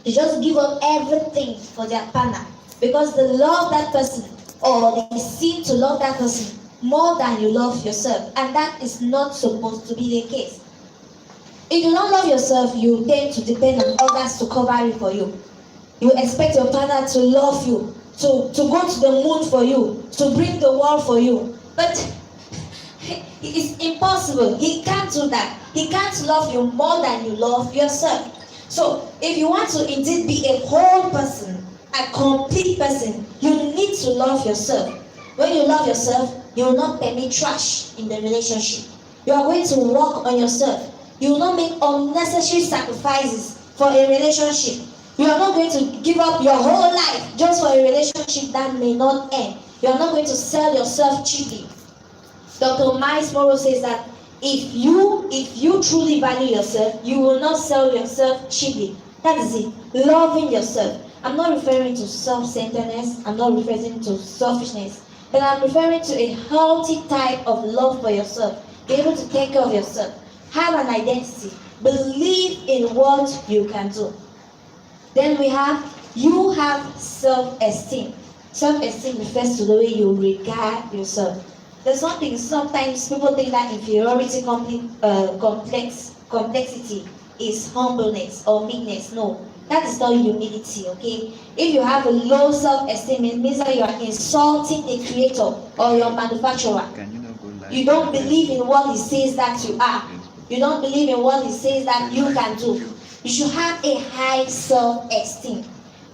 They just give up everything for their partner because they love that person, or they seem to love that person more than you love yourself, and that is not supposed to be the case. If you don't love yourself, you tend to depend on others to cover it for you. You expect your partner to love you, to go to the moon for you, to bring the world for you. But it's impossible. He can't do that. He can't love you more than you love yourself. So if you want to indeed be a whole person, a complete person, you need to love yourself. When you love yourself, you will not permit trash in the relationship. You are going to work on yourself. You will not make unnecessary sacrifices for a relationship. You are not going to give up your whole life just for a relationship that may not end. You are not going to sell yourself cheaply. Dr. Miles Monroe says that if you truly value yourself, you will not sell yourself cheaply. That is it. Loving yourself. I'm not referring to self-centeredness. I'm not referring to selfishness. But I'm referring to a healthy type of love for yourself. Be able to take care of yourself. Have an identity. Believe in what you can do. Then you have self-esteem. Self-esteem refers to the way you regard yourself. There's something, sometimes people think that inferiority complexity is humbleness or meekness. No, that is not humility, okay? If you have a low self-esteem, it means that you are insulting the creator or your manufacturer. You don't believe in what he says that you are. You don't believe in what he says that you can do. You should have a high self-esteem.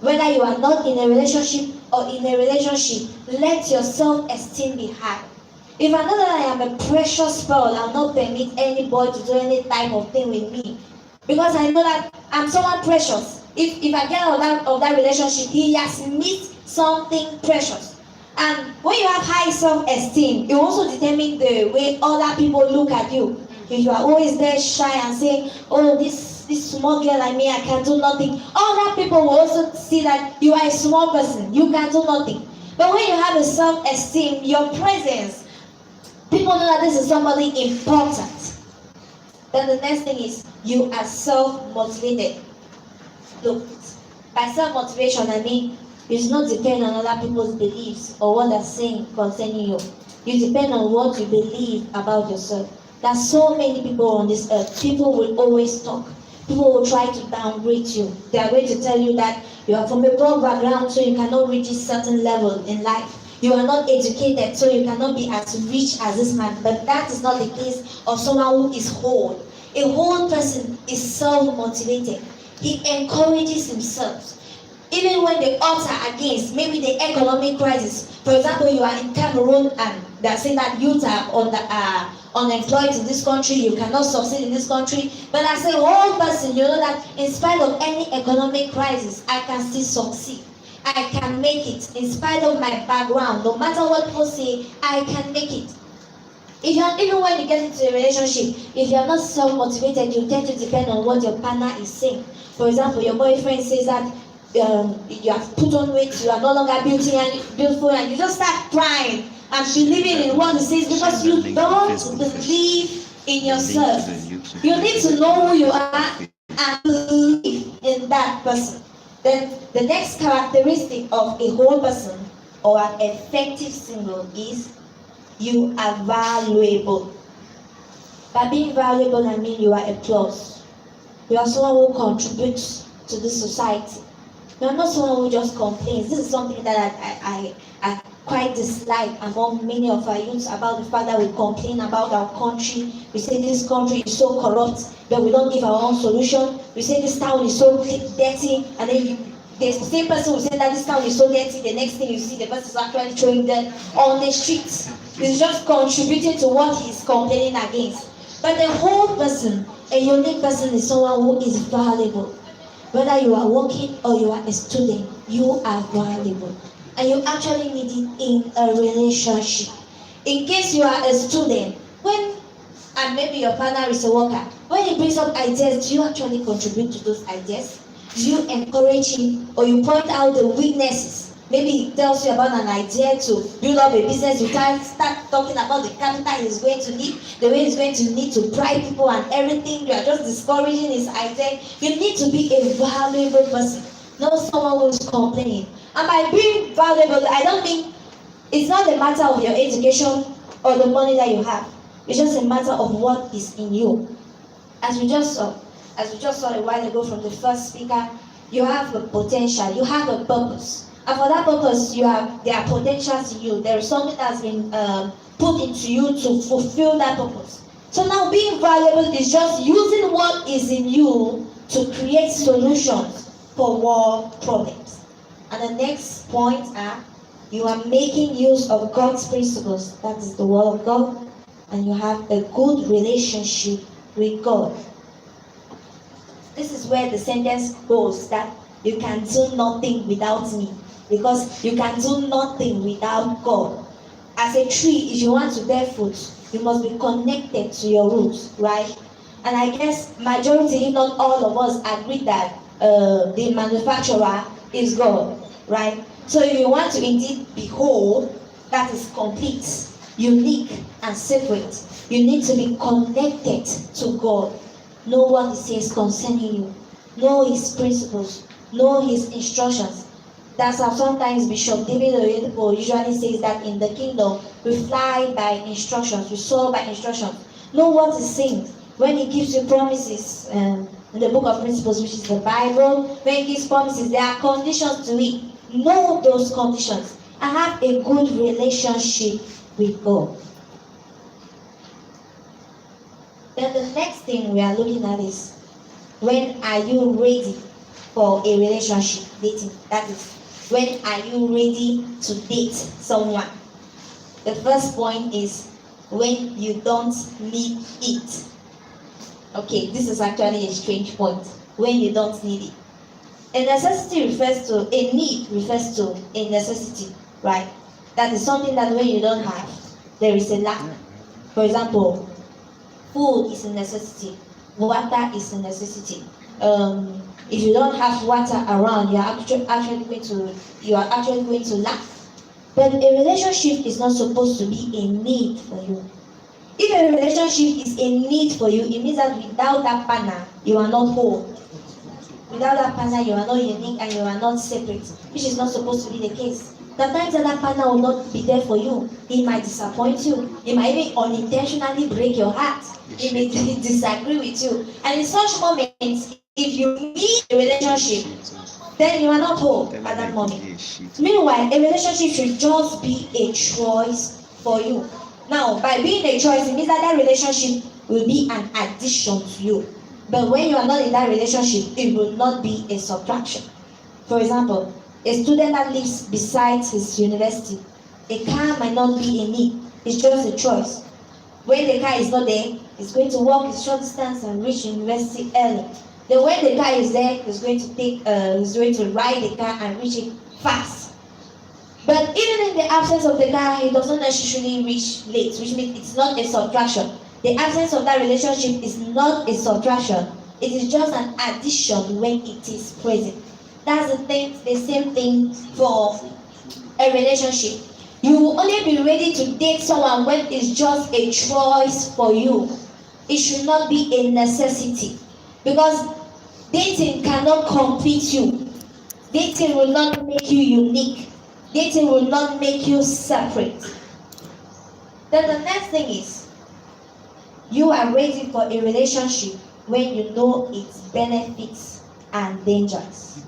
Whether you are not in a relationship or in a relationship, let your self-esteem be high. If I know that I am a precious pearl, I will not permit anybody to do any type of thing with me. Because I know that I'm someone precious. If I get out of that relationship, he has missed something precious. And when you have high self-esteem, it also determines the way other people look at you. If you are always there shy and saying, oh, this small girl like me, I can do nothing, other people will also see that you are a small person, you can do nothing. But when you have a self-esteem, your presence, people know that this is somebody important. Then the next thing is you are self-motivated. Look, by self-motivation, I mean you do not depend on other people's beliefs or what they're saying concerning you. You depend on what you believe about yourself. There's so many people on this earth. People will always talk. People will try to downgrade you. They are going to tell you that you are from a poor background, so you cannot reach a certain level in life. You are not educated, so you cannot be as rich as this man. But that is not the case of someone who is whole. A whole person is self-motivated. He encourages himself. Even when the odds are against, maybe the economic crisis. For example, you are in Cameroon and they are saying that youth are unemployed in this country, you cannot succeed in this country. But as a whole person, you know that in spite of any economic crisis, I can still succeed. I can make it in spite of my background. No matter what people say, I can make it. Even when you get into a relationship, if you are not self-motivated, you tend to depend on what your partner is saying. For example, your boyfriend says that you have put on weight, you are no longer beautiful, and you just start crying and believing in what he says because you don't believe in yourself. You need to know who you are and believe in that person. Then the next characteristic of a whole person or an effective single is you are valuable. By being valuable, I mean you are a plus. You are someone who contributes to the society. You are not someone who just complains. This is something that I quite dislike among many of our youths about the fact that we complain about our country. We say this country is so corrupt, but we don't give our own solution. We say this town is so dirty, and then the same person will say that this town is so dirty. The next thing you see, the person is actually throwing them on the streets. He's just contributing to what he's complaining against. But the whole person, a unique person, is someone who is valuable. Whether you are working or you are a student, you are valuable. And you actually need it in a relationship. In case you are a student, and maybe your partner is a worker, when he brings up ideas, do you actually contribute to those ideas? Do you encourage him, or you point out the weaknesses Maybe he tells you about an idea to build up a business. You can start talking about the capital he's going to need, the way he's going to need to bribe people and everything. You are just discouraging his idea. You need to be a valuable person, not someone who's complaining. And by being valuable, I don't mean it's not a matter of your education or the money that you have. It's just a matter of what is in you. As we just saw a while ago from the first speaker, you have a potential, you have a purpose. And for that purpose, there are potentials in you. There is something that's been put into you to fulfill that purpose. So now being valuable is just using what is in you to create solutions for world problems. And the next point are, you are making use of God's principles, that is the word of God, and you have a good relationship with God. This is where the sentence goes, that you can do nothing without me, because you can do nothing without God. As a tree, if you want to bear fruit, you must be connected to your roots, right? And I guess majority, if not all of us, agree that the manufacturer is God, right? So if you want to indeed be whole, that is complete, unique, and separate, you need to be connected to God. Know what He says concerning you. Know His principles. Know His instructions. That's how sometimes Bishop David Oyedepo usually says that in the kingdom, we fly by instructions, we soar by instructions. Know what He's saying. When He gives you promises, in the book of principles, which is the Bible, when He gives promises, there are conditions to it. Know those conditions and have a good relationship with God. Then the next thing we are looking at is, when are you ready for a relationship, dating? That is, when are you ready to date someone? The first point is when you don't need it. Okay, this is actually a strange point. When you don't need it. A necessity refers to, a need refers to a necessity, right? That is something that when you don't have, there is a lack. For example, food is a necessity. Water is a necessity. If you don't have water around, you are actually going to lack. But a relationship is not supposed to be a need for you. If a relationship is a need for you, it means that without that partner, you are not whole. Without that partner, you are not unique and you are not separate, which is not supposed to be the case. The times that partner will not be there for you, he might disappoint you. He might even unintentionally break your heart. He may disagree with you. And in such moments, if you need a relationship, then you are not whole at that moment. Meanwhile, a relationship should just be a choice for you. Now, by being a choice, it means that that relationship will be an addition to you. But when you are not in that relationship, it will not be a subtraction. For example, a student that lives beside his university, a car might not be a need. It's just a choice. When the car is not there, he's going to walk a short distance and reach university early. Then when the car is there, he's going to ride the car and reach it fast. But even in the absence of the car, he doesn't necessarily reach late, which means it's not a subtraction. The absence of that relationship is not a subtraction. It is just an addition when it is present. That's the same thing for a relationship. You will only be ready to date someone when it's just a choice for you. It should not be a necessity. Because dating cannot complete you. Dating will not make you unique. Dating will not make you separate. Then the next thing is, you are ready for a relationship when you know its benefits and dangers.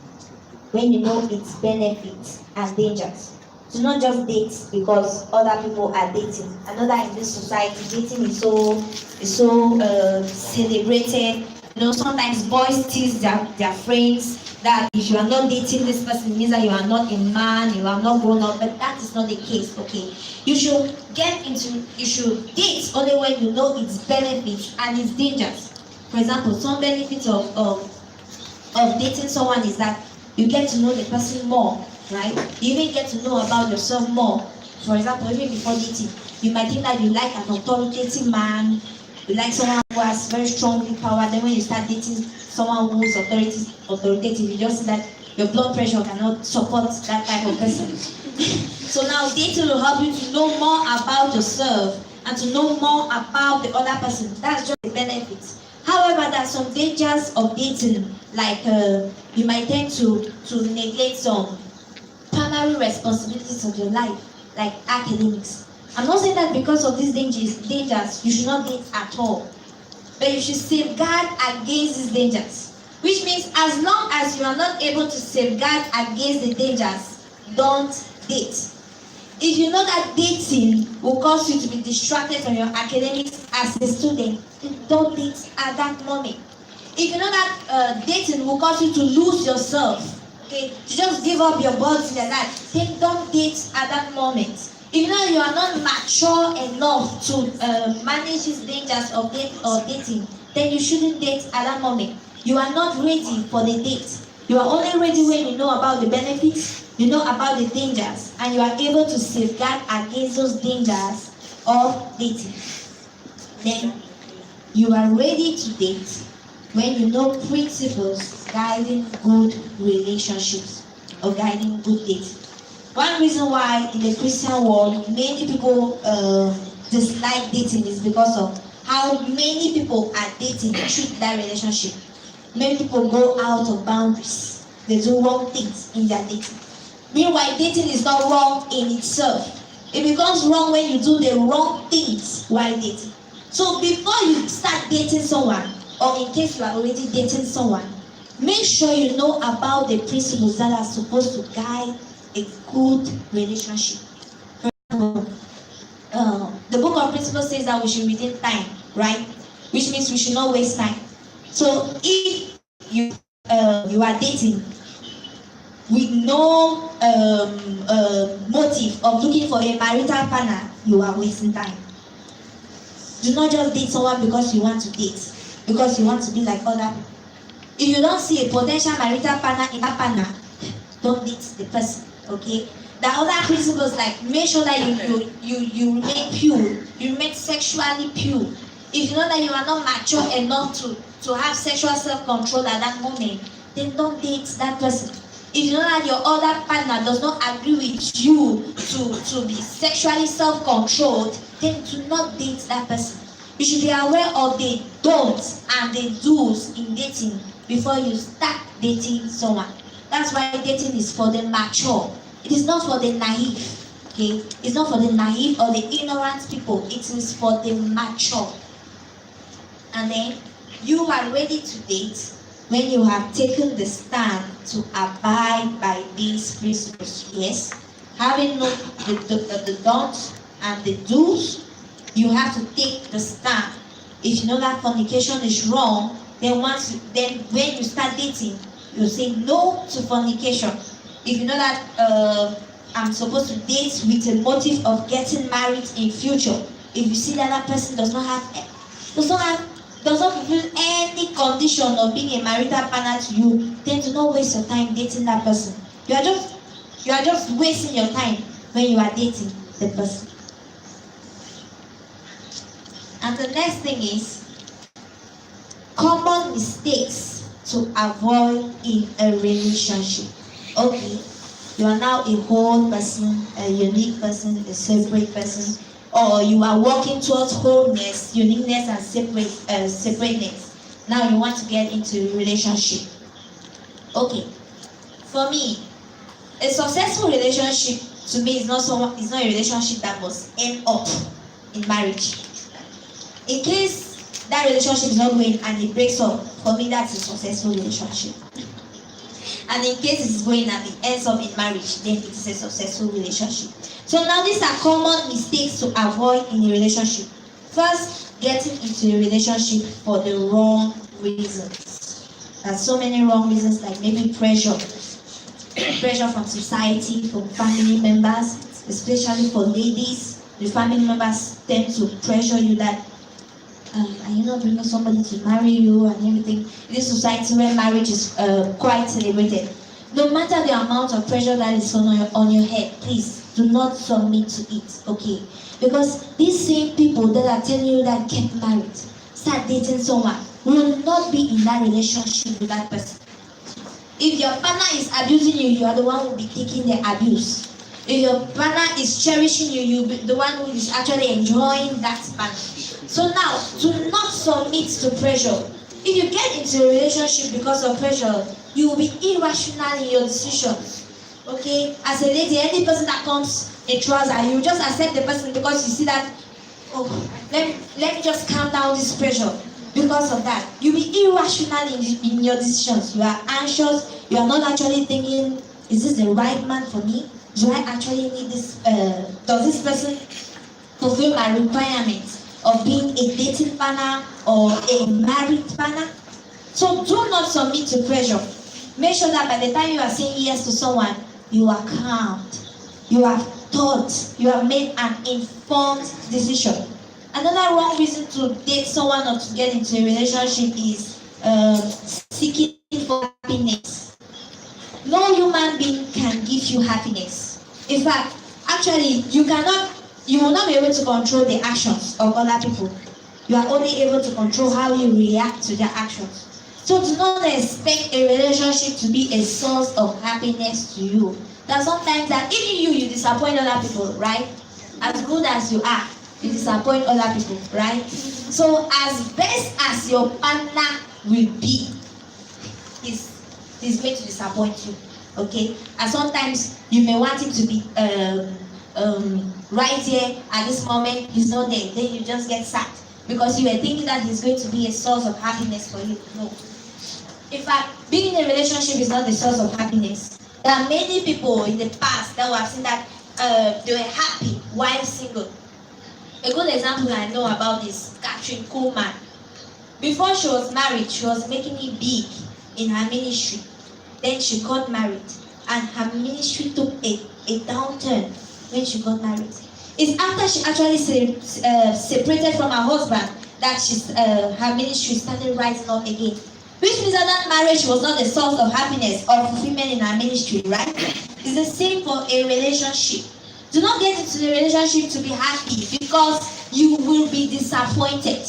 When you know its benefits and dangers. Do not just date because other people are dating. I know that in this society, dating is so celebrated. You know, sometimes boys tease their friends that if you are not dating this person, it means that you are not a man, you are not grown up. But that is not the case, okay? You should date only when you know its benefits and its dangers. For example, some benefits of dating someone is that you get to know the person more, right? You even get to know about yourself more. For example, even before dating, you might think that you like an authoritative man, You like someone who has very strong power. Then when you start dating someone who is authoritative, you just see that your blood pressure cannot support that type of person. So now dating will help you to know more about yourself and to know more about the other person. That's just the benefits. However, there are some dangers of dating, like you might tend to neglect some primary responsibilities of your life, like academics. I'm not saying that because of these dangers, you should not date at all. But you should safeguard against these dangers. Which means as long as you are not able to safeguard against the dangers, don't date. If you know that dating will cause you to be distracted from your academics as a student, don't date at that moment. If you know that dating will cause you to lose yourself, okay, to just give up your body like that, then don't date at that moment. If you know you are not mature enough to manage these dangers of dating, then you shouldn't date at that moment. You are not ready for the date. You are only ready when you know about the benefits, you know about the dangers, and you are able to safeguard against those dangers of dating. Then you are ready to date when you know principles guiding good relationships or guiding good dating. One reason why in the Christian world many people dislike dating is because of how many people are dating treat that relationship. Many people go out of boundaries. They do wrong things in their dating. Meanwhile, dating is not wrong in itself. It becomes wrong when you do the wrong things while dating. So before you start dating someone, or in case you are already dating someone, make sure you know about the principles that are supposed to guide a good relationship. For example, the book of principles says that we should redeem time, right? Which means we should not waste time. So if you are dating with no motive of looking for a marital partner, you are wasting time. Do not just date someone because you want to date, because you want to be like other people. If you don't see a potential marital partner in that partner, don't date the person. Okay? There are other principles like make sure that you remain pure, you remain sexually pure. If you know that you are not mature enough to have sexual self-control at that moment, then don't date that person. If you know that your other partner does not agree with you to be sexually self-controlled, then do not date that person. You should be aware of the don'ts and the do's in dating before you start dating someone. That's why dating is for the mature. It is not for the naive. Okay? It's not for the naive or the ignorant people. It is for the mature. And then you are ready to date when you have taken the stand to abide by these principles. Yes? Having known the don'ts and the do's, you have to take the stand. If you know that fornication is wrong, then when you start dating, you say no to fornication. If you know that I'm supposed to date with a motive of getting married in future, if you see that that person does not fulfill any condition of being a marital partner to you, then do not waste your time dating that person. You are just wasting your time when you are dating the person. And the next thing is common mistakes to avoid in a relationship. Okay, you are now a whole person, a unique person, a separate person, or you are working towards wholeness, uniqueness, and separateness. Now you want to get into a relationship. Okay, for me, a successful relationship to me is not a relationship that must end up in marriage. In case that relationship is not going and it breaks up, for me that's a successful relationship. And in case it is going and it ends up in marriage, then it is a successful relationship. So now these are common mistakes to avoid in a relationship. First, getting into a relationship for the wrong reasons. There are so many wrong reasons, like maybe pressure from society, from family members, especially for ladies. The family members tend to pressure you that are you not bringing somebody to marry you and everything. In this society where marriage is quite celebrated, no matter the amount of pressure that is on your head, please do not submit to it, okay? Because these same people that are telling you that get married, start dating someone, will not be in that relationship with that person. If your partner is abusing you, you are the one who will be taking the abuse. If your partner is cherishing you, you'll be the one who is actually enjoying that partner. So now, to not submit to pressure. If you get into a relationship because of pressure, you will be irrational in your decisions. Okay? As a lady, any person that comes in trouser, you just accept the person because you see that, oh, let me just calm down this pressure. Because of that, you'll be irrational in your decisions. You are anxious. You are not actually thinking, is this the right man for me? Do I actually need this? Does this person fulfill my requirements of being a dating partner or a married partner? So do not submit to pressure. Make sure that by the time you are saying yes to someone, you are calmed. You have thought. You have made an informed decision. Another wrong reason to date someone or to get into a relationship is seeking for happiness. No human being can give you happiness. In fact, actually, you will not be able to control the actions of other people. You are only able to control how you react to their actions. So do not expect a relationship to be a source of happiness to you. There are sometimes that even you disappoint other people, right? As good as you are, you disappoint other people, right? So as best as your partner will be, he's going to disappoint you, okay? And sometimes you may want him to be right here at this moment, he's not there. Then you just get sad because you were thinking that he's going to be a source of happiness for you. No. In fact, being in a relationship is not the source of happiness. There are many people in the past that we have seen that they were happy while single. A good example I know about is Kathryn Kuhlman. Before she was married, she was making it big in her ministry. Then she got married, and her ministry took a downturn when she got married. It's after she actually separated from her husband that her ministry started rising up again. Which means that marriage was not the source of happiness or fulfillment in her ministry, right? It's the same for a relationship. Do not get into the relationship to be happy because you will be disappointed.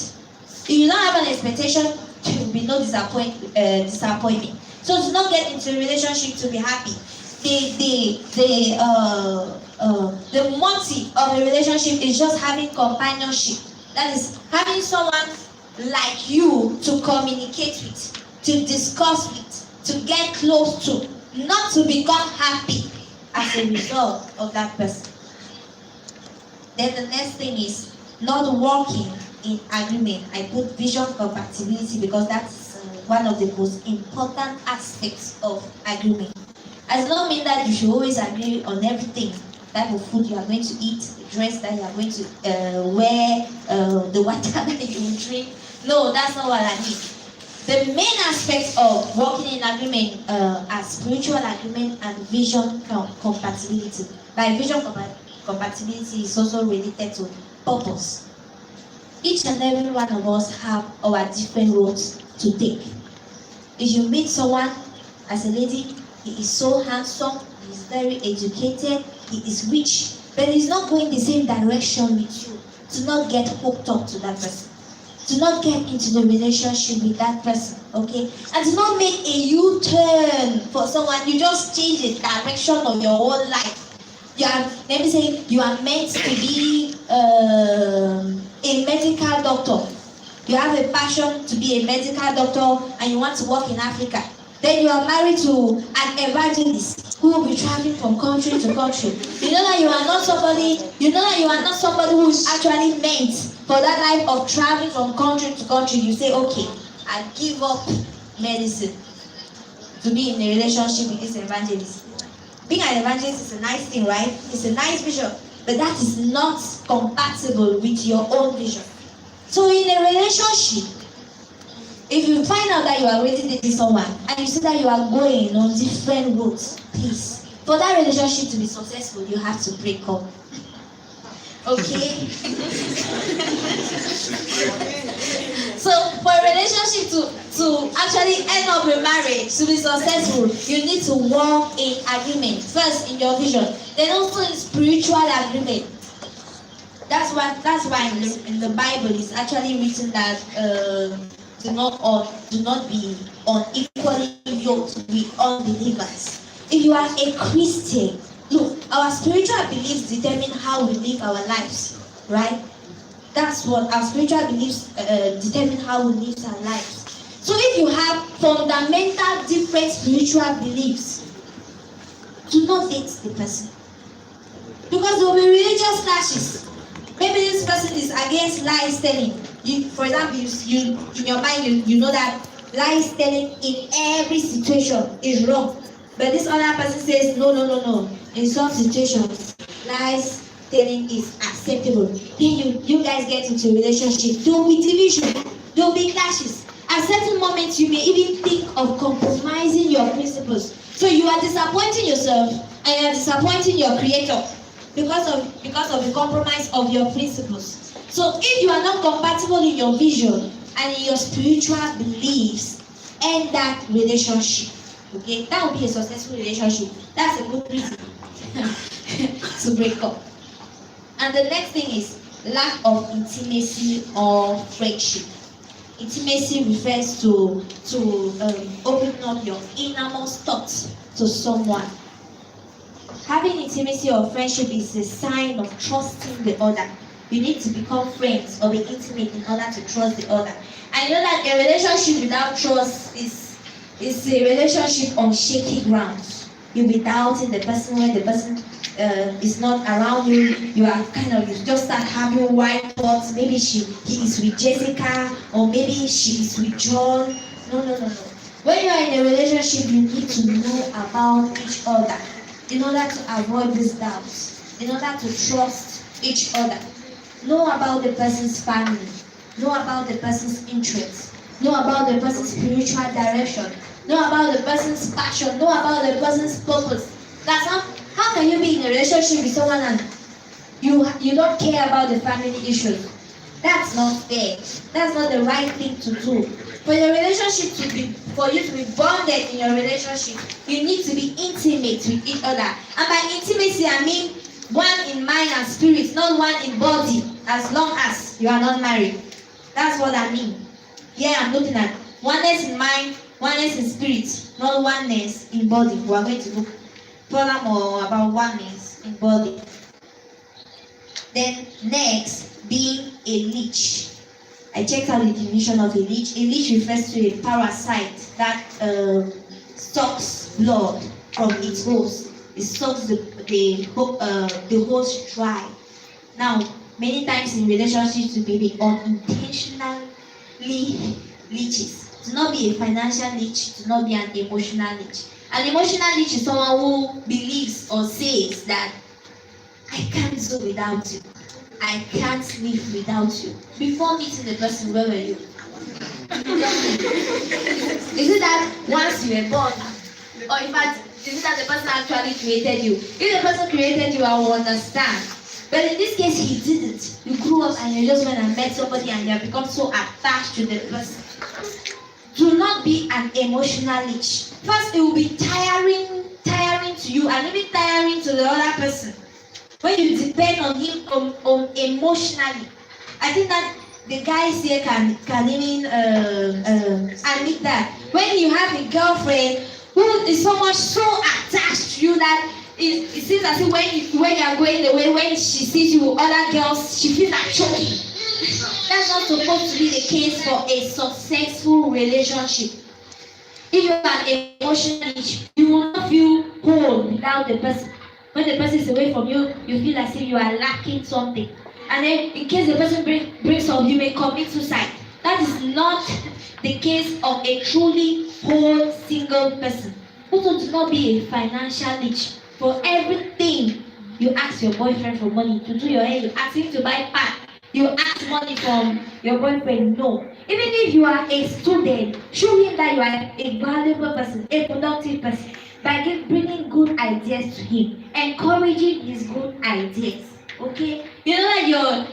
If you don't have an expectation, there will be no disappointment. So do not get into a relationship to be happy. The motive of a relationship is just having companionship. That is having someone like you to communicate with, to discuss with, to get close to, not to become happy as a result of that person. Then the next thing is not working in agreement. I put vision compatibility because that's one of the most important aspects of agreement. It does not mean that you should always agree on everything. Type of food you are going to eat, the dress that you are going to wear, the water that you will drink. No, that's not what I mean. The main aspects of working in agreement are spiritual agreement and vision compatibility. By vision compatibility is also related to purpose. Each and every one of us have our different roles to take. If you meet someone as a lady, he is so handsome, he is very educated, he is rich, but he's not going the same direction with you. Do not get hooked up to that person. Do not get into the relationship with that person, okay? And do not make a U-turn for someone. You just change the direction of your whole life. Let me say, you are meant to be a medical doctor. You have a passion to be a medical doctor and you want to work in Africa. Then you are married to an evangelist who will be traveling from country to country. You know that you are not somebody who is actually meant for that life of traveling from country to country. You say, okay, I give up medicine to be in a relationship with this evangelist. Being an evangelist is a nice thing, right? It's a nice vision, but that is not compatible with your own vision. So in a relationship, if you find out that you are already dating someone and you see that you are going on different routes, please, for that relationship to be successful, you have to break up. Okay? So for a relationship to actually end up in marriage, to be successful, you need to work in agreement. First in your vision, then also in spiritual agreement. That's why in the Bible it's actually written that do not be unequally yoked with unbelievers. If you are a Christian, look, our spiritual beliefs determine how we live our lives, right? That's what our spiritual beliefs determine how we live our lives. So if you have fundamental different spiritual beliefs, do not date the person, because there will be religious clashes. Maybe this person is against lies telling. For example, you in your mind you know that lies telling in every situation is wrong, but this other person says no. In some situations, lies telling is acceptable. Then you guys get into a relationship. There will be division. There will be clashes. At certain moments, you may even think of compromising your principles. So you are disappointing yourself and you are disappointing your Creator because of the compromise of your principles. So if you are not compatible in your vision and in your spiritual beliefs, end that relationship. Okay, that will be a successful relationship. That's a good reason to break up. And the next thing is lack of intimacy or friendship. Intimacy refers to opening up your innermost thoughts to someone. Having intimacy or friendship is a sign of trusting the other. You need to become friends or be intimate in order to trust the other. I know that a relationship without trust is a relationship on shaky grounds. You'll be doubting the person when the person is not around you. You just start having wild thoughts. Maybe he is with Jessica, or maybe she is with John. No. When you are in a relationship, you need to know about each other in order to avoid these doubts, in order to trust each other. Know about the person's family, know about the person's interests, know about the person's spiritual direction, know about the person's passion, know about the person's purpose. That's how can you be in a relationship with someone and you don't care about the family issues? That's not fair. That's not the right thing to do. For your relationship for you to be bonded in your relationship, you need to be intimate with each other. And by intimacy, I mean one in mind and spirit, not one in body, as long as you are not married. That's what I mean. Here I'm looking at oneness in mind, oneness in spirit, not oneness in body. We are going to look furthermore about oneness in body. Then next, being a leech. I checked out the definition of a leech. A leech refers to a parasite that sucks blood from its host. It sucks the host dry. Now, many times in relationships, we may be unintentionally leeches. To not be a financial leech, to not be an emotional leech. An emotional leech is someone who believes or says that I can't do without you. I can't live without you. Before meeting the person, where were you? Is it that once you were born? Or in fact, is it that the person actually created you? If the person created you, I will understand. But in this case, he didn't. You grew up and you just went and met somebody and you have become so attached to the person. Do not be an emotional leech. First, it will be tiring to you and even tiring to the other person. When you depend on him emotionally, I think that the guys here can even admit that. When you have a girlfriend who is so much so attached to you that it seems as if when you are going away, when she sees you with other girls, she feels like choking. That's not supposed to be the case for a successful relationship. If you are an emotional leech, you will not feel whole without the person. When the person is away from you, you feel as if you are lacking something. And then in case the person breaks up, you may commit suicide. That is not the case of a truly whole single person. Also, do not be a financial leech. For everything, you ask your boyfriend for money to do your hair, you ask him to buy pad. You ask money from your boyfriend, no. Even if you are a student, show him that you are a valuable person, a productive person, by bringing good ideas to him, encouraging his good ideas. Okay? You know that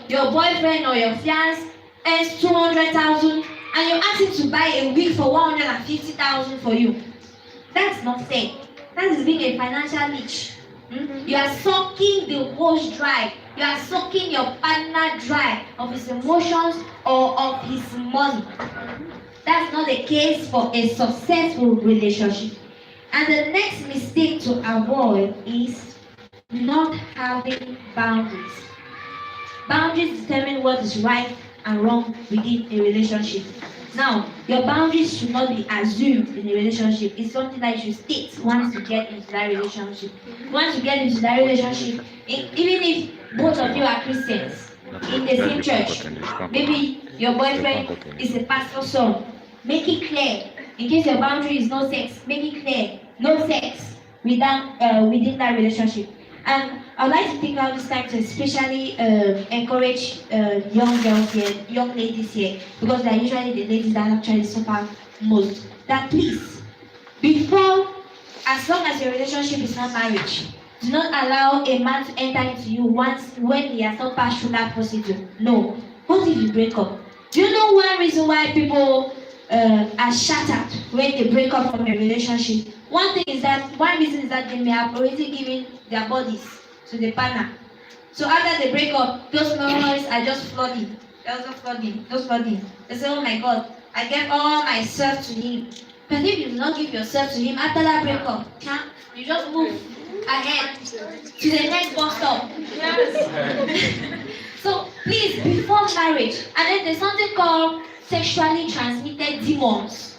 your boyfriend or your fiancé earns 200,000 and you ask him to buy a wig for 150,000 for you. That's not fair. That is being a financial leech. You are sucking the hose dry You are sucking your partner dry of his emotions or of his money. That's not the case for a successful relationship. And the next mistake to avoid is not having boundaries. Boundaries determine what is right and wrong within a relationship. Now, your boundaries should not be assumed in a relationship. It's something that you should state once you get into that relationship. Once you get into that relationship, even if both of you are Christians in the same church, maybe your boyfriend is a pastor's son, make it clear. In case your boundary is no sex, make it clear. No sex within that relationship. And I'd like to take out this time to especially encourage young girls here, young ladies here, because they are usually the ladies that actually suffer most. That please, before, as long as your relationship is not marriage, do not allow a man to enter into you when he has not passed through that procedure. No. What if you break up? Do you know one reason why people are shattered when they break up from a relationship? One reason is that they may have already given their bodies to the partner. So after they break up, those memories are just flooding. Just flooding. They say, oh my God, I gave all myself to him. But if you do not give yourself to him after that breakup, you just move ahead to the next bus stop. So please, before marriage, and then there's something called sexually transmitted demons.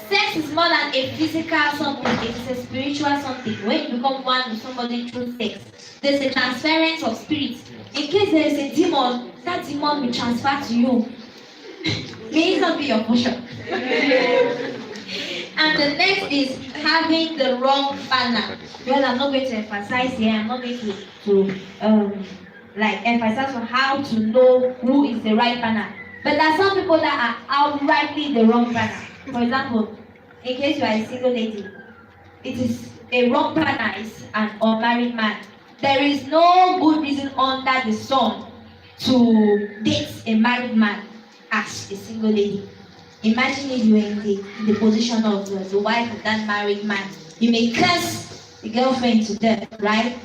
Sex is more than a physical something, it is a spiritual something. When you become one with somebody through sex, there's a transference of spirits. In case there is a demon, that demon will transfer to you. May it not be your portion. And the next is having the wrong partner. Well, I'm not going to emphasize here, I'm not going to emphasize on how to know who is the right partner. But there are some people that are outrightly the wrong partner. For example, in case you are a single lady, it is a wrong partner is an unmarried man. There is no good reason under the sun to date a married man as a single lady. Imagine if you are in the position of the wife of that married man. You may curse the girlfriend to death, right?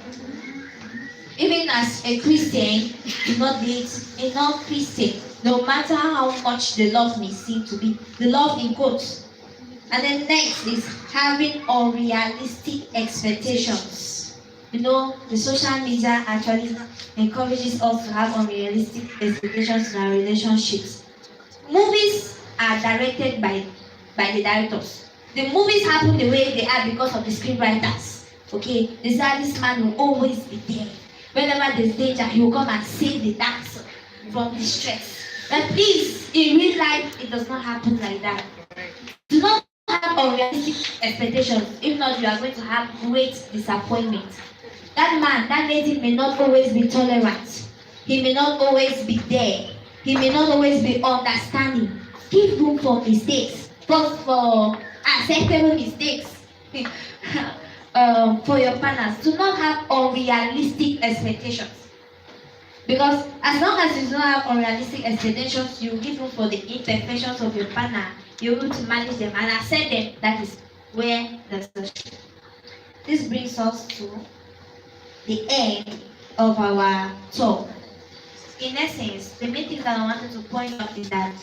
Even as a Christian, do not date a non-Christian, no matter how much the love may seem to be. The love in quotes. And then next is having unrealistic expectations. You know, the social media actually encourages us to have unrealistic expectations in our relationships. Movies are directed by the directors. The movies happen the way they are because of the screenwriters. Okay, they say this man will always be there. Whenever there's danger, he will come and save the dancer from distress. But please, in real life, it does not happen like that. Do not have unrealistic expectations. If not, you are going to have great disappointment. That man, that lady may not always be tolerant. He may not always be there. He may not always be understanding. Give room for mistakes, for acceptable mistakes. For your partners, do not have unrealistic expectations. Because as long as you do not have unrealistic expectations, you give room for the imperfections of your partner. You're able to manage them and accept them. That is where the solution. This brings us to the end of our talk. In essence, the main thing that I wanted to point out is that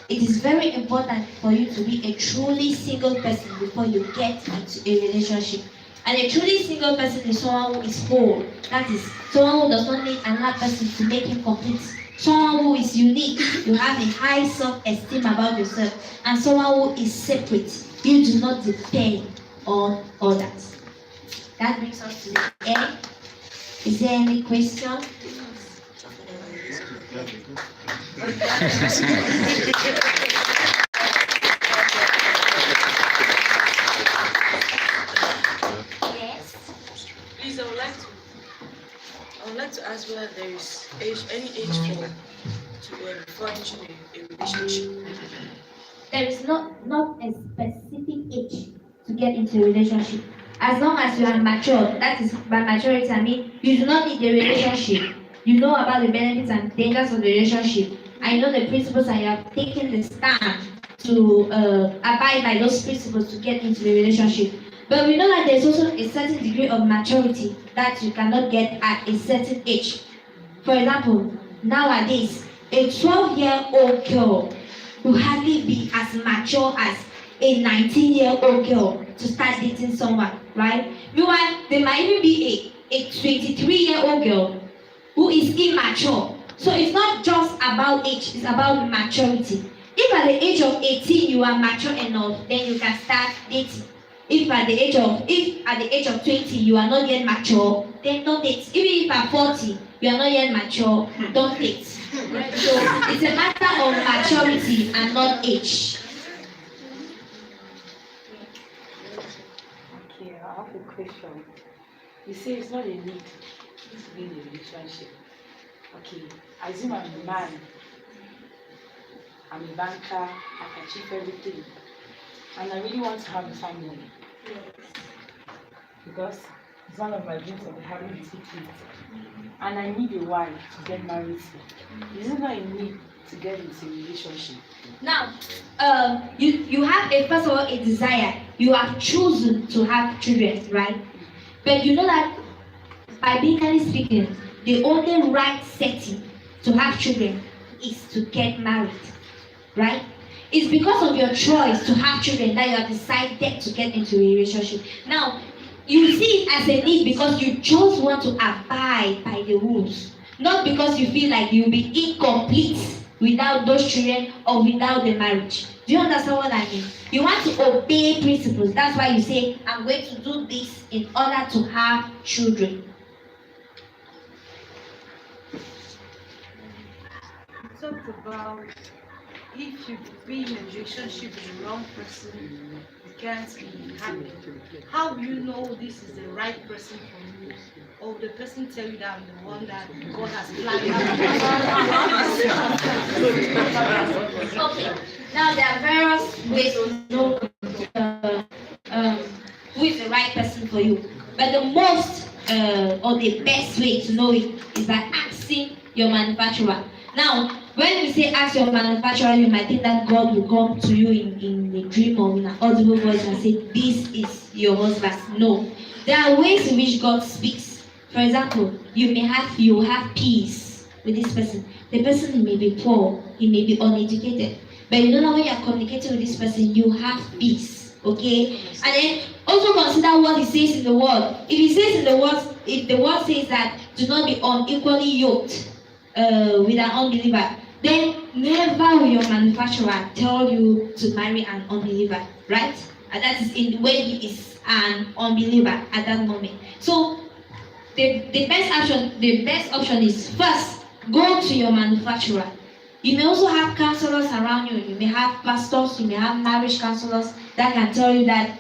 it is very important for you to be a truly single person before you get into a relationship. And a truly single person is someone who is whole. That is, someone who does not need another person to make him complete. Someone who is unique. You have a high self-esteem about yourself. And someone who is separate. You do not depend on others. That brings us to the end. Is there any question? Please, I would like to ask whether there is any age before entering a relationship. There is not a specific age to get into a relationship. As long as you are mature, that is by maturity, I mean, you do not need a relationship. You know about the benefits and dangers of the relationship. I know the principles and you have taken the stand to abide by those principles to get into the relationship. But we know that there's also a certain degree of maturity that you cannot get at a certain age. For example, nowadays, a 12-year-old girl will hardly be as mature as a 19-year-old girl to start dating someone, right? Meanwhile, there might even be a 23-year-old girl who is immature. So it's not just about age, it's about maturity. If at the age of 18 you are mature enough, then you can start dating. If at the age of 20 you are not yet mature, then don't date. Even if at 40 you are not yet mature, don't date. So it's a matter of maturity and not age. Okay, I have a question. You say it's not a need to be in a relationship. Okay, assume I'm a man, I'm a banker, I can achieve everything, and I really want to have a family. Because it's one of my dreams of having 2 kids. And I need a wife to get married to. Is it not a need to get into a relationship? Now, you have first of all a desire. You have chosen to have children, right? But you know that by biblically speaking, the only right setting to have children is to get married, right? It's because of your choice to have children that you have decided to get into a relationship. Now, you see it as a need because you just want to abide by the rules, not because you feel like you'll be incomplete without those children or without the marriage. Do you understand what I mean? You want to obey principles. That's why you say, I'm going to do this in order to have children. You talked about if you be in a relationship with the wrong person, you can't be happy. How will you know this is the right person for you? Or will the person tell you that I'm the one that God has planned? Okay. Now there are various ways to know who is the right person for you. But the most or the best way to know it is by asking your manufacturer. Now, when we say ask your manufacturer, you might think that God will come to you in a dream or in an audible voice and say, this is your husband. No. There are ways in which God speaks. For example, you have peace with this person. The person may be poor, he may be uneducated. But you know that when you are communicating with this person, you have peace. Okay? And then also consider what he says in the word. If the word says that do not be unequally yoked with an unbeliever, then never will your manufacturer tell you to marry an unbeliever, right? And that is in when he is an unbeliever at that moment. So the best option is first go to your manufacturer. You may also have counselors around you. You may have pastors, you may have marriage counselors that can tell you that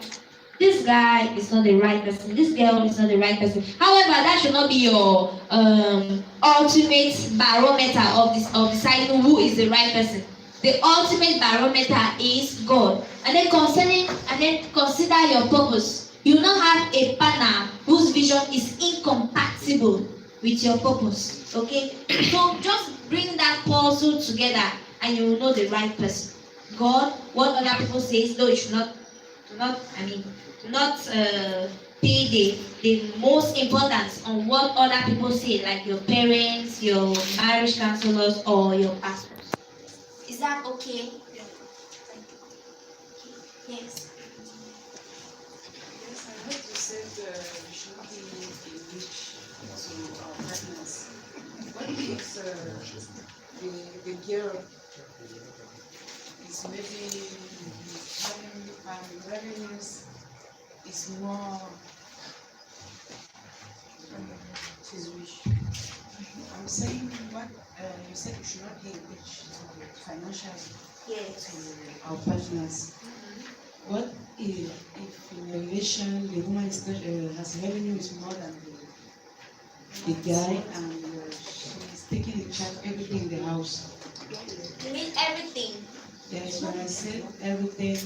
this guy is not the right person, this girl is not the right person. However, that should not be your ultimate barometer of deciding who is the right person. The ultimate barometer is God. And then consider your purpose. You will not have a partner whose vision is incompatible with your purpose. Okay? So just bring that puzzle together and you will know the right person. God, what other people say, though you should not pay the most importance on what other people say, like your parents, your marriage counselors, or your pastors. Is that okay? Yeah. Yes. Yes, I heard you said we should not be a witch to our partners. What if the girl is maybe having revenues is more she's rich. I'm saying what you said we should not be a witch to financially to our partners. What if in a relation the woman is not, has revenue is more than the guy and she's taking in charge of everything in the house? You mean everything? Yes, when I said everything,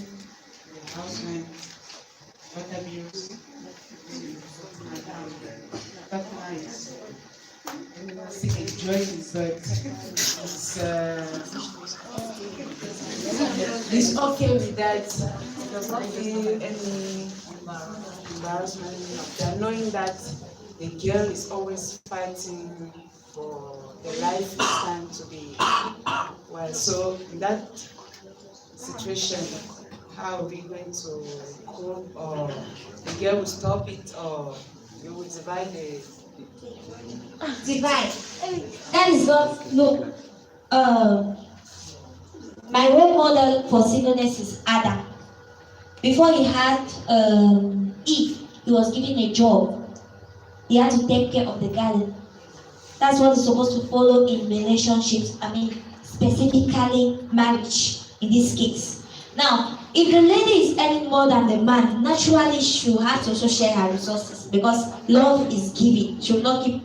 the house rent, water bills, partner is enjoying it, but it's okay with that. Does not feel any embarrassment of them, knowing that the girl is always fighting for the life time to be well. So in that situation, how are we going to cope, or the girl will stop it, or you will divide the Divide. That is not, look, my role model for singleness is Adam. Before he had Eve, he was given a job. He had to take care of the garden. That's what is supposed to follow in relationships. I mean, specifically marriage in this case. Now, if the lady is earning more than the man, naturally she will have to also share her resources, because love is giving. She will not keep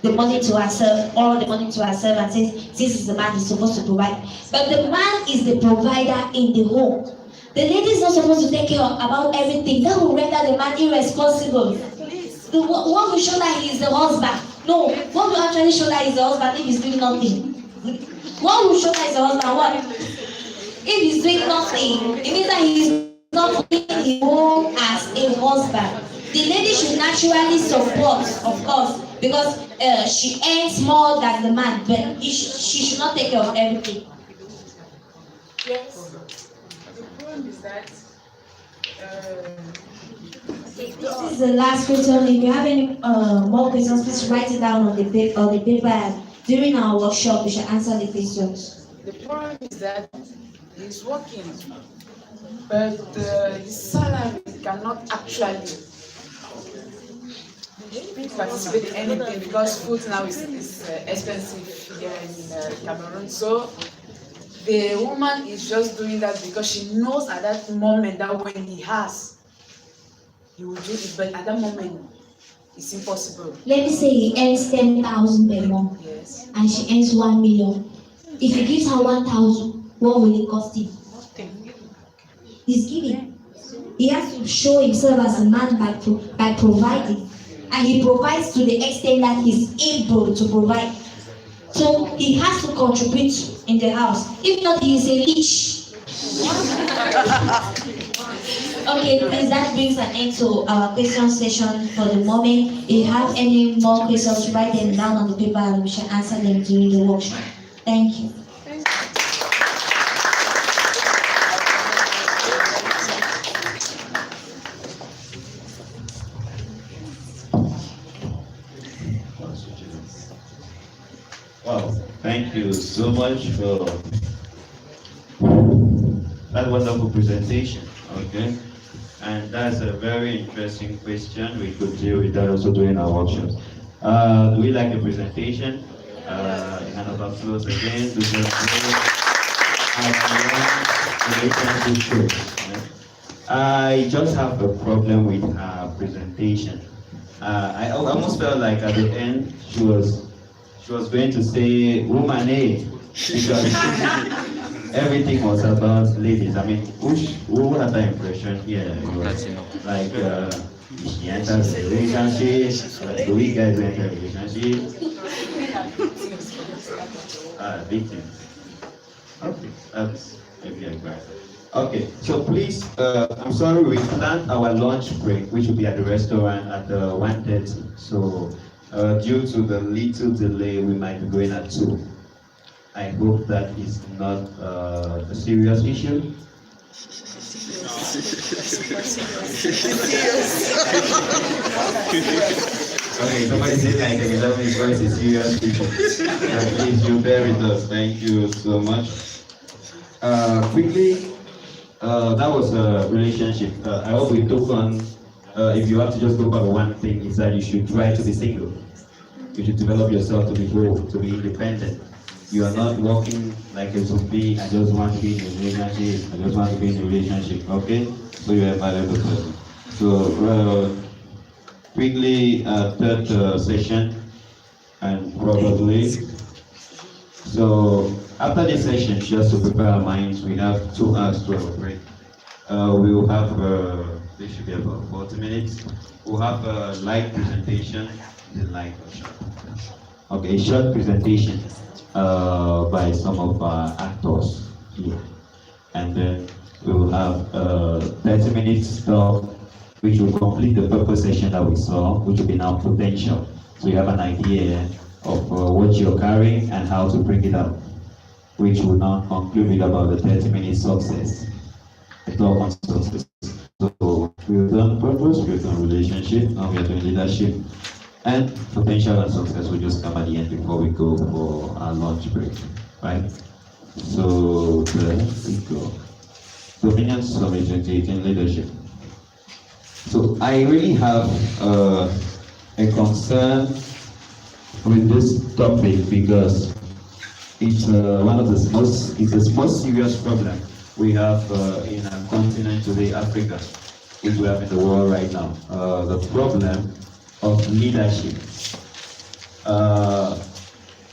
the money to herself, all the money to herself, and say, this is the man who's supposed to provide. But the man is the provider in the home. The lady is not supposed to take care of about everything. That will render the man irresponsible. What will show that he is the husband? No, what will actually show that he is the husband if he's doing nothing? What will show that he is the husband? What? If he's doing nothing, it means that he is not doing his role as a husband. The lady should naturally support, of course, because she earns more than the man, but she should not take care of everything. Yes. The problem is that This is the last question. If you have any more questions, please write it down on the paper. And during our workshop, we shall answer the questions. the problem is that he's working, but his salary cannot actually participate in anything, because food now is expensive here in Cameroon. So the woman is just doing that because she knows at that moment that when he has, he will do it, but at that moment, it's impossible. Let me say he earns 10,000 per month, Yes. and she earns 1 million. If he gives her 1,000, what will it cost him? He's giving. He has to show himself as a man by providing, and he provides to the extent that he's able to provide. So he has to contribute in the house. If not, he is a leech. Okay, please, that brings an end to our question session for the moment. If you have any more questions, write them down on the paper and we shall answer them during the workshop. Thank you. Wow, thank you so much for that wonderful presentation. Okay, and that's a very interesting question. We could deal with that also during our workshops. Do we like the presentation? A hand of applause again. I just have a problem with her presentation. I almost felt like at the end she was going to say woman A, because everything was about ladies. I mean, who had that impression here? Like, she enters a relationship, do we guys enter a relationship? Victim. Okay, that's maybe a graph. Okay, so please, I'm sorry, we planned our lunch break, which will be at the restaurant at 1:30. So, due to the little delay, we might be going at 2. I hope that is not a serious issue. Okay, somebody said like 11 is going to serious issue. Please, you bear with us. Thank you so much. Quickly, that was a relationship. I hope we took on, if you have to just go by one thing, is that you should try to be single. You should develop yourself to be whole, to be independent. You are not walking like a zombie. I just want to be in a relationship. I just want to be in a relationship. Okay? So you are a valuable person. So quickly, third session, and probably. So after this session, just to prepare our minds, we have 2 hours to our break. We will have, this should be about 40 minutes. We'll have a live presentation. The live short. Okay, short presentation by some of our actors here. And then we will have 30 minutes talk which will complete the purpose section that we saw, which will be now potential. So you have an idea of what you're carrying and how to bring it out, which will now conclude with about the 30-minute success, the 12-month success. So we've done purpose, we've done relationship, now we are doing leadership, and potential and success will just come at the end before we go for our lunch break, right? So there we go. Dominion Summit 2018 leadership. So I really have a concern with this topic because it's one of the most serious problem we have in our continent today, Africa, which we have in the world right now. The problem of leadership.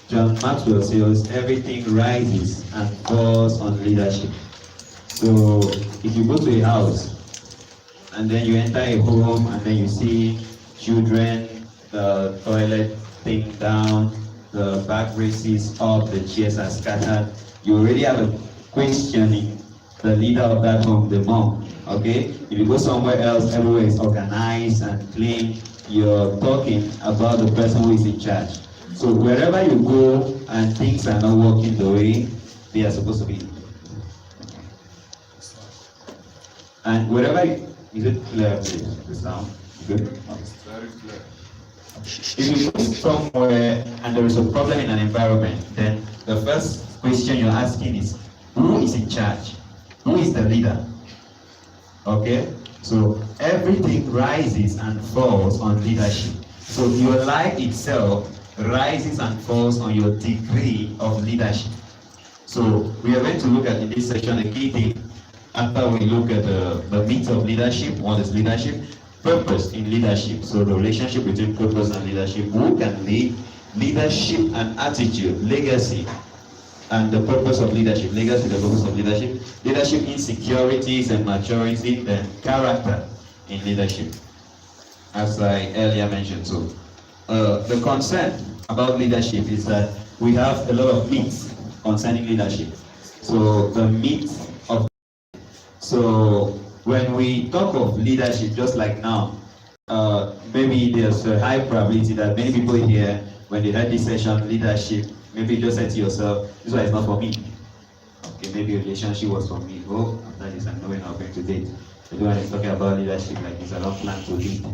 John Maxwell says everything rises and falls on leadership. So if you go to a house and then you enter a home and then you see children, the toilet thing down, the back braces up, the chairs are scattered, you already have a questioning the leader of that home, the mom. Okay? If you go somewhere else, everywhere is organized and clean, you're talking about the person who is in charge. So wherever you go and things are not working the way they are supposed to be. And wherever is it clear, please? The sound? Good? It's very clear. If you go somewhere and there is a problem in an environment, then the first question you're asking is, who is in charge? Who is the leader? Okay? So everything rises and falls on leadership. So your life itself rises and falls on your degree of leadership. So we are going to look at in this section a key thing after we look at the means of leadership. What is leadership? Purpose in leadership. So the relationship between purpose and leadership. Who can lead? Leadership and attitude, legacy, and the purpose of leadership. Legacy, the purpose of leadership. Leadership insecurities and maturity, then character in leadership, as I earlier mentioned. So the concern about leadership is that we have a lot of myths concerning leadership. So the myth of, so when we talk of leadership, just like now, maybe there's a high probability that many people here, when they had this session, leadership, maybe you just said to yourself, this one is not for me. Okay, maybe a relationship was for me. Oh, after this, I'm not going to date. Everyone is talking about leadership like it's a long plan to lead.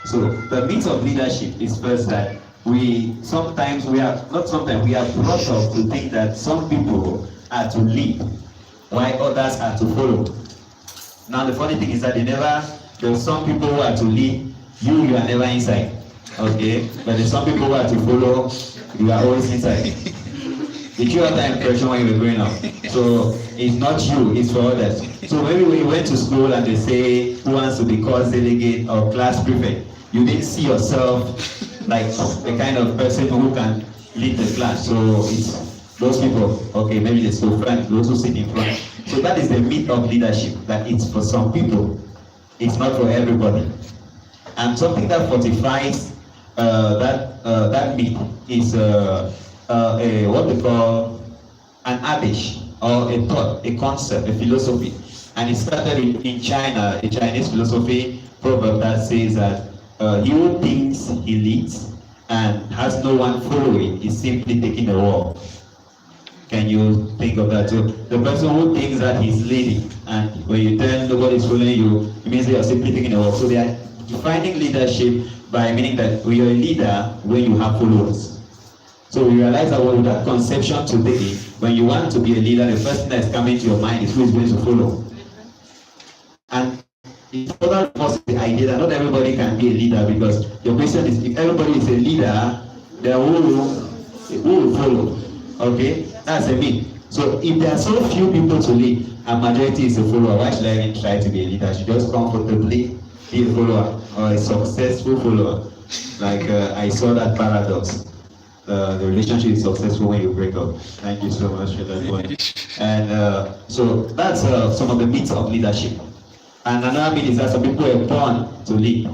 So the means of leadership is first that we are brought up to think that some people are to lead while others are to follow. Now the funny thing is that there's some people who are to lead, you are never inside. Okay? But there's some people who are to follow, you are always inside. Did you have that impression when you were growing up? So it's not you, it's for others. So maybe when you went to school and they say who wants to be class delegate or class prefect, you didn't see yourself like the kind of person who can lead the class. So it's those people, okay, maybe they so front, those who sit in front. So that is the myth of leadership, that it's for some people, it's not for everybody. And something that fortifies that myth is what we call an adage or a thought, a concept, a philosophy. And it started in China, a Chinese philosophy proverb that says that he who thinks he leads and has no one following is simply taking a walk. Can you think of that too? The person who thinks that he's leading and when you turn nobody's following you, it means they are simply taking a walk. So they are defining leadership by meaning that you're a leader when you have followers. So we realize that with that conception today, when you want to be a leader, the first thing that's coming to your mind is who is going to follow. And it further reinforces the idea that not everybody can be a leader, because your question is, if everybody is a leader, then who will follow? Okay, that's a myth. So if there are so few people to lead and majority is a follower, why should I even try to be a leader? I should just comfortably be a follower or a successful follower. Like I saw that paradox. The relationship is successful when you break up. Thank you so much for that point. And so that's some of the myths of leadership. And another myth is that some people were born to lead,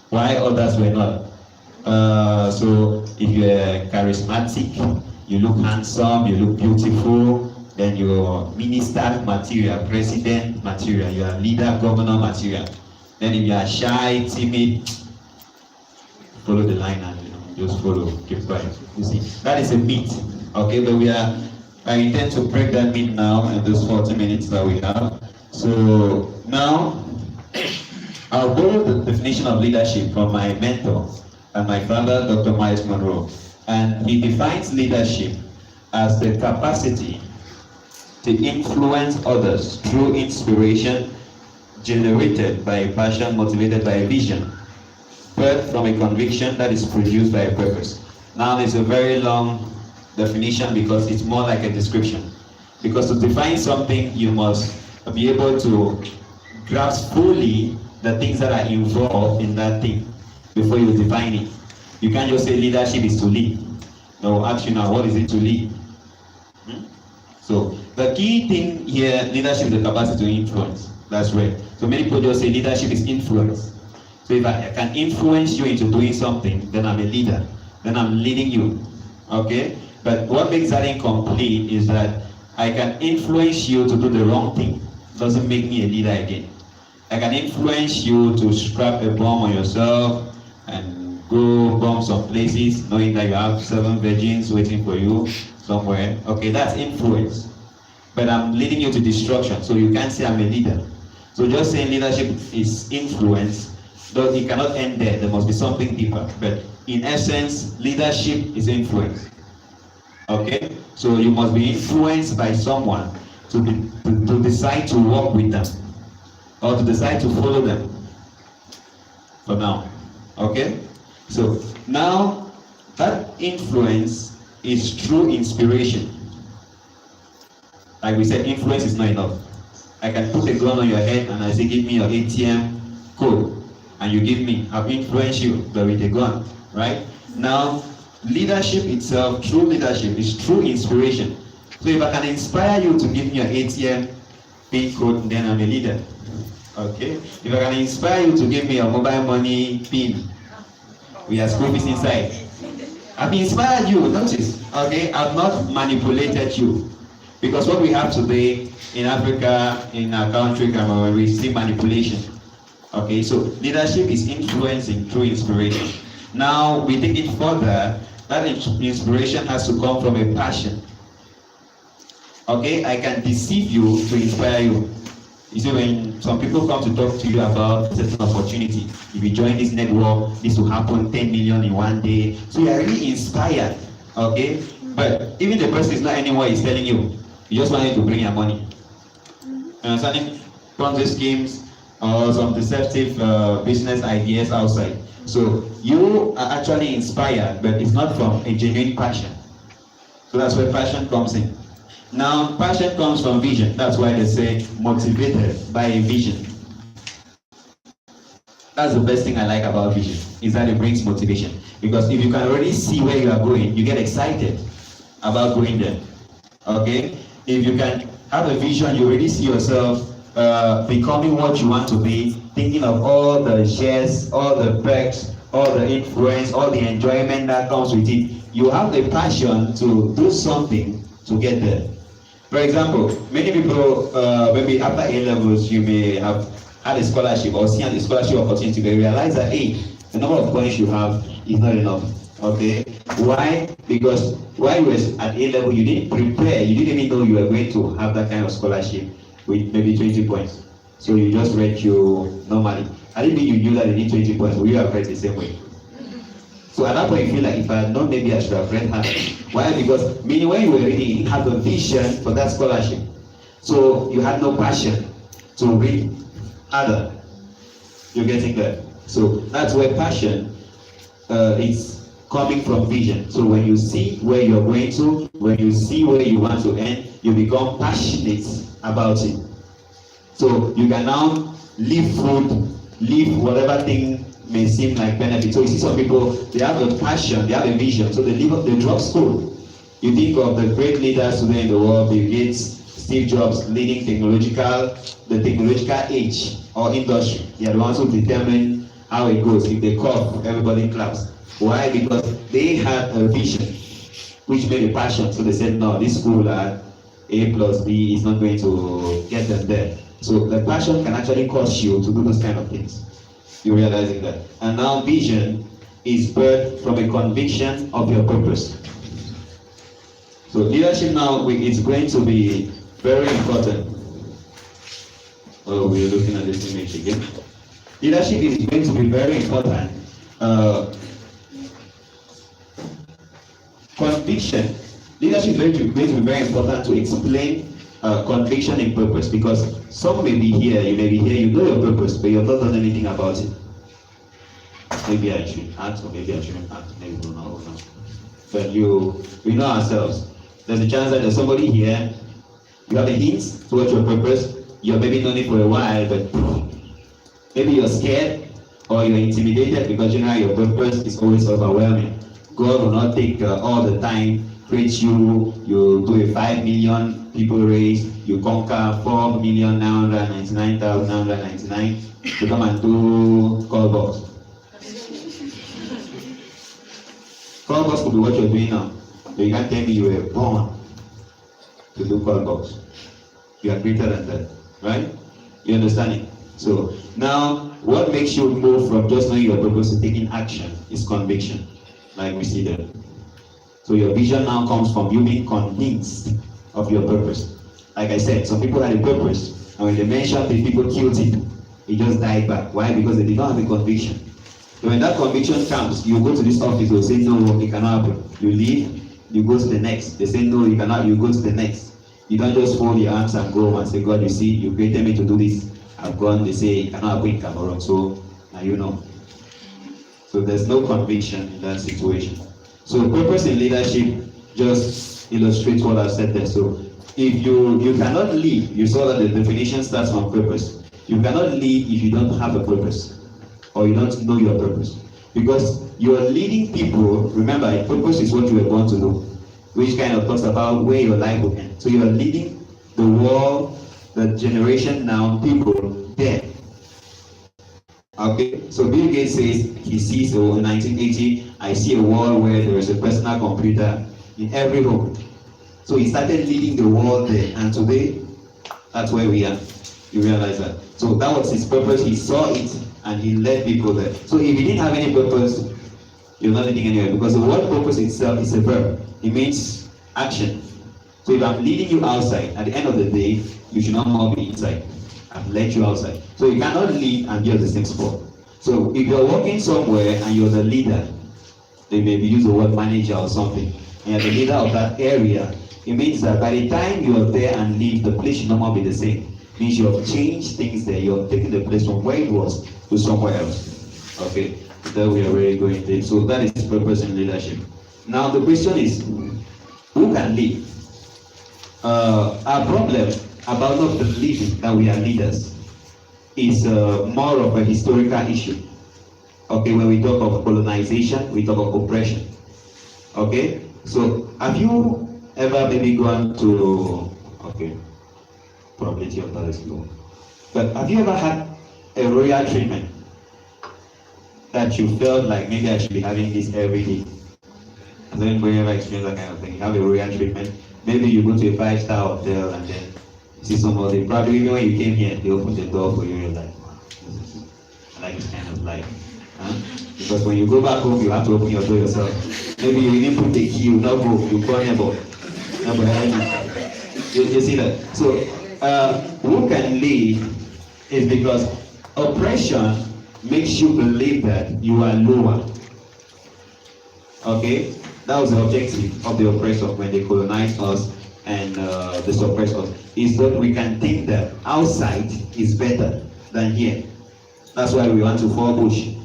while others were not. So if you're charismatic, you look handsome, you look beautiful, then you're minister material, president material, you are leader, governor material. Then if you are shy, timid, follow the line and just follow, keep quiet. You see, that is a myth. Okay, but I intend to break that myth now in those 40 minutes that we have. So now, I'll borrow the definition of leadership from my mentor and my father, Dr. Myles Munroe. And he defines leadership as the capacity to influence others through inspiration generated by a passion, motivated by a vision, birthed from a conviction that is produced by a purpose. Now, it's a very long definition because it's more like a description. Because to define something, you must be able to grasp fully the things that are involved in that thing before you define it. You can't just say leadership is to lead. No, ask you now, what is it to lead? So the key thing here, leadership is the capacity to influence. That's right. So many people just say leadership is influence. So if I can influence you into doing something, then I'm a leader. Then I'm leading you. Okay? But what makes that incomplete is that I can influence you to do the wrong thing. Doesn't make me a leader again. I can influence you to strap a bomb on yourself and go bomb some places, knowing that you have 7 virgins waiting for you somewhere. Okay, that's influence. But I'm leading you to destruction, so you can't say I'm a leader. So just saying leadership is influence, though it cannot end there. There must be something deeper. But in essence, leadership is influence. Okay? So you must be influenced by someone to decide to work with them or to decide to follow them. For now. Okay? So now that influence is through inspiration. Like we said, influence is not enough. I can put a gun on your head and I say, give me your ATM code. And you give me, I've influenced you, but with a gun, right? Now, leadership itself, true leadership, is true inspiration. So if I can inspire you to give me your ATM PIN code, then I'm a leader. Okay? If I can inspire you to give me your mobile money PIN, we have school fees inside. I've inspired you, notice. Okay? I've not manipulated you. Because what we have today in Africa, in our country, Cameroon, we see manipulation. Okay, so leadership is influencing through inspiration. Now, we take it further, that inspiration has to come from a passion. Okay, I can deceive you to inspire you. You see, when some people come to talk to you about a certain opportunity, if you join this network, this will happen 10 million in one day. So you are really inspired. Okay, but even the person is not anywhere is telling you. You just wanted to bring your money. Understanding Ponzi schemes or some deceptive business ideas outside. So you are actually inspired, but it's not from a genuine passion. So that's where passion comes in. Now, passion comes from vision. That's why they say motivated by a vision. That's the best thing I like about vision, is that it brings motivation. Because if you can already see where you are going, you get excited about going there. Okay? If you can have a vision, you already see yourself becoming what you want to be, thinking of all the shares, all the perks, all the influence, all the enjoyment that comes with it. You have the passion to do something to get there. For example, many people, maybe after A-levels, you may have had a scholarship or seen a scholarship opportunity, but you realize that, hey, the number of points you have is not enough. Okay? Why? Because while you were at A-level, you didn't prepare. You didn't even know you were going to have that kind of scholarship with maybe 20 points. So you just read you normally. I didn't mean you knew that you need 20 points, but you have read the same way. So at that point, you feel like if I had known, maybe I should have read harder. Why? Because meaning when you were reading, you didn't have a vision for that scholarship. So you had no passion to read harder. You're getting that? So that's where passion is coming from vision. So when you see where you're going to, when you see where you want to end, you become passionate about it. So you can now leave food, leave whatever thing may seem like benefit. So you see some people, they have a passion, they have a vision, so they drop school. You think of the great leaders today in the world, Bill Gates, Steve Jobs, leading the technological age or industry. They are the ones who determine how it goes. If they cough, everybody claps. Why? Because they had a vision which made a passion. So they said, no, this school at A plus B is not going to get them there. So the passion can actually cause you to do those kind of things. You realizing that. And now vision is birthed from a conviction of your purpose. So leadership now is going to be very important. Oh, we're looking at this image again. Leadership is going to be very important. Conviction. Leadership is going to be very important to explain conviction and purpose, because some may be here, you may be here, you know your purpose, but you've not done anything about it. Maybe I should act, or maybe I shouldn't act, maybe we don't know. But we know ourselves. There's a chance that there's somebody here, you have a hint towards your purpose, you're maybe known it for a while, but maybe you're scared or you're intimidated because generally your purpose is always overwhelming. God will not take all the time, preach you do a 5 million people race, you conquer 4,999,999 to come and do call box. Call box could be what you're doing now. So you can't tell me you were born to do call box. You are greater than that, right? You understand it? So now, what makes you move from just knowing your purpose to taking action is conviction, like we see there. So your vision now comes from you being convinced of your purpose. Like I said, some people had a purpose, and when they mentioned it, people killed it. It just died back. Why? Because they did not have a conviction. So when that conviction comes, you go to this office, they'll say, no, it cannot happen. You leave, you go to the next. They say, no, you cannot, you go to the next. You don't just fold your arms and go and say, God, you see, you created me to do this. I've gone, they say, it cannot happen in Cameroon. So now you know. So there's no conviction in that situation. So purpose in leadership just illustrates what I've said there. So if you cannot lead, you saw that the definition starts from purpose. You cannot lead if you don't have a purpose, or you don't know your purpose. Because you are leading people, remember, a purpose is what you were born to do, which kind of talks about where your life will end. So you are leading the world, the generation now, people there. Okay, so Bill Gates says he sees in 1980, I see a world where there is a personal computer in every home. So he started leading the world there, and today, that's where we are. You realize that? So that was his purpose. He saw it, and he led people there. So if he didn't have any purpose, you're not leading anywhere, because the word purpose itself is a verb. It means action. So if I'm leading you outside, at the end of the day, you should not more be inside. I've led you outside. So you cannot lead and be at the same spot. So if you're working somewhere and you're the leader, they maybe use the word manager or something, and you're the leader of that area, it means that by the time you're there and leave, the place should not more be the same. It means you have changed things there. You're taking the place from where it was to somewhere else. Okay, that we are really going there. So that is purpose in leadership. Now the question is, who can lead? Our problem about not believing that we are leaders is more of a historical issue. Okay, when we talk of colonization, we talk of oppression. Okay, so have you ever maybe gone to, okay, probability of that is low, but have you ever had a royal treatment that you felt like maybe I should be having this every day? Has anybody ever experienced that kind of thing? You have a royal treatment, maybe you go to a 5-star hotel and then you see somebody, probably even when you came here, they opened the door for you, you're like, wow, I like this kind of life. Huh? Because when you go back home, you have to open your door yourself. Maybe you didn't put the key, you not go, you call neighbor. You see that? So, who can lead is because oppression makes you believe that you are lower. Okay? That was the objective of the oppressor when they colonized us and they suppressed us. Is that we can think that outside is better than here. That's why we want to fall bush.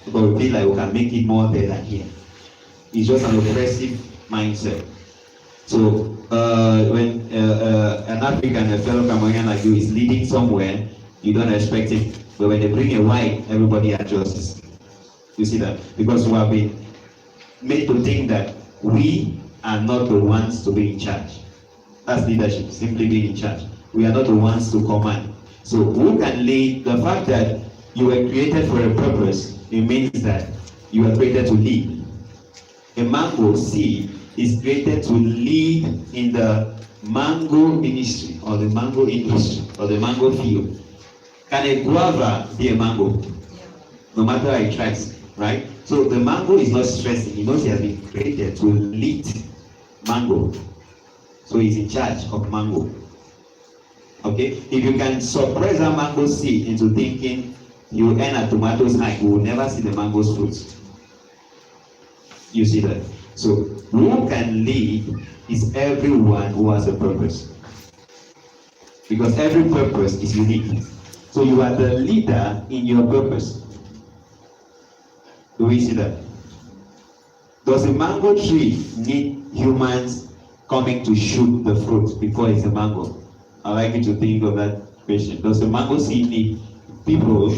Because we feel like we can make it more there than here. It's just an oppressive mindset. So when an African, a fellow Cameroonian like you is leading somewhere, you don't expect it. But when they bring a white, everybody adjusts. You see that? Because we have been made to think that we are not the ones to be in charge. That's leadership, simply being in charge. We are not the ones to command. So who can lead? The fact that you were created for a purpose, it means that you were created to lead. A mango seed is created to lead in the mango ministry, or the mango industry, or the mango field. Can a guava be a mango? no matter how he tries, right? So the mango is not stressing. He knows he has been created to lead mango. So he's in charge of mango. Okay? If you can suppress that mango seed into thinking you earn a tomato's high, you will never see the mango's fruits. You see that? So who can lead is everyone who has a purpose. Because every purpose is unique. So you are the leader in your purpose. Do we see that? Does a mango tree need humans coming to shoot the fruit before it's a mango? I'd like you to think of that question. Does a mango seed need people?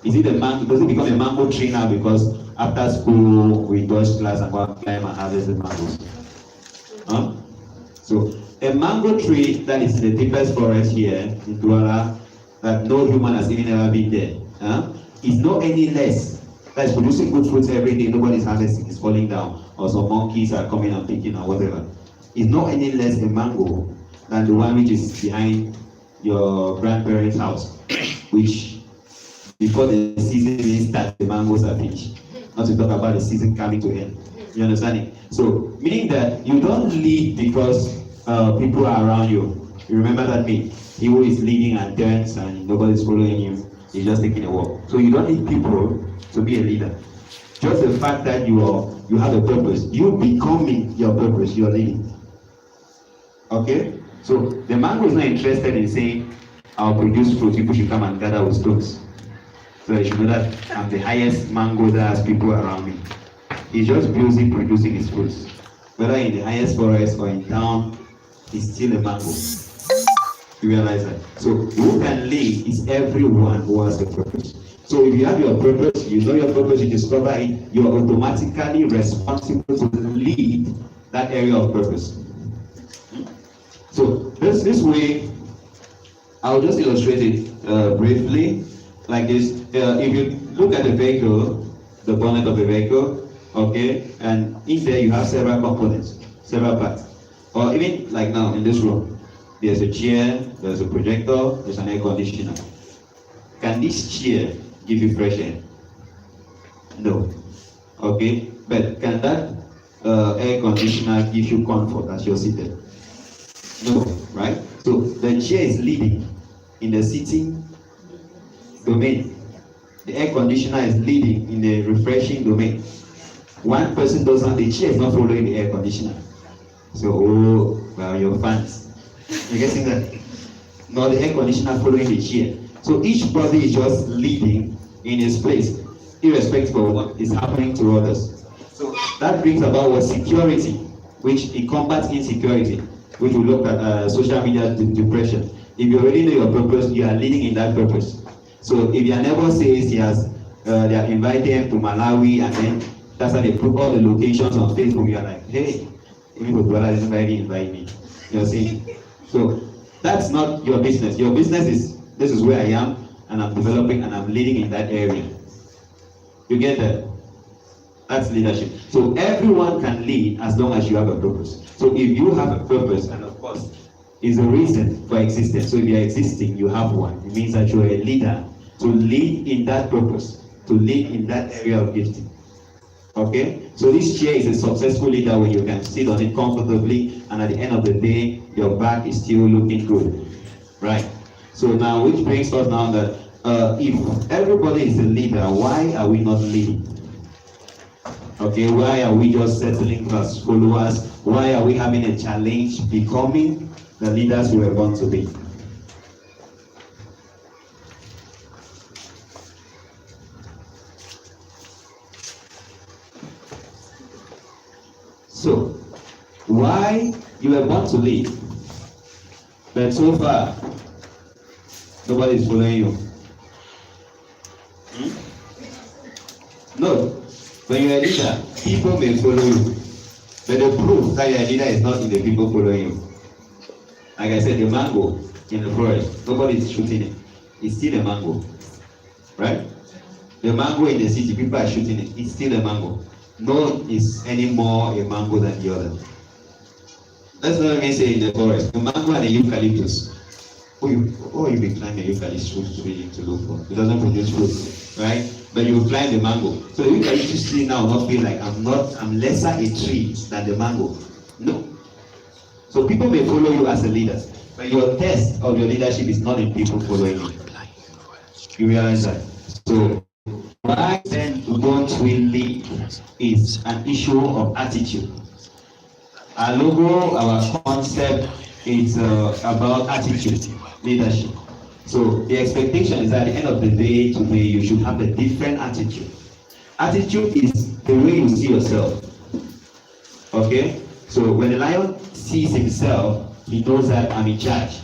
Is it a mango? Does it become a mango tree now because after school we dodge class and go and climb and harvest the mangoes? Huh? So a mango tree that is in the deepest forest here in Douala, that no human has even ever been there, is not any less. That is producing good fruits every day. Nobody's harvesting, it's falling down, or some monkeys are coming and picking or whatever. It's not any less a mango than the one which is behind your grandparents' house, which before the season even starts, the mangoes are finished. Not to talk about the season coming to end. You understand it? So, meaning that you don't lead because people are around you. You remember that me? He who is leading and turns and nobody's following him, he's just taking a walk. So you don't need people to be a leader. Just the fact that you have a purpose, you becoming your purpose, you're leading. Okay? So the mango is not interested in saying, I'll produce fruit, people should come and gather with stones. So you should know that I'm the highest mango that has people around me. He's just busy producing his fruits. Whether in the highest forest or in town, he's still a mango. You realize that? So who can lead is everyone who has a purpose. So if you have your purpose, you know your purpose, you discover it, you are automatically responsible to lead that area of purpose. So this way, I'll just illustrate it briefly, like this. If you look at the vehicle, the bonnet of the vehicle, okay, and in there you have several components, several parts. Or even like now in this room, there's a chair, there's a projector, there's an air conditioner. Can this chair give you fresh air? No. Okay, but can that air conditioner give you comfort as you're seated? No, right? So the chair is leading in the sitting domain. The air conditioner is leading in the refreshing domain. One person doesn't, the chair is not following the air conditioner. So, well, your fans. You getting that? No, the air conditioner following the chair. So each body is just leading in its place, irrespective of what is happening to others. So that brings about what security, which it combats insecurity, which we look at social media depression. If you already know your purpose, you are leading in that purpose. So if your neighbor says they are inviting him to Malawi, and then that's how they put all the locations on Facebook, you are like, hey, even for brother, nobody invite me. You know what I'm saying? So that's not your business. Your business is, this is where I am, and I'm developing, and I'm leading in that area. You get that? That's leadership. So everyone can lead as long as you have a purpose. So if you have a purpose, and of course, is a reason for existence. So if you're existing, you have one. It means that you're a leader to lead in that purpose, to lead in that area of gifting. Okay? So this chair is a successful leader when you can sit on it comfortably, and at the end of the day, your back is still looking good. Right? So now, which brings us now that if everybody is a leader, why are we not leading? Okay, why are we just settling as followers? Why are we having a challenge becoming the leaders we were born to be? So, why you were born to lead, but so far nobody is following you? No, when you're a leader, people may follow you, but the proof that you're a leader is not in the people following you. Like I said, the mango in the forest, nobody is shooting it. It's still a mango, right? The mango in the city, people are shooting it. It's still a mango. No one is any more a mango than the other. That's what I mean say in the forest. The mango and the eucalyptus. You be climbing eucalyptus tree to look for. It doesn't produce fruit, right? but you will climb the mango. So you can see now not feel like I'm lesser a tree than the mango. No. So people may follow you as a leader, but your test of your leadership is not in people following you. You realize that? So why then don't we lead is an issue of attitude. Our logo, our concept is about attitude, leadership. So the expectation is that at the end of the day, today, you should have a different attitude. Attitude is the way you see yourself. Okay? So when the lion sees himself, he knows that I'm in charge,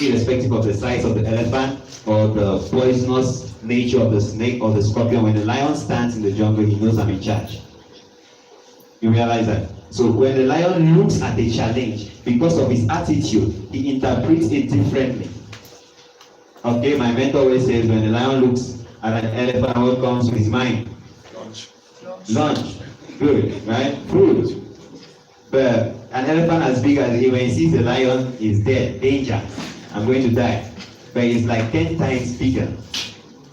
irrespective of the size of the elephant or the poisonous nature of the snake or the scorpion. When the lion stands in the jungle, he knows I'm in charge. You realize that? So when the lion looks at a challenge, because of his attitude, he interprets it differently. Okay, my mentor always says when the lion looks at an elephant, what comes to his mind? Lunch. Good, right? Food. But an elephant as big as he, when he sees the lion, is dead, danger, I'm going to die. But it's like 10 times bigger.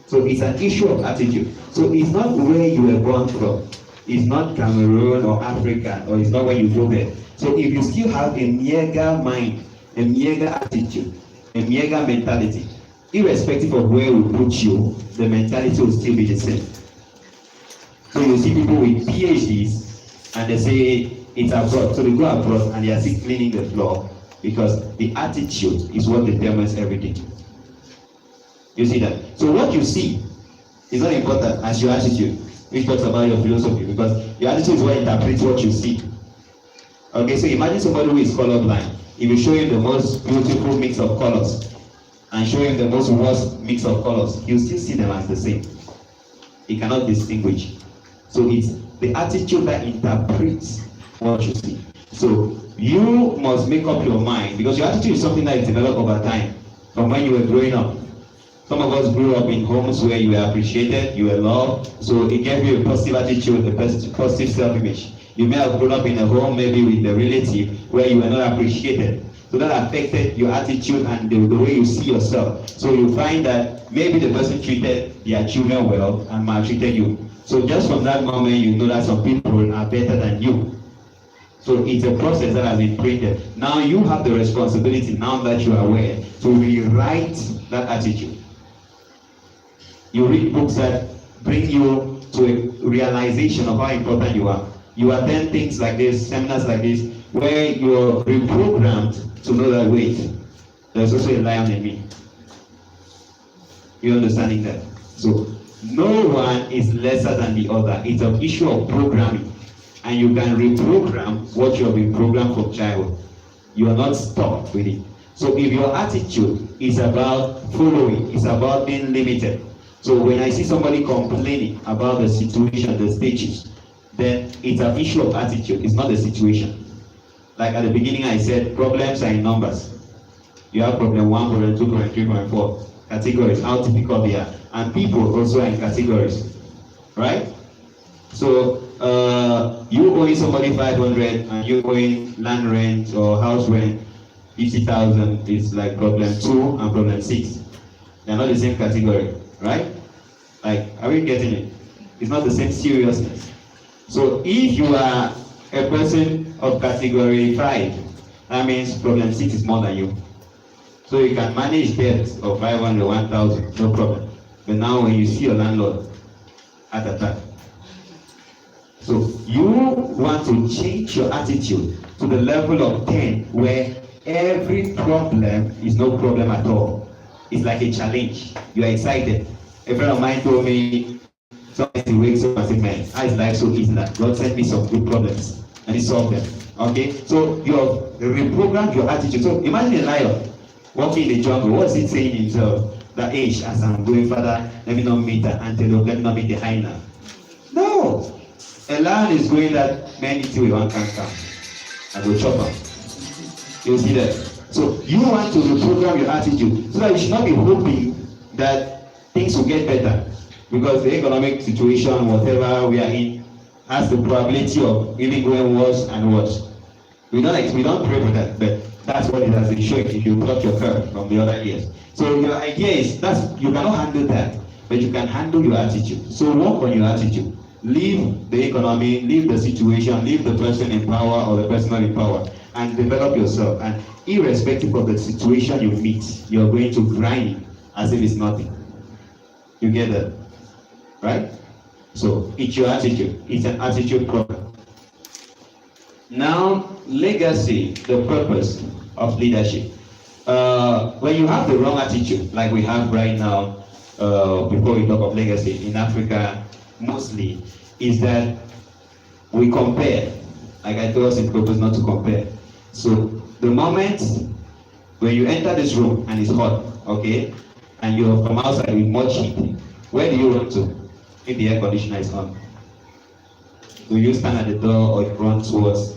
So it's an issue of attitude. So it's not where you were born from. It's not Cameroon or Africa, or it's not where you go there. So if you still have a Miega mind, a Miega attitude, a Miega mentality, irrespective of where we put you, the mentality will still be the same. So you see people with PhDs and they say it's abroad. So they go abroad and they are still cleaning the floor because the attitude is what determines everything. You see that? So what you see is not important as your attitude, which talks about your philosophy, because your attitude is what interprets what you see. Okay, so imagine somebody who is colorblind. If you show him the most beautiful mix of colors and show him the most worst mix of colors, he'll still see them as the same. He cannot distinguish. So it's the attitude that interprets what you see. So you must make up your mind, because your attitude is something that is developed over time from when you were growing up. Some of us grew up in homes where you were appreciated, you were loved, so it gave you a positive attitude, a positive self-image. You may have grown up in a home maybe with a relative where you were not appreciated. So that affected your attitude and the way you see yourself. So you find that maybe the person treated their children well and maltreated you. So just from that moment, you know that some people are better than you. So it's a process that has been printed. Now you have the responsibility, now that you are aware, to rewrite that attitude. You read books that bring you to a realization of how important you are. You attend things like this, seminars like this, where you're reprogrammed to know that, wait, there's also a lion in me. You understanding that? So no one is lesser than the other. It's an issue of programming. And you can reprogram what you have been programmed from childhood. You are not stuck with it. So if your attitude is about following, it's about being limited. So when I see somebody complaining about the situation, the stages, then it's an issue of attitude. It's not the situation. Like at the beginning I said, problems are in numbers. You have problem 1, problem 2, problem 3, problem 4. Categories, how difficult they are. And people also are in categories. Right? So you owing somebody 500 and you owing land rent or house rent 50,000 is like problem 2 and problem 6. They're not the same category, right? Like, are we getting it? It's not the same seriousness. So if you are a person of category 5, that means problem 6 is more than you. So you can manage debts of 500, 1,000, no problem. But now when you see your landlord, heart attack. So you want to change your attitude to the level of 10, where every problem is no problem at all. It's like a challenge. You are excited. A friend of mine told me, sometimes he wakes up and says, man, how is life so easy that God sent me some good problems and he solved them. Okay? So you have reprogrammed your attitude. So imagine a lion walking in the jungle. What's it saying himself? That age, as I'm going further, let me not meet the antelope, let me not meet the hyena. No! A lion is going that many till one can come and go chop up. You see that? So you want to reprogram your attitude so that you should not be hoping that things will get better, because the economic situation, whatever we are in, has the probability of even going worse and worse. We don't pray for that, but that's what it has been showing if you plot your curve from the other years. So your idea is that you cannot handle that. but you can handle your attitude. So work on your attitude. Leave the economy, leave the situation, leave the person in power or the person not in power, and develop yourself. And irrespective of the situation you meet, you're going to grind as if it's nothing. You get that? Right? So it's your attitude. It's an attitude problem. Now, legacy, the purpose of leadership. When you have the wrong attitude, like we have right now, before we talk of legacy in Africa, mostly, is that we compare. Like I told us in purpose not to compare. So the moment when you enter this room and it's hot, okay, and you're from outside with much heat, where do you run to if the air conditioner is on? Do you stand at the door or run towards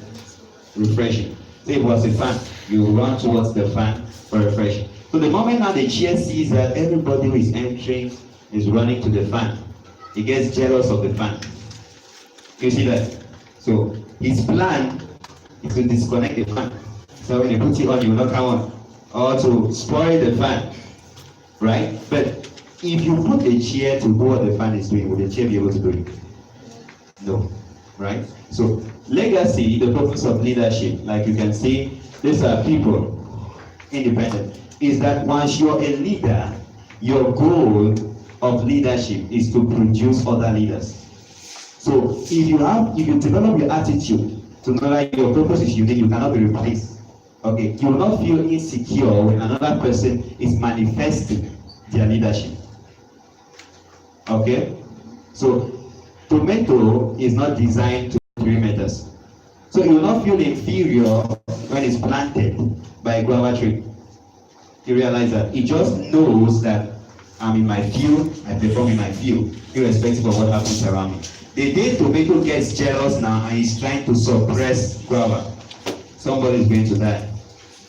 refreshing? Say it was a fan, you run towards the fan for refreshing. So the moment now the chair sees that everybody who is entering is running to the fan, he gets jealous of the fan. You see that? So his plan is to disconnect the fan. So when you put it on, you will not come on. Or to spoil the fan. Right? But if you put a chair to do what the fan is doing, will the chair be able to do it? No. Right? So legacy, the purpose of leadership, like you can see, these are people independent, is that once you're a leader, your goal of leadership is to produce other leaders. So if you develop your attitude to know that your purpose is unique, you cannot be replaced. Okay, you will not feel insecure when another person is manifesting their leadership. Okay, so tomato is not designed to 3 meters. So you will not feel inferior when it's planted by a guava tree. You realize that it just knows that I'm in my field, I perform in my field, irrespective of what happens around me. The day tomato gets jealous now and is trying to suppress guava, somebody is going to die.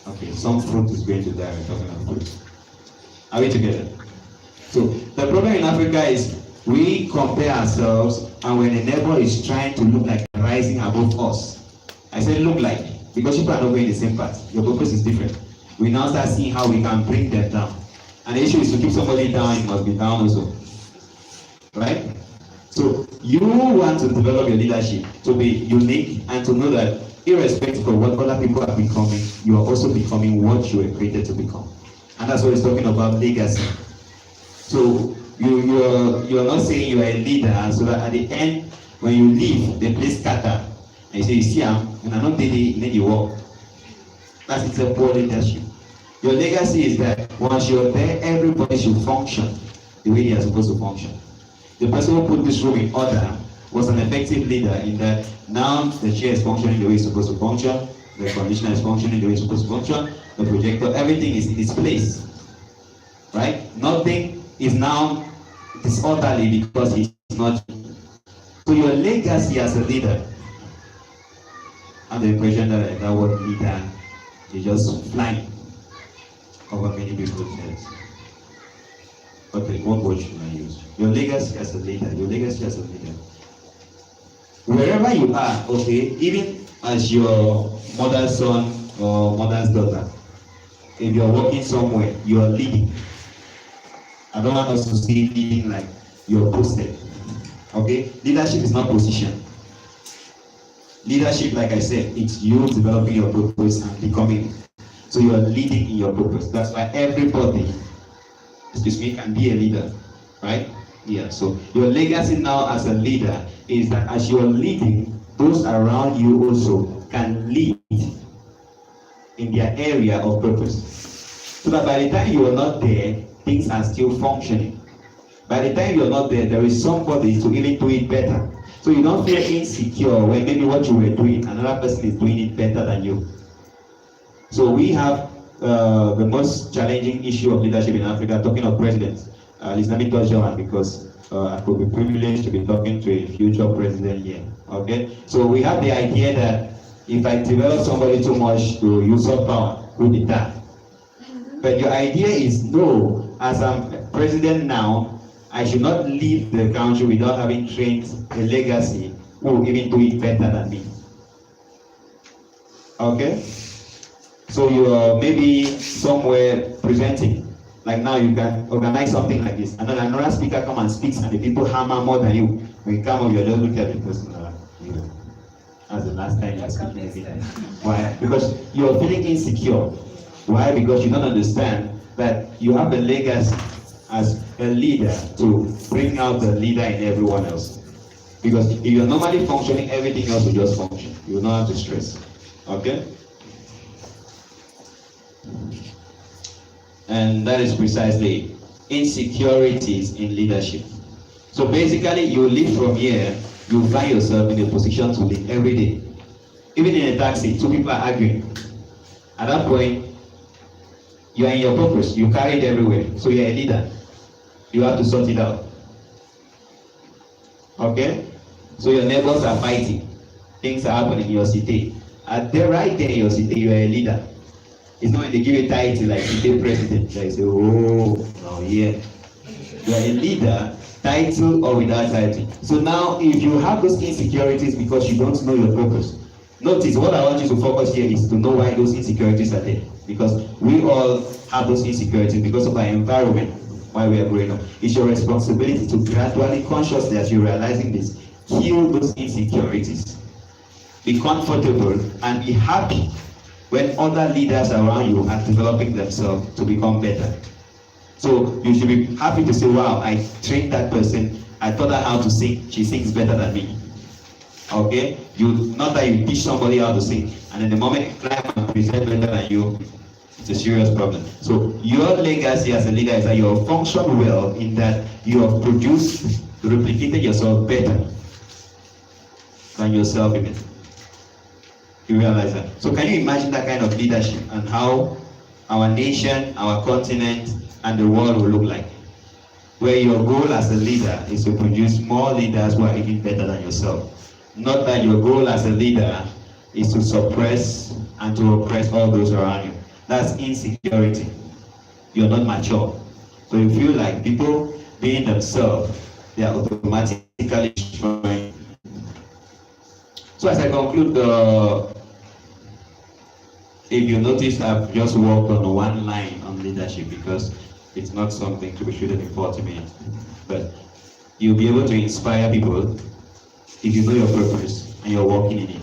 Okay, some fruit is going to die. We're talking about fruit. Are we together? So the problem in Africa is we compare ourselves, and when a neighbor is trying to look like rising above us, I say look like, because people are not going the same path. Your purpose is different. We now start seeing how we can bring them down. And the issue is to keep somebody down, you must be down also. Right? So you want to develop your leadership to be unique and to know that irrespective of what other people are becoming, you are also becoming what you were created to become. And that's what it's talking about, legacy. So you're not saying you are a leader, so that at the end, when you leave, the place scatter. And you say, you see, when I'm not daily, then you walk. That's it's a poor leadership. Your legacy is that once you're there, everybody should function the way they are supposed to function. The person who put this room in order was an effective leader in that now the chair is functioning the way it's supposed to function, the conditioner is functioning the way it's supposed to function, the projector, everything is in its place. Right? Nothing is now disorderly because he's not. So your legacy as a leader, I have the impression that that word leader is just flying over many people's heads. Okay, what word should I use? Your legacy as a leader. Your legacy as a leader. Wherever you are, okay, even as your mother's son or mother's daughter, if you're working somewhere, you are leading. I don't want us to see leading like you're posted. Okay? Leadership is not position. Leadership, like I said, it's you developing your purpose and becoming. So you are leading in your purpose. That's why everybody, can be a leader. Right? Yeah. So your legacy now as a leader is that as you're leading, those around you also can lead in their area of purpose. So that by the time you are not there, things are still functioning. By the time you're not there, there is somebody to even do it better. So you don't feel insecure when maybe what you were doing, another person is doing it better than you. So we have the most challenging issue of leadership in Africa, talking of presidents. Let me touch on because I could be privileged to be talking to a future president here. Okay? So we have the idea that if I develop somebody too much to usurp power, we'll be done. But your idea is no, as I'm president now, I should not leave the country without having trained a legacy who will even do it better than me. Okay? So you are maybe somewhere presenting, Like now you can organize something like this, and then another speaker come and speaks, and the people hammer more than you. When you come up, you just look at the person, you know, as the last time you're speaking again. Why? Because you're feeling insecure. Why? Because you don't understand that you have a legacy as a leader to bring out the leader in everyone else. Because if you're normally functioning, everything else will just function. You will not have to stress. Okay? And that is precisely insecurities in leadership. So basically, you live from here, you find yourself in a position to lead every day. Even in a taxi, two people are arguing. At that point, you are in your purpose, you carry it everywhere. So you're a leader. You have to sort it out. Okay? So your neighbors are fighting. Things are happening in your city. At the right there in your city, you are a leader. It's not when they give you a title like city president. They say, oh, no, yeah. You are a leader, title or without title. So now, if you have those insecurities because you don't know your purpose, notice what I want you to focus here is to know why those insecurities are there. Because we all have those insecurities because of our environment while we are growing up. It's your responsibility to gradually, consciously, as you're realizing this, heal those insecurities. Be comfortable and be happy when other leaders around you are developing themselves to become better. So you should be happy to say, wow, I trained that person, I taught her how to sing, she sings better than me. Okay? Not that you teach somebody how to sing, and in the moment you climb and present better than you, it's a serious problem. So your legacy as a leader is that you have functioned well in that you have produced, replicated yourself better than yourself even. You realize that? So can you imagine that kind of leadership and how our nation, our continent, and the world will look like? Where your goal as a leader is to produce more leaders who are even better than yourself. Not that your goal as a leader is to suppress and to oppress all those around you. That's insecurity. You're not mature. So you feel like people being themselves, they are automatically destroying. So as I conclude, if you notice, I've just worked on one line on leadership because it's not something to be shooted in 40 minutes. But you'll be able to inspire people if you know your purpose and you're working in it.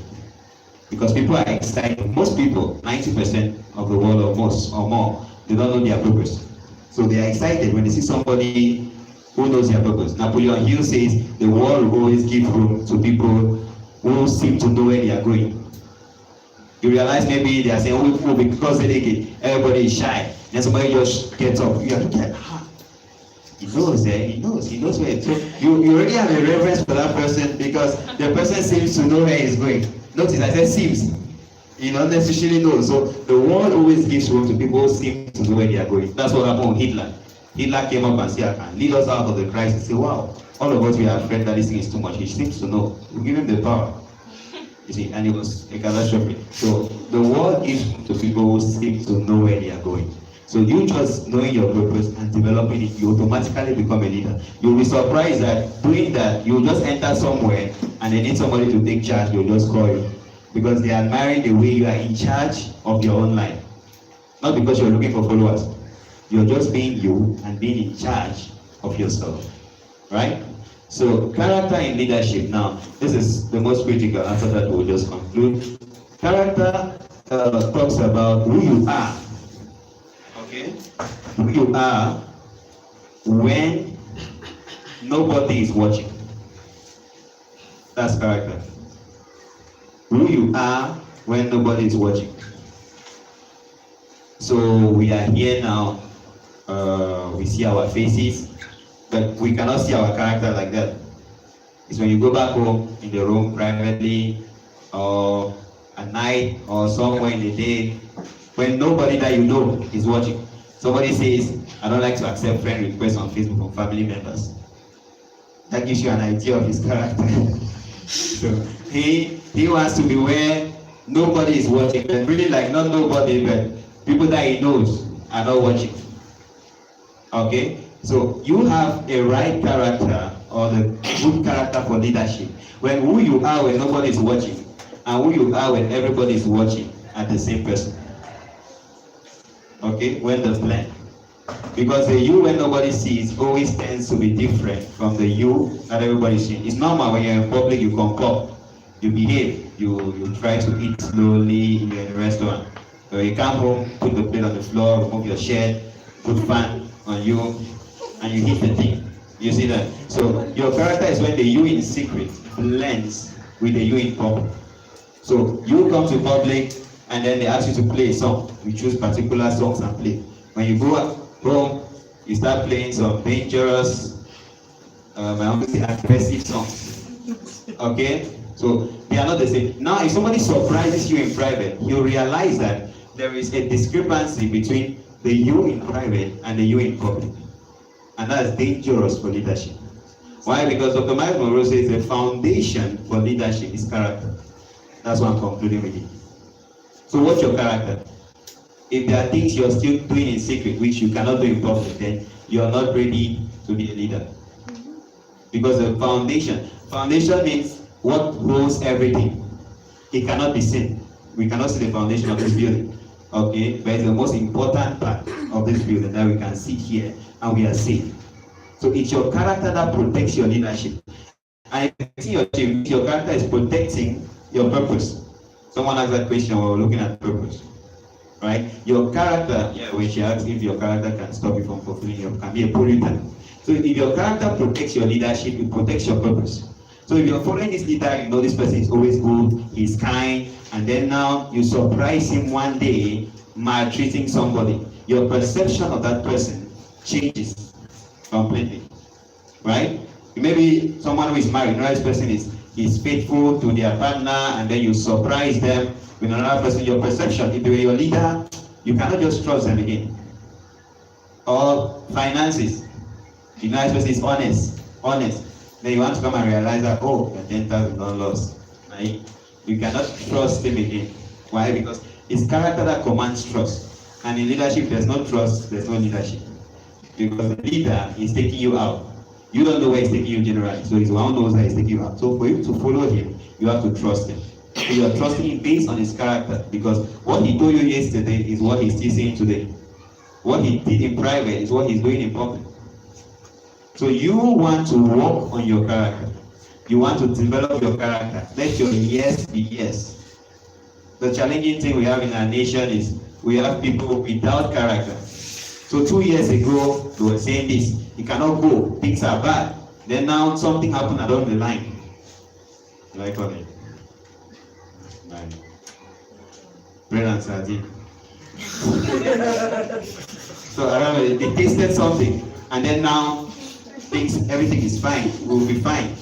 Because people are excited. Most people, 90% of the world or most or more, they don't know their purpose. So they are excited when they see somebody who knows their purpose. Napoleon Hill says the world will always give room to people who seem to know where they are going. You realize maybe they are saying, oh, because everybody is shy. Then somebody just gets up. You are looking at, he knows, he knows where. So you already have a reverence for that person because the person seems to know where he's going. Notice I said seems. He not necessarily knows. So the world always gives room to people who seem to know where they are going. That's what happened with Hitler. Hitler came up and said, I can lead us out of the crisis. Say, wow, all of us we are afraid that this thing is too much. He seems to know. We give him the power. You see, and it was a catastrophe. So the world gives to people who seem to know where they are going. So you just knowing your purpose and developing it, you automatically become a leader. You'll be surprised that doing that, you'll just enter somewhere and they need somebody to take charge, you'll just call you. Because they are admiring the way you are in charge of your own life. Not because you're looking for followers. You're just being you and being in charge of yourself. Right? So character in leadership. Now, this is the most critical. After that, we'll just conclude. Character talks about who you are. Okay? Who you are when nobody is watching. That's character. Who you are when nobody is watching. So we are here now. We see our faces. But we cannot see our character like that. It's when you go back home in the room privately, or at night, or somewhere in the day, when nobody that you know is watching. Somebody says, I don't like to accept friend requests on Facebook from family members. That gives you an idea of his character. So he wants to be where nobody is watching. And really like not nobody, but people that he knows are not watching. Okay? So you have a right character or the good character for leadership when who you are when nobody is watching and who you are when everybody is watching are the same person. Okay, when the blend. Because the you when nobody sees always tends to be different from the you that everybody sees. It's normal when you're in public, you comport, you behave, you try to eat slowly, you're in a restaurant. So you come home, put the plate on the floor, remove your shirt, put fan on you, and you hit the thing. You see that? So your character is when the you in secret blends with the you in public. So you come to public and then they ask you to play a song. You choose particular songs and play. When you go home, you start playing some dangerous, I want to say aggressive songs. Okay? So they are not the same. Now if somebody surprises you in private, you realize that there is a discrepancy between the you in private and the you in public. And that's dangerous for leadership. Why? Because Dr. Miles Monroe says the foundation for leadership is character. That's why I'm concluding with it. So what's your character? If there are things you're still doing in secret, which you cannot do in public, then you're not ready to be a leader. Because the foundation means what holds everything. It cannot be seen. We cannot see the foundation of this building. Okay? But it's the most important part of this building that we can sit here and we are safe. So it's your character that protects your leadership. And your character is protecting your purpose. Someone asked that question while we're looking at purpose. Right? Your character, when she asks if your character can stop you from fulfilling your, can be a pollutant. So if your character protects your leadership, it protects your purpose. So if you're following this leader, you know this person is always good, he's kind, and then now you surprise him one day maltreating somebody. Your perception of that person changes completely. Right? Maybe someone who is married, you know this person is faithful to their partner, and then you surprise them with another person. Your perception, if they were your leader, you cannot just trust them again. Or finances, you know this person is honest. Then you want to come and realize that, oh, your 10,000 is not lost. Right? You cannot trust him again. Why? Because it's character that commands trust. And in leadership, there's no trust, there's no leadership. Because the leader is taking you out. You don't know where he's taking you generally. So he's the one who knows that he's taking you out. So for you to follow him, you have to trust him. So you are trusting him based on his character. Because what he told you yesterday is what he's still saying today. What he did in private is what he's doing in public. So you want to work on your character. You want to develop your character. Let your yes be yes. The challenging thing we have in our nation is we have people without character. So 2 years ago, they were saying this. You cannot go. Things are bad. Then now something happened along the line. Like on it. Bread and sardine. So I remember they tasted something, and then now everything is fine. We'll be fine.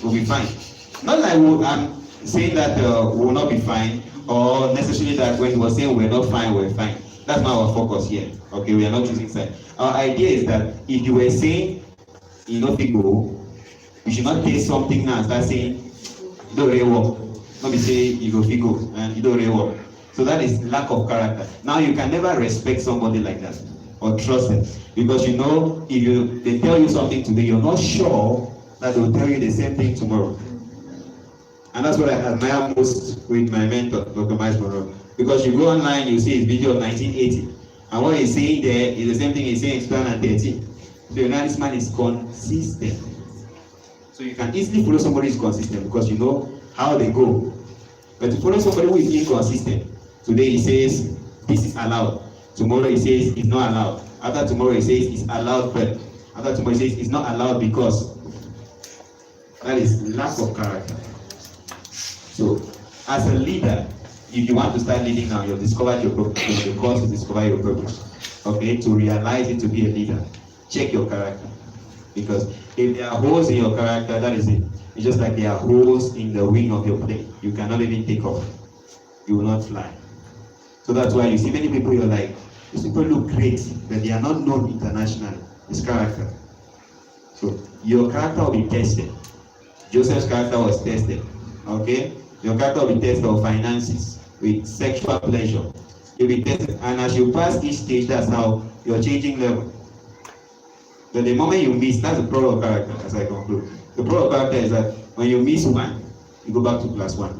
Not like I'm saying that we will not be fine, or necessarily that when we're saying we're not fine, we're fine. That's not our focus here. Okay, we are not choosing side. Our idea is that if you were saying you know people, you should not taste something now and start saying you don't really work. Let me say you go figure and you don't really work. So that is lack of character. Now you can never respect somebody like that or trust them, because you know if they tell you something today, you're not sure that they'll tell you the same thing tomorrow. And that's what I admire most with my mentor, Dr. Miles Monroe. Because you go online, you see his video of 1980, and what he's saying there is the same thing he's saying in 2013. So you know this man is consistent. So you can easily follow somebody who is consistent because you know how they go. But to follow somebody who is inconsistent, today he says this is allowed. Tomorrow he says it's not allowed. After tomorrow he says it's allowed, but after tomorrow he says it's not allowed because. That is lack of character. So as a leader, if you want to start leading now, you've discovered your purpose. The course to discover your purpose. Okay, to realize it, to be a leader, check your character. Because if there are holes in your character, that is it. It's just like there are holes in the wing of your plane. You cannot even take off. You will not fly. So that's why you see many people, you're like, these people look great, but they are not known internationally. It's character. So your character will be tested. Joseph's character was tested. Okay? Your character will be tested of finances, with sexual pleasure. You'll be tested. And as you pass each stage, that's how you're changing level. But the moment you miss, that's the problem of character, as I conclude. The problem of character is that when you miss one, you go back to class 1.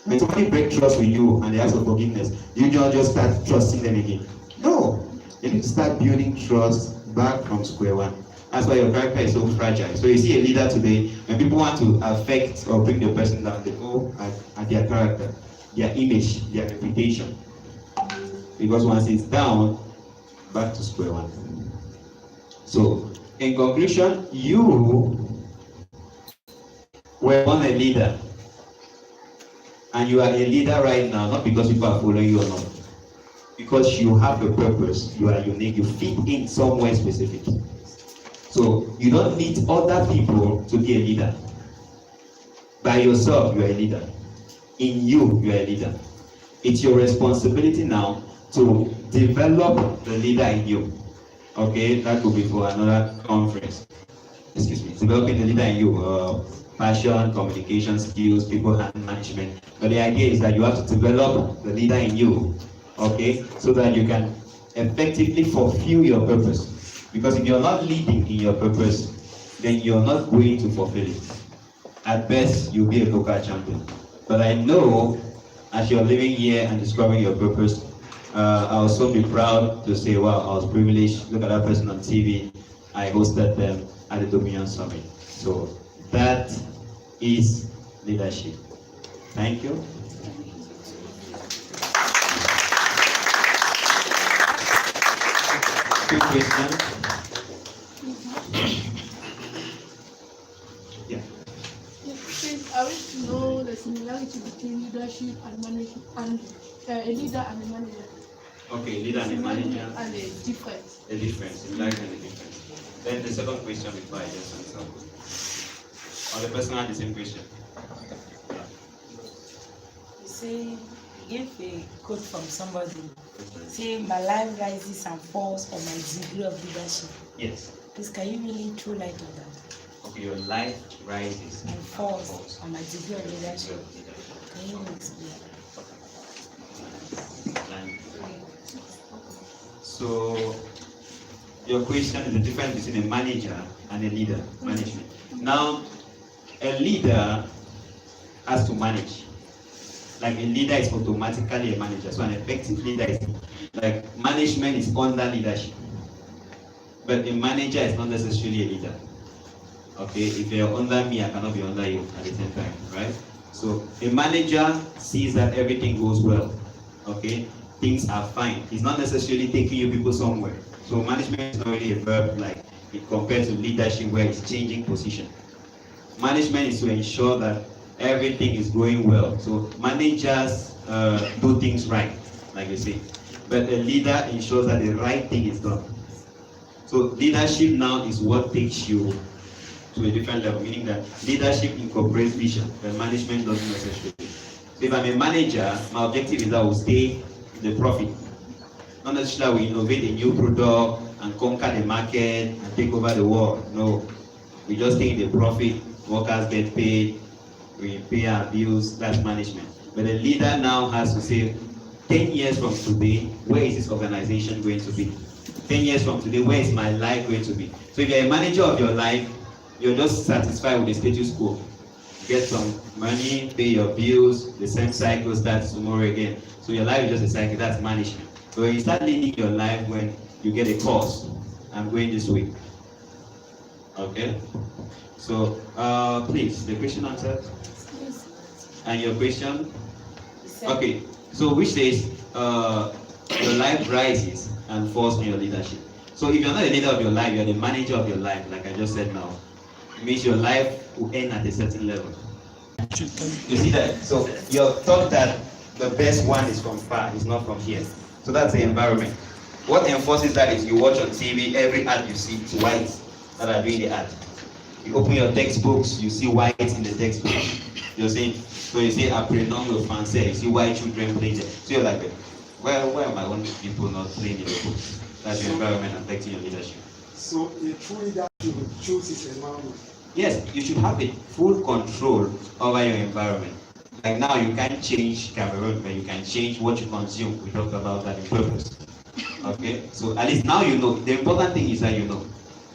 When somebody breaks trust with you and they ask for forgiveness, you don't just start trusting them again. No. You need to start building trust back from square one. That's why your character is so fragile. So you see a leader today, when people want to affect or bring the person down, they go at their character, their image, their reputation. Because once it's down, back to square one. So, in conclusion, you were born a leader. And you are a leader right now, not because people are following you or not. Because you have a purpose, you are unique, you fit in somewhere specific. So you don't need other people to be a leader. By yourself, you are a leader. In you, you are a leader. It's your responsibility now to develop the leader in you. Okay, that could be for another conference. Excuse me. Developing the leader in you. Passion, communication skills, people and management. But the idea is that you have to develop the leader in you. Okay, so that you can effectively fulfill your purpose. Because if you're not leading in your purpose, then you're not going to fulfill it. At best, you'll be a local champion. But I know, as you're living here and discovering your purpose, I'll so be proud to say, wow, I was privileged. Look at that person on TV. I hosted them at the Dominion Summit. So that is leadership. Thank you. Quick question. Yeah. Yes, I wish to know the similarity between leadership and management, and a leader and a manager. Okay, leader and a manager. And the difference. The difference, similarity and the difference. Then the second question before I just answer. Or the person had the same question. You say, give a quote from somebody. Say, my life rises and falls on my degree of leadership. Yes. Please, can you really throw light on that? Okay, your life rises And falls on my degree of leadership. Can you explain? So, your question is the difference between a manager and a leader, management. Now, a leader has to manage. Like a leader is automatically a manager. So an effective leader is like management is under leadership. But a manager is not necessarily a leader. Okay, if you're under me, I cannot be under you at the same time, right? So a manager sees that everything goes well. Okay, things are fine. He's not necessarily taking you people somewhere. So management is not really a verb like it compared to leadership where it's changing position. Management is to ensure that everything is going well. So managers do things right, like you say. But a leader ensures that the right thing is done. So leadership now is what takes you to a different level, meaning that leadership incorporates vision, but management doesn't necessarily. So if I'm a manager, my objective is that I will stay in the profit. Not necessarily we innovate a new product and conquer the market and take over the world. No, we just stay in the profit, workers get paid, we pay our bills, that's management. But the leader now has to say, 10 years from today, where is this organization going to be? 10 years from today, where is my life going to be? So if you're a manager of your life, you're just satisfied with the status quo. Get some money, pay your bills, the same cycle starts tomorrow again. So your life is just a cycle, that's management. So you start leading your life when you get a course. I'm going this way. Okay? So, please, the question answered? Yes. And your question? Okay, so which says your life rises and falls in your leadership. So if you're not a leader of your life, you're the manager of your life, like I just said now. It means your life will end at a certain level. You see that? So you're taught that the best one is from far, it's not from here. So that's the environment. What enforces that is you watch on TV, every ad you see, it's white that are doing the ad. You open your textbooks, you see white in the textbook. You're saying, so you say apprenons le français, you see white children playing there. So you're like, well, why am I wanting people not playing in the books? That's your environment affecting your leadership. So a true leader should choose his environment. Yes, you should have a full control over your environment. Like now, you can't change Cameroon, but you can change what you consume. We talked about that in purpose. Okay, so at least now you know. The important thing is that you know.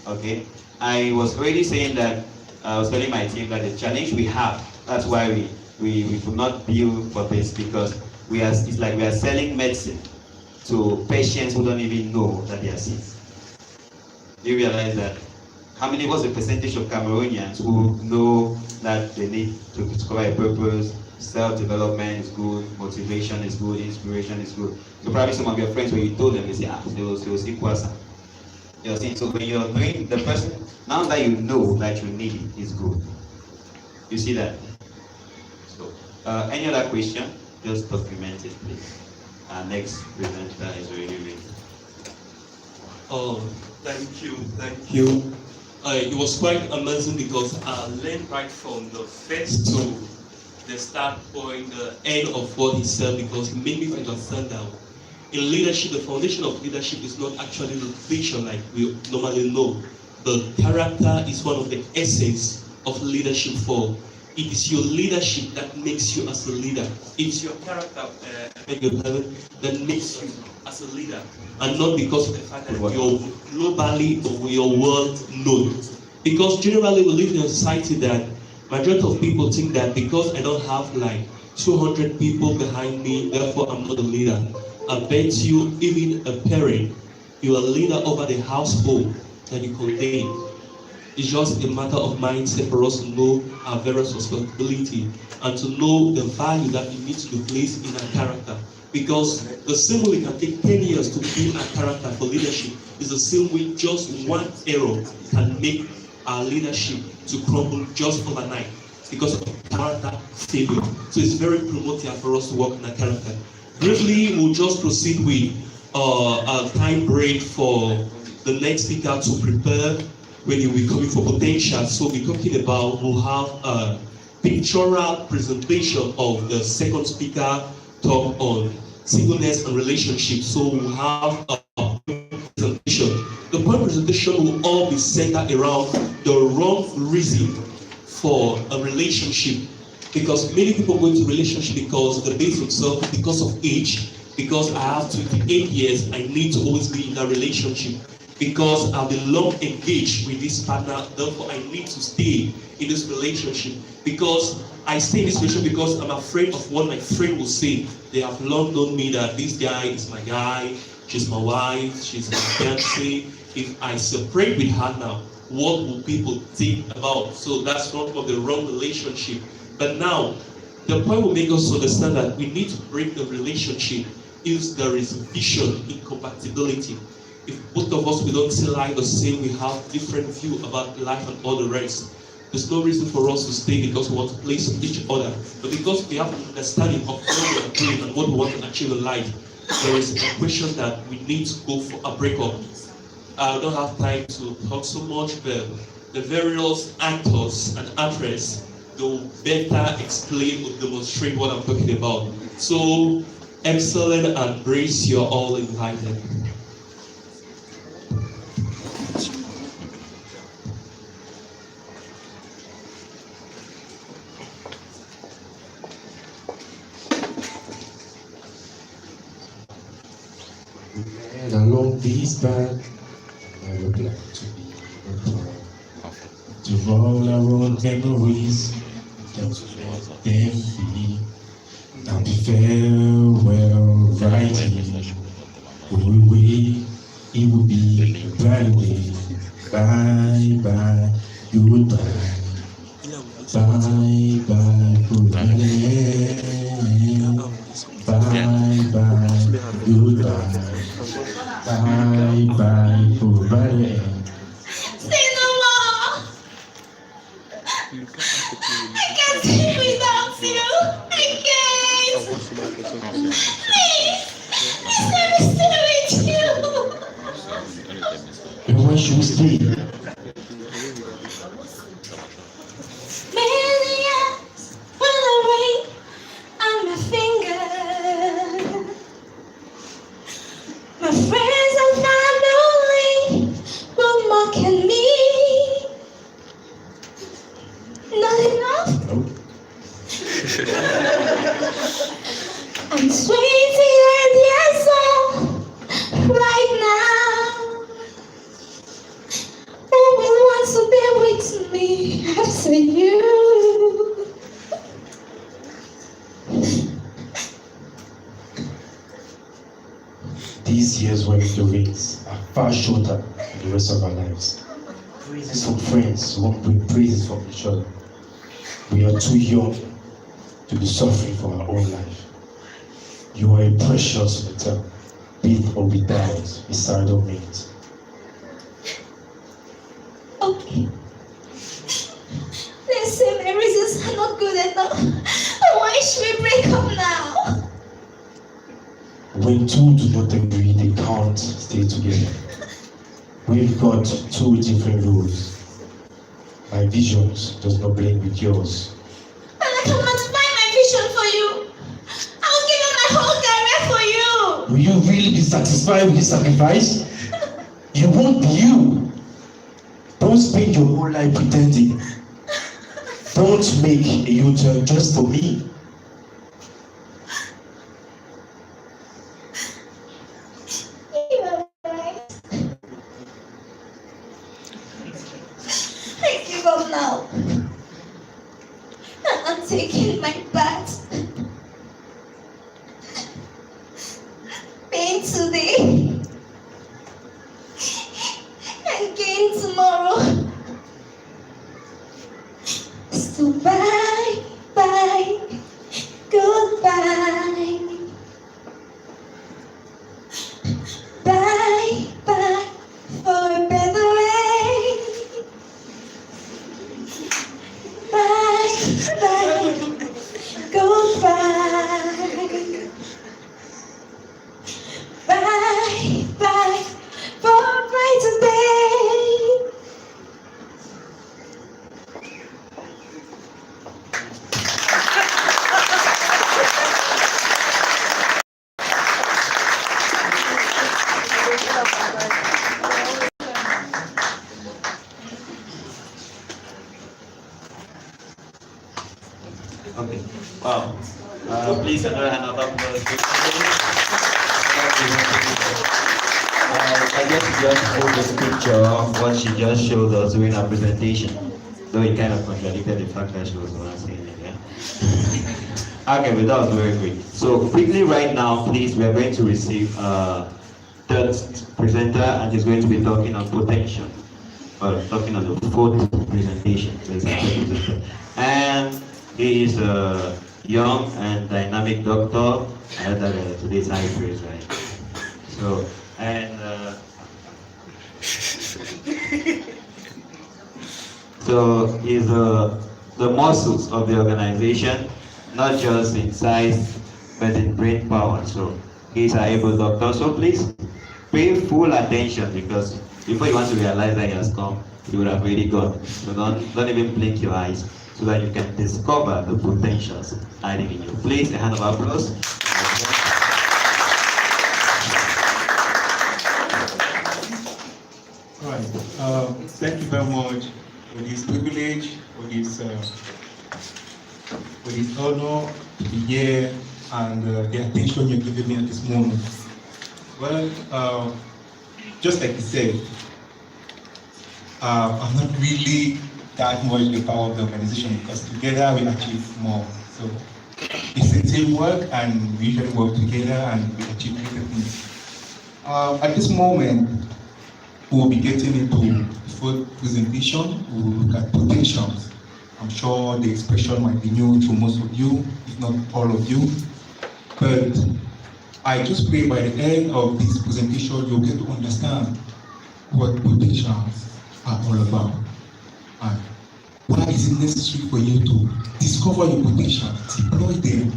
Okay, I was already saying that I was telling my team that the challenge we have. That's why we could not build for this because it's like we are selling medicine to patients who don't even know that they are sick. Do you realize that? What's the percentage of Cameroonians who know that they need to discover a purpose, self-development is good, motivation is good, inspiration is good? So probably some of your friends, when you told them, they say, they will see Kwasa. You see, so when you're doing the person, now that you know that you need it, is good. You see that? So, any other question? Just document it, please. Our next presenter is already ready. Oh, thank you. It was quite amazing because I learned right from the first to the start point, the end of what he said, because he made me understand that in leadership, the foundation of leadership is not actually the vision like we normally know. The character is one of the essence of leadership for. It is your leadership that makes you as a leader. It's your character that makes you as a leader, and not because of the fact that you're globally or your world known. Because generally we live in a society that majority of people think that because I don't have like 200 people behind me, therefore I'm not a leader. I bet you, even a parent, you are a leader over the household that you contain. It's just a matter of mindset for us to know our various responsibility and to know the value that it needs to be placed in our character. Because the same way we can take 10 years to build our character for leadership is the same way just one error can make our leadership to crumble just overnight because of character failure. So it's very promotive for us to work on our character. Briefly, we'll just proceed with a time break for the next speaker to prepare when you will be coming for potential. So we're talking about, we'll have a pictorial presentation of the second speaker talk on singleness and relationships. So we'll have a presentation. The point presentation will all be centered around the wrong reason for a relationship. Because many people go into relationship because they base themselves because of age, because I have 28 years, I need to always be in that relationship. Because I've been long engaged with this partner, therefore I need to stay in this relationship. Because I stay in this relationship because I'm afraid of what my friend will say. They have long known me that this guy is my guy, she's my wife, she's my fiancé. If I separate with her now, what will people think about? So that's not of the wrong relationship. But now, the point will make us understand that we need to break the relationship if there is vision incompatibility. If both of us, we don't see life the same, we have different view about life and all the rest. There's no reason for us to stay because we want to please each other. But because we have an understanding of what we are doing and what we want to achieve in life, there is a question that we need to go for a breakup. I don't have time to talk so much, but the various actors and actresses, they will better explain or demonstrate what I'm talking about. So, excellent and Brace, you're all invited. And along this path, I would like to be apart. To roll our own memories, that let them be. And the farewell writing, away, it will be a bright day. Bye bye, goodbye. Bye bye, goodbye. Bye bye, goodbye. Bye bye, goodbye. Say no more. I can't live without you. I can't. Please let me stay with you. And when should we stay? Many years when I ring on my finger. My friends and family will mock at me. Not enough. Nope. I'm sweating and yes, right now. Who will want to be with me after you? these years we're in the race are far shorter than the rest of our lives. Praises from friends won't bring praises from each other. We are too young to be suffering for our own life. You are a precious metal, with or without a side of meat. Okay. Listen, my reasons are not good enough. Why should we break up now? When two do not agree, they can't stay together. We've got two different rules. My visions does not blend with yours. And I can modify my vision for you. I'll give up my whole career for you. Will you really be satisfied with this sacrifice? You won't be you. Don't spend your whole life pretending. Don't make a U-turn just for me. You're right. I give up now. I'm taking my bath. Pain today. And gain tomorrow. So bye, bye, goodbye. Bye, bye, for a better way. Bye, bye, goodbye. Bye, bye, for a brighter day. Okay. Wow. Please another hand of applause. I guess just hold this picture of what she just showed us during her presentation. Though it kind of contradicted the fact that she was the one saying it, yeah? Okay, but that was very great. So quickly right now, please, we are going to receive third presenter, and she's going to be talking on potential. Or talking on the fourth presentation. And he is a young and dynamic doctor. I heard that today's high praise, right? So, and so he's the muscles of the organization, not just in size, but in brain power. So he's an able doctor. So please pay full attention, because before you want to realize that he has come, you would have already gone. So don't even blink your eyes, so that you can discover the potentials hiding in you. Please, a hand of applause. All right. Thank you very much for this privilege, for this honor to be here, and the attention you're giving me at this moment. Well, just like you said, I'm not really that much the power of the organization, because together we achieve more. So it's a teamwork, and we usually work together and we achieve greater things. At this moment, we'll be getting into the fourth presentation. We'll look at potentials. I'm sure the expression might be new to most of you, if not all of you. But I just pray by the end of this presentation, you'll get to understand what potentials are all about. And why is it necessary for you to discover your potentials, deploy them,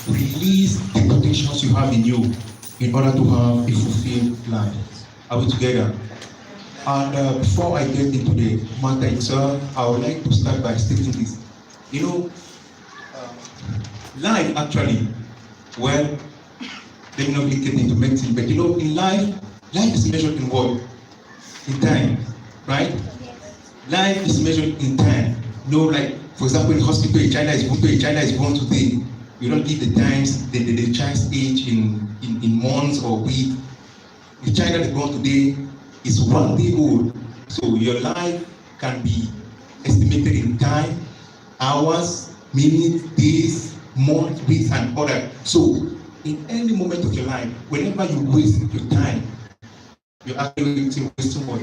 release the potentials you have in you in order to have a fulfilled life? Are we together? And before I get into the matter itself, I would like to start by stating this. You know, life actually, well, let me not get into medicine, but you know, in life is measured in what? In time, right? Life is measured in time. No, like, for example, in hospital, China is born today. You don't give the times, the child's age in months or weeks. The child that is born today is 1 day old. So your life can be estimated in time, hours, minutes, days, months, weeks, and other. So in any moment of your life, whenever you waste your time, you're actually wasting what?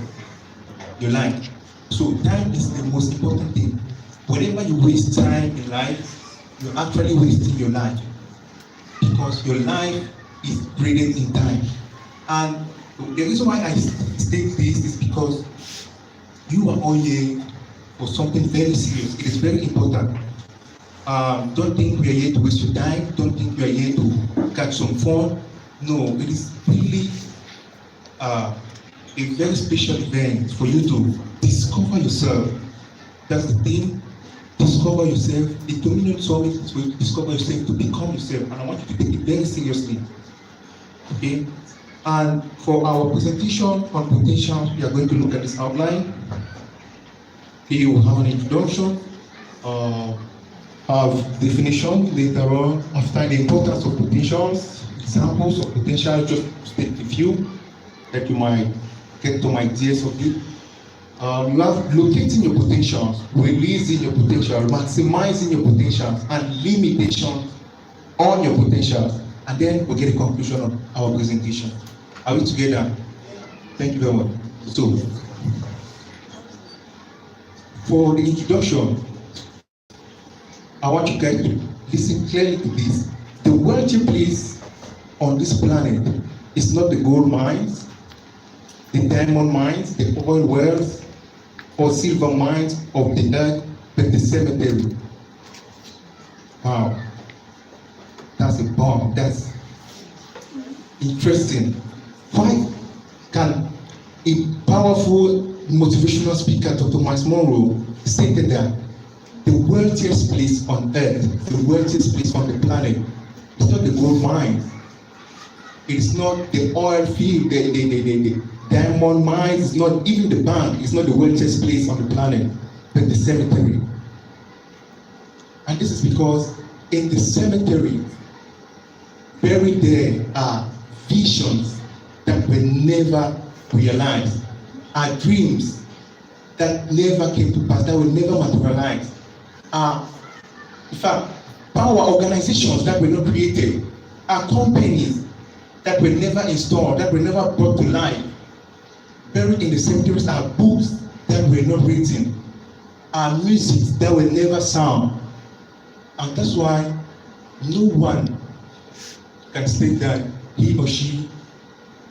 Your life. So time is the most important thing. Whenever you waste time in life, you're actually wasting your life. Because your life is graded in time. And the reason why I state this is because you are all here for something very serious. It is very important. Don't think we are here to waste your time. Don't think we are here to catch some fun. No, it is really a very special event for you to discover yourself. That's the thing. Discover yourself. The Dominion Summit is for you to discover yourself, to become yourself. And I want you to take it very seriously. Okay? And for our presentation on potential, we are going to look at this outline. Here we have an introduction, have definition later on, after the importance of potentials, examples of potential, just state a few that you might get some ideas of it. You have locating your potentials, releasing your potential, maximizing your potentials, and limitations on your potentials. And then we'll get a conclusion on our presentation. Are we together? Thank you very much. So, for the introduction, I want you guys to listen clearly to this. The wealthy place on this planet is not the gold mines, the diamond mines, the oil wells, or silver mines of the earth, but the cemetery. Wow. That's a bomb. That's interesting. Why can a powerful motivational speaker, Dr. Miles Monroe, stated that the wealthiest place on earth, the wealthiest place on the planet, is not the gold mine. It's not the oil field, the diamond mines, it's not even the bank, it's not the wealthiest place on the planet, but the cemetery. And this is because in the cemetery, buried there are visions that were never realized, are dreams that never came to pass, that were never materialized, are, in fact, power organizations that were not created, are companies that were never installed, that were never brought to life. Buried in the cemeteries are books that were not written, are music that were never sung. And that's why no one can state that he or she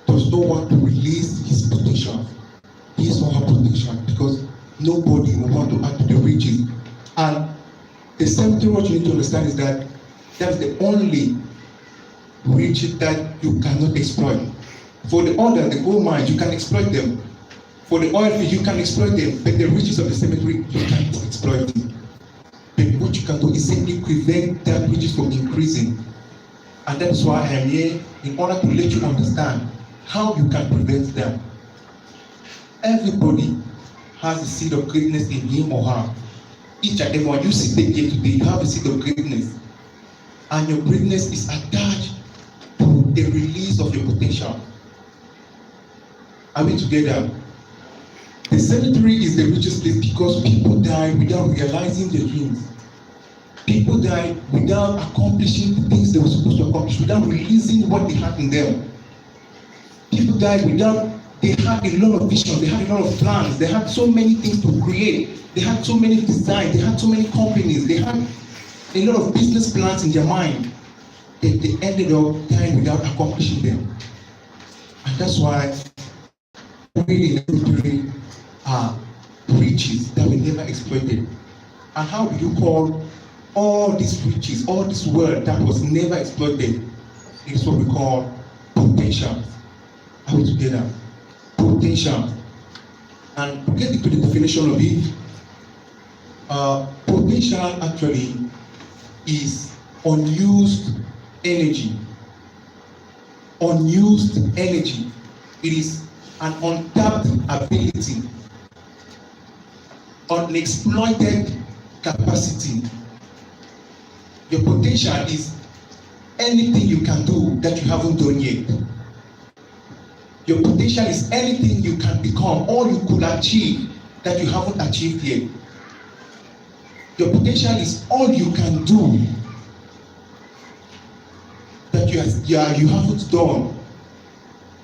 does not want to release his potential, his or her potential, because nobody will want to add to the riches. And the cemetery, what you need to understand is that that's the only riches that you cannot exploit. For the other, the gold mines, you can exploit them. For the oil field, you can exploit them. But the riches of the cemetery, you can't exploit them. But what you can do is simply prevent that riches from increasing. And that's why I am here, in order to let you understand how you can prevent them. Everybody has a seed of greatness in him or her. Each and every one, you sit here today, you have a seed of greatness. And your greatness is attached to the release of your potential. Are we together? The cemetery is the richest place because people die without realizing their dreams. People die without accomplishing the things they were supposed to accomplish, without releasing what they had in them. People die without, they had a lot of vision, they had a lot of plans, they had so many things to create, they had so many designs, they had so many companies, they had a lot of business plans in their mind, that they ended up dying without accomplishing them. And that's why really in the cemetery are riches that were never exploited. And how do you call all these riches, all this wealth that was never exploited? It is what we call potential. Are we together? Potential. And to get into the definition of it, potential actually is unused energy. Unused energy. It is an untapped ability, unexploited capacity. Your potential is anything you can do that you haven't done yet. Your potential is anything you can become or you could achieve that you haven't achieved yet. Your potential is all you can do that that you haven't done.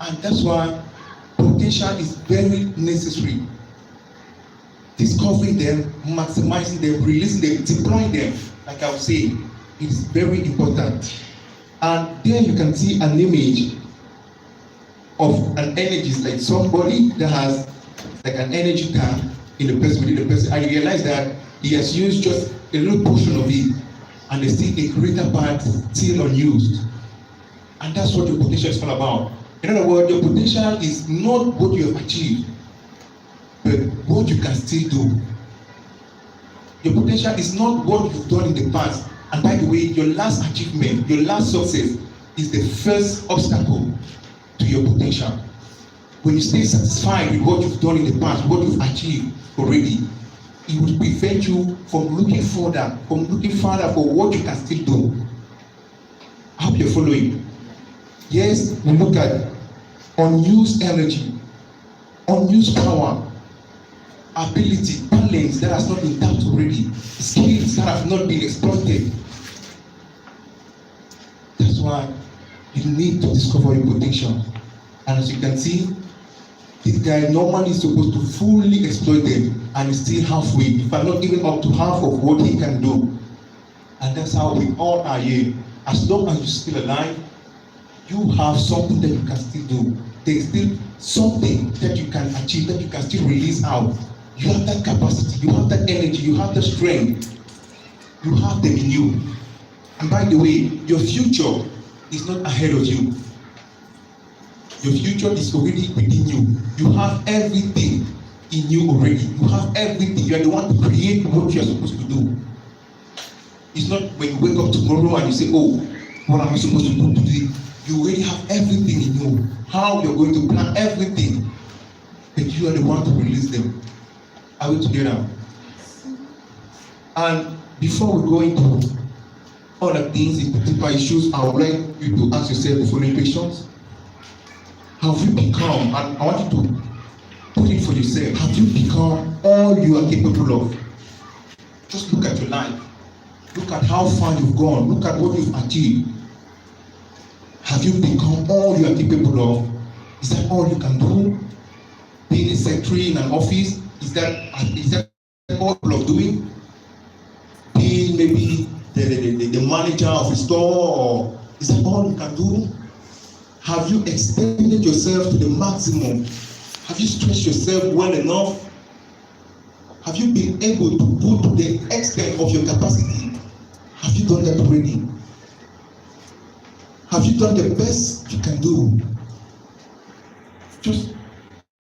And that's why potential is very necessary. Discovering them, maximizing them, releasing them, deploying them, like I was saying, it is very important. And there you can see an image of an energy, like somebody that has like an energy tank in the person, within the person. I realize that he has used just a little portion of it, and there's still a greater part still unused. And that's what your potential is all about. In other words, your potential is not what you have achieved, but what you can still do. Your potential is not what you've done in the past. And by the way, your last achievement, your last success is the first obstacle to your potential. When you stay satisfied with what you've done in the past, what you've achieved already, it will prevent you from looking further for what you can still do. I hope you're following. Yes, we look at unused energy, unused power, ability, talents that has not been tapped already, skills that have not been exploited. That's why you need to discover your potential. And as you can see, this guy normally is supposed to fully exploit them, and is still halfway, if I'm not even up to half of what he can do. And that's how we all are here. As long as you're still alive, you have something that you can still do. There's still something that you can achieve, that you can still release out. You have that capacity, you have that energy, you have the strength. You have them in you. And by the way, your future is not ahead of you. Your future is already within you. You have everything in you already. You have everything. You are the one to create what you are supposed to do. It's not when you wake up tomorrow and you say, oh, what am I supposed to do today? You already have everything in you. How you're going to plan everything. But you are the one to release them. Are we together? And before we go into other things, in particular issues, I would like you to ask yourself the following questions. Have you become, and I want you to put it for yourself, have you become all you are capable of? Just look at your life. Look at how far you've gone. Look at what you've achieved. Have you become all you are capable of? Is that all you can do? Being a secretary in an office, is that all you're doing? Being maybe the manager of a store, or is that all you can do? Have you extended yourself to the maximum? Have you stretched yourself well enough? Have you been able to go to the extent of your capacity? Have you done that already? Have you done the best you can do? Just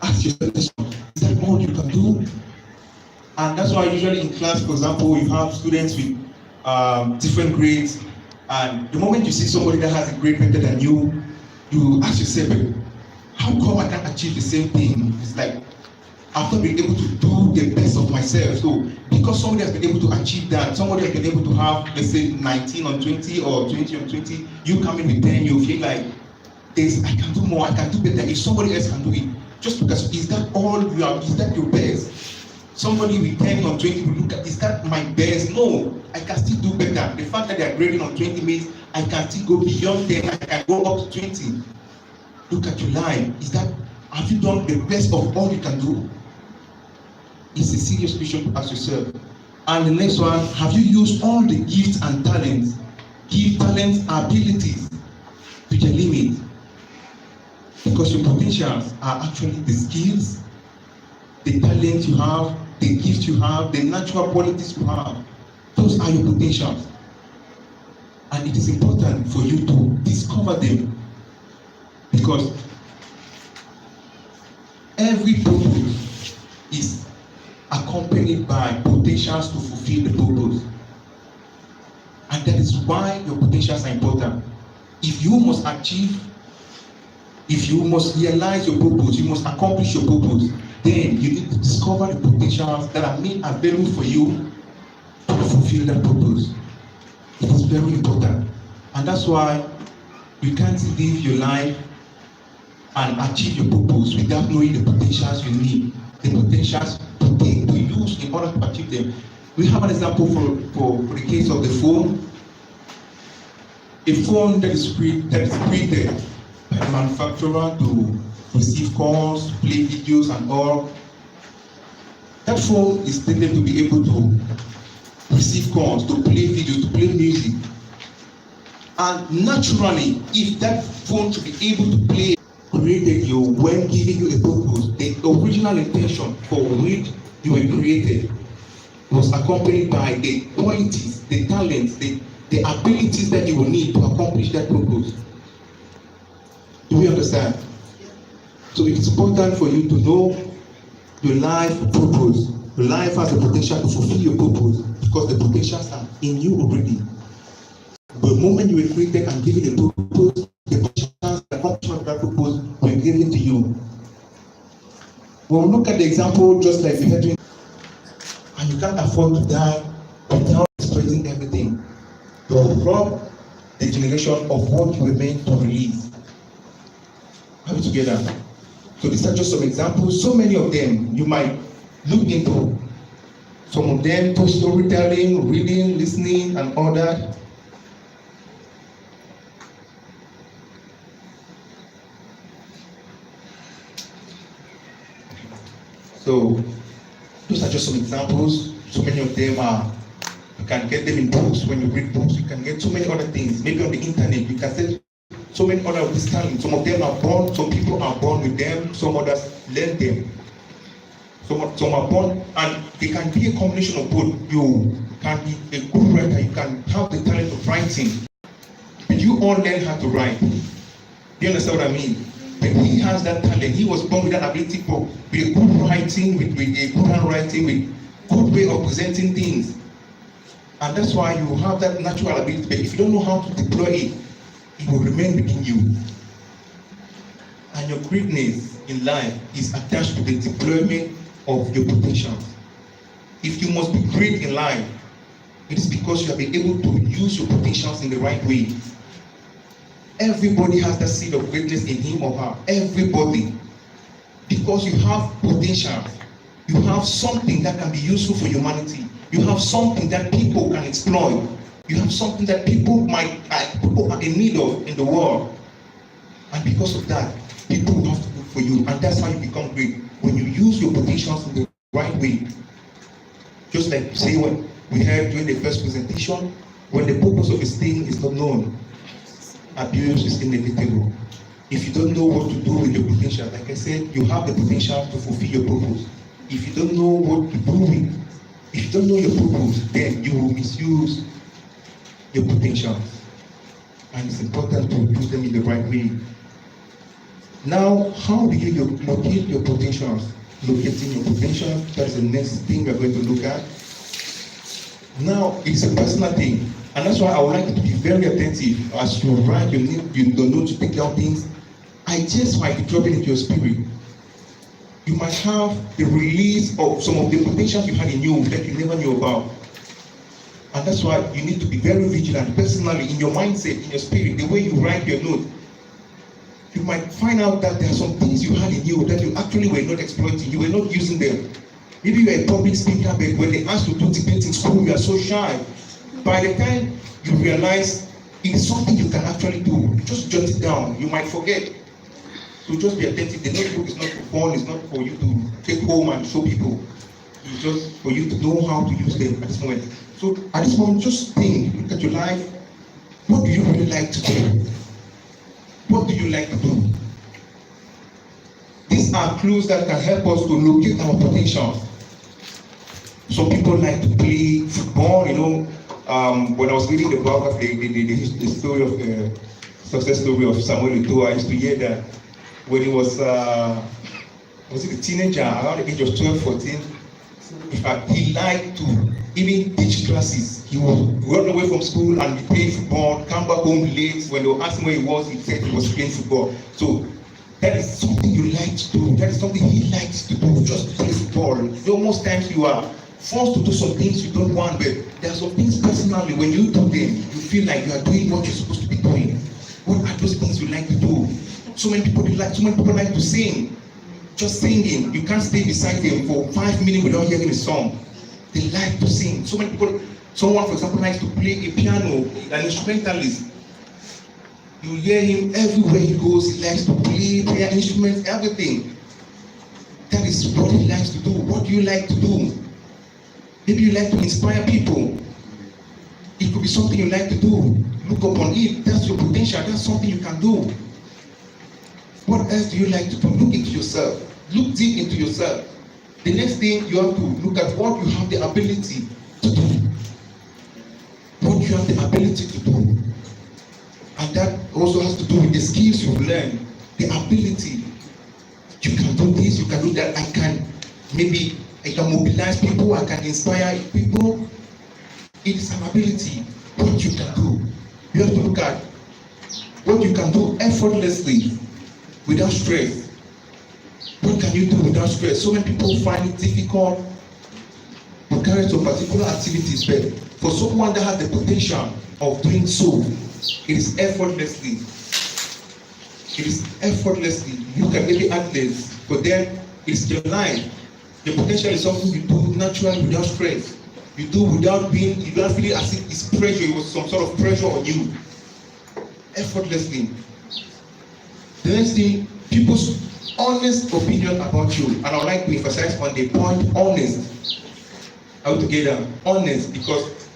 ask yourself this one. Is that all you can do? And that's why usually in class, for example, you have students with different grades, and the moment you see somebody that has a grade better than you, you ask yourself, how come I can't achieve the same thing? It's like, I've not been able to do the best of myself. So, because somebody has been able to achieve that, somebody has been able to have, let's say, 19 on 20 or 20 on 20, you come in with 10, you feel like, I can do more, I can do better. If somebody else can do it, just because, is that all you are, is that your best? Somebody with 10 on 20 will look at, is that my best? No, I can still do better. The fact that they are grading on 20 means I can still go beyond 10, I can go up to 20. Look at your life. Have you done the best of all you can do? It's a serious question to ask yourself. And the next one, have you used all the gifts and talents? Give talents, abilities to your limit. Because your potentials are actually the skills, the talent you have, the gifts you have, the natural qualities you have. Those are your potentials. And it is important for you to discover them. Because every purpose is accompanied by potentials to fulfill the purpose. And that is why your potentials are important. If you must achieve, if you must realize your purpose, you must accomplish your purpose, then you need to discover the potentials that are made available for you to fulfill that purpose. It is very important. And that's why you can't live your life and achieve your purpose without knowing the potentials you need, the potentials to use in order to achieve them. We have an example for the case of the phone. a phone that is created by the manufacturer to receive calls, play videos and all. That phone is intended to be able to receive calls, to play videos, to play music. And naturally, if that phone should be able to play, created you when giving you a purpose, the original intention for which you were created was accompanied by the qualities, the talents, the abilities that you will need to accomplish that purpose. Do we understand? So it's important for you to know your life purpose. Your life has the potential to fulfill your purpose because the potentials are in you already. The moment you were created and given a purpose, the potentials, the accomplishment of that purpose were given to you. We'll look at the example just like we had doing, and you can't afford to die without expressing everything to rob the generation of what you were meant to release. Are we together? So these are just some examples. So many of them you might look into. Some of them to storytelling, reading, listening, and all that. So those are just some examples. So many of them are, you can get them in books. When you read books, you can get so many other things. Maybe on the internet, you can see so many other of these talents. Some of them are born, some people are born with them, some others learn them. Some are born, and they can be a combination of both. You can be a good writer, you can have the talent of writing, but you all learn how to write. Do you understand what I mean? But he has that talent. He was born with that ability for with a good writing, with a good handwriting, with good way of presenting things. And that's why you have that natural ability. But if you don't know how to deploy it, it will remain within you. And your greatness in life is attached to the deployment of your potentials. If you must be great in life, it is because you have been able to use your potentials in the right way. Everybody has that seed of greatness in him or her. Everybody. Because you have potential. You have something that can be useful for humanity. You have something that people can exploit. You have something that people are in need of in the world. And because of that, people will have to look for you. And that's how you become great. When you use your potentials in the right way. Just like say what we heard during the first presentation, when the purpose of a thing is not known, abuse is inevitable. If you don't know what to do with your potential, like I said, you have the potential to fulfill your purpose. If you don't know what to do with, if you don't know your purpose, then you will misuse your potential. And it's important to use them in the right way. Now, how do you locate your potentials? Locating your potential, that's the next thing we're going to look at. Now, it's a personal thing. And that's why I would like you to be very attentive. As you write, you don't know to take down things. I just might be dropping into your spirit. You might have the release of some of the potentials you had in you that you never knew about. And that's why you need to be very vigilant personally in your mindset, in your spirit, the way you write your note. You might find out that there are some things you had in you that you actually were not exploiting, you were not using them. Maybe you are a public speaker, but when they ask you to do debate in school, you are so shy. By the time you realize it's something you can actually do, just jot it down. You might forget. So just be attentive. The notebook is not for fun, it's not for you to take home and show people. It's just for you to know how to use them at this moment. So at this moment, just think, look at your life. What do you really like to do? What do you like to do? These are clues that can help us to locate our potential. Some people like to play football, you know. When I was reading the biography, the story of the success story of Samuel Eto'o, I used to hear that when he was it a teenager, around the age of 12, 14, in fact, he liked to even teach classes. He would run away from school and be playing football, come back home late. When they were asking where he was, he said he was playing football. So that is something you like to do. That is something he likes to do, just to play football. You know, most times you are forced to do some things you don't want, but there are some things personally, when you do them, you feel like you are doing what you're supposed to be doing. What are those things you like to do? So many people like to sing. Just singing. You can't stay beside them for 5 minutes without hearing a song. They like to sing. So many people, someone for example likes to play a piano, an instrumentalist. You hear him everywhere he goes. He likes to play prayer instruments, everything. That is what he likes to do. What do you like to do? Maybe you like to inspire people. It could be something you like to do. Look upon it. That's your potential. That's something you can do. What else do you like to do? Look into yourself. Look deep into yourself. The next thing you have to look at what you have the ability to do. What you have the ability to do. And that also has to do with the skills you've learned. The ability. You can do this, you can do that. I can mobilize people, I can inspire people. It is an ability. What you can do. You have to look at what you can do effortlessly, without stress. What can you do without stress? So many people find it difficult to carry out particular activities, but for someone that has the potential of doing so, it is effortlessly. It is effortlessly. You can maybe athletes, for them, it's your life. Your potential is something you do naturally without stress. You do without you don't feel as if it's pressure, it was some sort of pressure on you. Effortlessly. The next thing, people's honest opinion about you. And I would like to emphasize on the point honest. All together, honest, because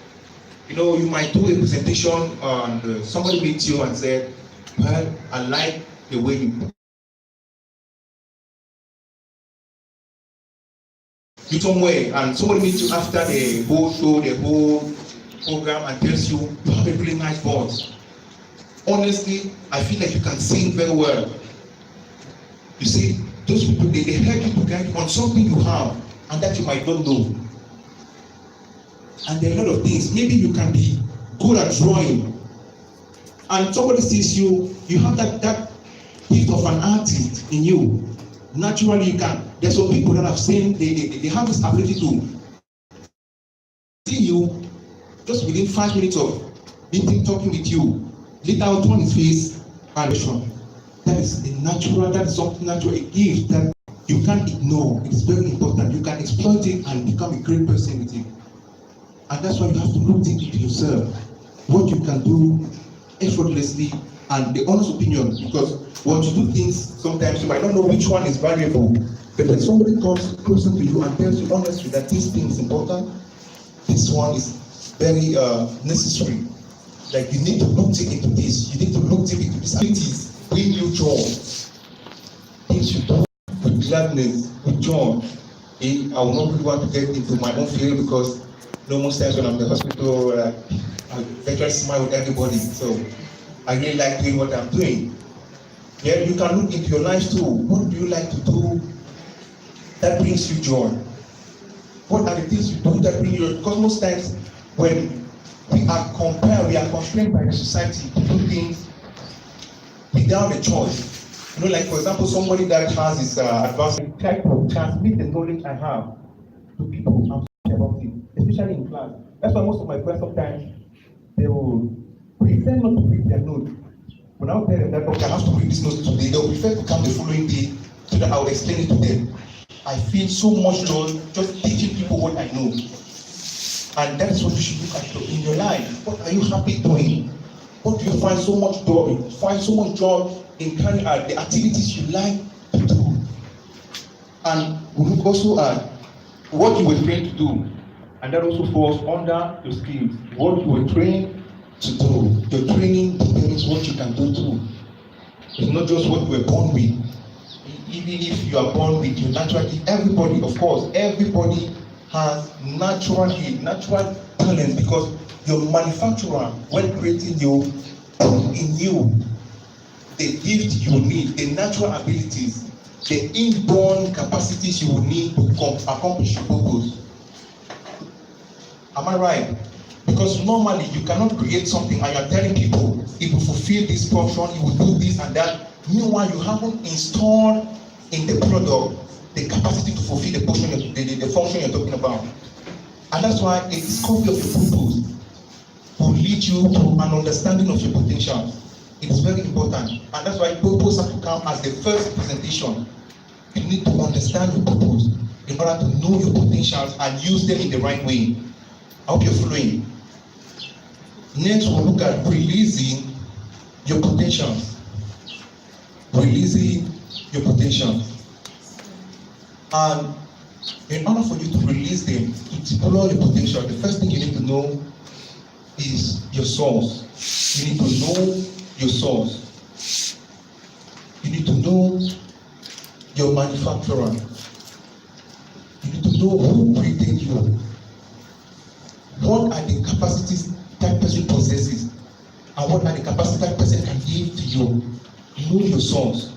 you might do a presentation and somebody meets you and said, well, I like the way you somewhere, and somebody meets you after the whole show, the whole program, and tells you have a really nice voice. Honestly, I feel like you can sing very well. You see, those people, they help you to guide on something you have and that you might not know. And there are a lot of things. Maybe you can be good at drawing, and somebody sees you have that gift of an artist in you. Naturally, you can. There's some people that have seen they have this ability to see you just within 5 minutes of meeting, talking with you. Later on, turn his face and show. That is a natural. That is something natural. A gift that you can't ignore. It is very important. You can exploit it and become a great person with it. And that's why you have to look deep into yourself. What you can do effortlessly, and the honest opinion, because when you do things, sometimes you might not know which one is valuable. But when somebody comes closer to you and tells you honestly that this thing is important, this one is very necessary. Like, you need to look deep into this. You need to look deep into this. Activities bring you joy. Things you do with gladness, with joy. I will not really want to get into my own field, because most times when I'm in the hospital, I virtually smile with everybody. So I really like doing what I'm doing. Yeah, you can look into your life too. What do you like to do that brings you joy? What are the things you do that bring you joy? Because most times when we are constrained by the society to do things without a choice. Like, for example, somebody that has this advanced type of transmit the knowledge I have to people. I'm talking about it, especially in class. That's why most of my friends sometimes they will prefer not to read their notes. When I tell them that, okay, I have to read this note today, they will prefer to come the following day so that I will explain it to them. I feel so much joy just teaching people what I know. And that is what you should look at in your life. What are you happy doing? What do you find so much joy in? Find so much joy in carrying out the activities you like to do. And we look also at what you were trained to do. And that also falls under your skills. What you were trained to do. Your training determines what you can do too. It's not just what you were born with. Even if you are born with your natural gift, everybody, of course, everybody has natural talent, because your manufacturer, when creating you, put in you the gift you need, the natural abilities, the inborn capacities you will need to accomplish your purpose. Am I right? Because normally you cannot create something and you're telling people, if you fulfill this function, you will do this and that. Meanwhile, you haven't installed in the product the capacity to fulfill the function you're talking about. And that's why a discovery of your purpose will lead you to an understanding of your potential. It is very important. And that's why purpose has to come as the first presentation. You need to understand your purpose in order to know your potentials and use them in the right way. I hope you're following. Next, we'll look at releasing your potentials. Releasing your potentials. And in order for you to release them, to explore your potential, the first thing you need to know is your source. You need to know your source. You need to know your manufacturer. You need to know who created you. What are the capacities that person possesses? And what are the capacities that person can give to you? Know your source.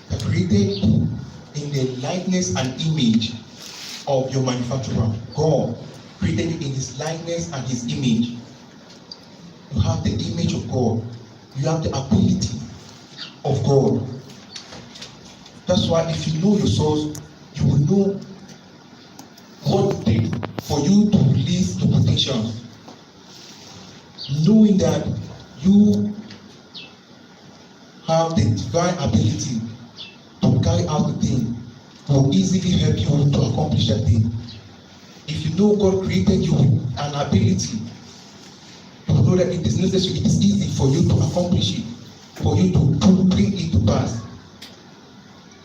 They are created in the likeness and image of your manufacturer. God created you in his likeness and his image. You have the image of God. You have the ability of God. That's why if you know your source, you will know what it takes for you to release your potential. Knowing that you have the divine ability to carry out the thing will easily help you to accomplish that thing. If you know God created you with an ability, you know that it is necessary, it is easy for you to accomplish it, for you to bring it to pass.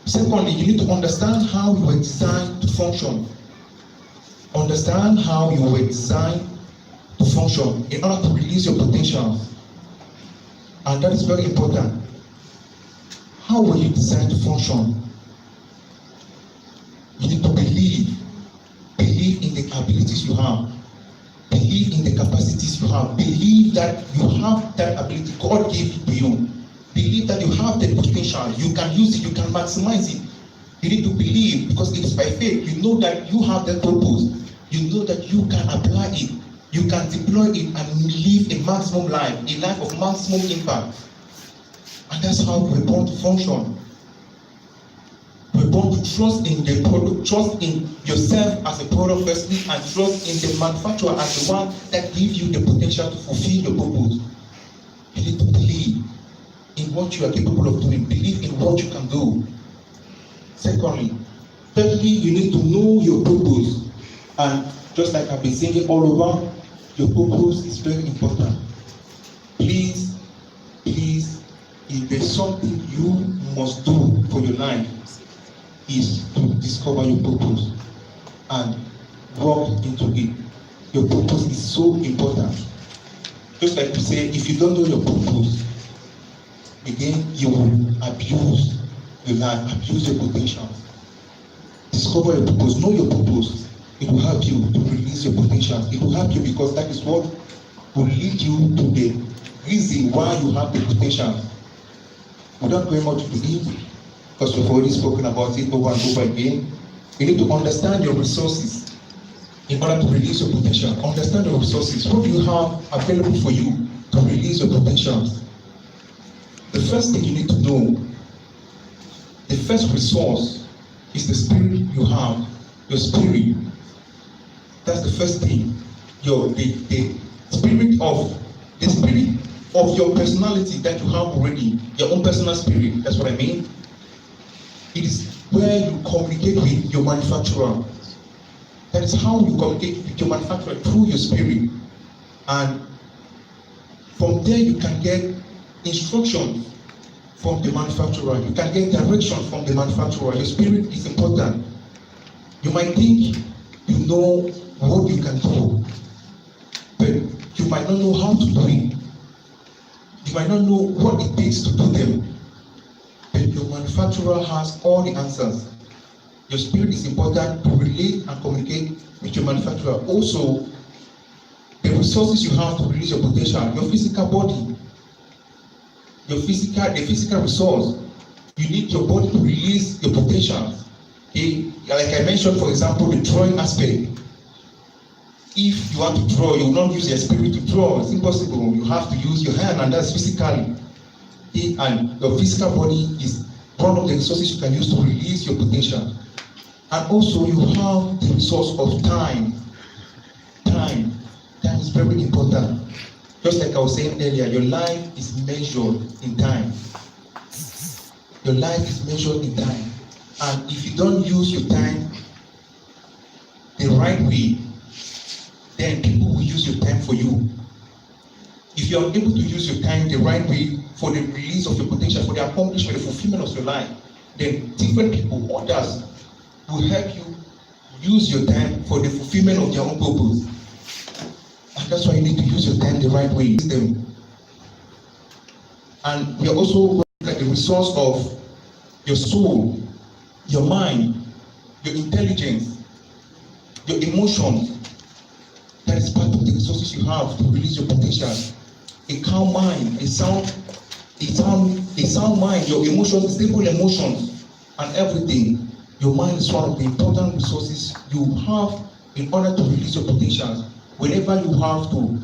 Secondly, you need to understand how you were designed to function. Understand how you were designed to function in order to release your potential. And that is very important. How were you designed to function? You need to believe. Believe in the abilities you have. Believe in the capacities you have. Believe that you have that ability. God gave it to you. Believe that you have the potential. You can use it. You can maximize it. You need to believe because it is by faith. You know that you have that purpose. You know that you can apply it. You can deploy it and live a maximum life, a life of maximum impact. And that's how we're born to function. We're born to trust in the product, trust in yourself as a product firstly, and trust in the manufacturer as the one that gives you the potential to fulfill your purpose. You need to believe in what you are capable of doing. Believe in what you can do. Secondly, thirdly, you need to know your purpose. And just like I've been saying all over, your purpose is very important. Please, if there's something you must do for your life, is to discover your purpose and walk into it. Your purpose is so important. Just like we say, if you don't know your purpose, again, you will abuse your life, abuse your potential. Discover your purpose, know your purpose. It will help you to release your potential. It will help you because that is what will lead you to the reason why you have the potential. Without going much into it, because we've already spoken about it over and over again, you need to understand your resources in order to release your potential. Understand your resources. What do you have available for you to release your potential? The first thing you need to know, the first resource is the spirit you have, your spirit. That's the first thing. The spirit of your personality that you have already, your own personal spirit. That's what I mean. It is where you communicate with your manufacturer. That is how you communicate with your manufacturer, through your spirit. And from there you can get instructions from the manufacturer. You can get direction from the manufacturer. Your spirit is important. You might think you know what you can do, but you might not know how to do it. You might not know what it takes to do them. But your manufacturer has all the answers. Your spirit is important to relate and communicate with your manufacturer. Also, the resources you have to release your potential, your physical body, the physical resource. You need your body to release your potential. Like I mentioned, for example, the drawing aspect. If you want to draw, you will not use your spirit to draw. It's impossible. You have to use your hand, and that's physically. And your physical body is one of the resources you can use to release your potential. And also, you have the resource of time. Time is very important. Just like I was saying earlier, your life is measured in time. Your life is measured in time. And if you don't use your time the right way, then people will use your time for you. If you are able to use your time the right way for the release of your potential, for the accomplishment, the fulfillment of your life, then different people, others, will help you use your time for the fulfillment of their own purpose. And that's why you need to use your time the right way. Use them. And we are also like the resource of your soul, your mind, your intelligence, your emotions. That is part of the resources you have to release your potential. A calm mind, a sound mind, your emotions, stable emotions, and everything. Your mind is one of the important resources you have in order to release your potential. Whenever you have to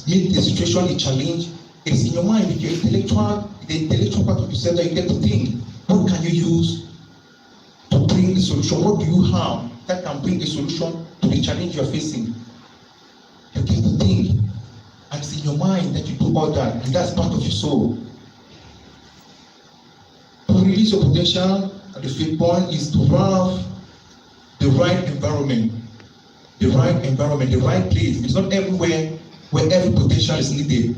meet the situation, a challenge, it is in your mind, with the intellectual part of yourself that you get to think. What can you use to bring the solution? What do you have that can bring a solution to the challenge you are facing? You get to think. And it's in your mind that you do all that, and that's part of your soul. To release your potential, the fifth point is to have the right environment. The right environment, the right place. It's not everywhere where every potential is needed.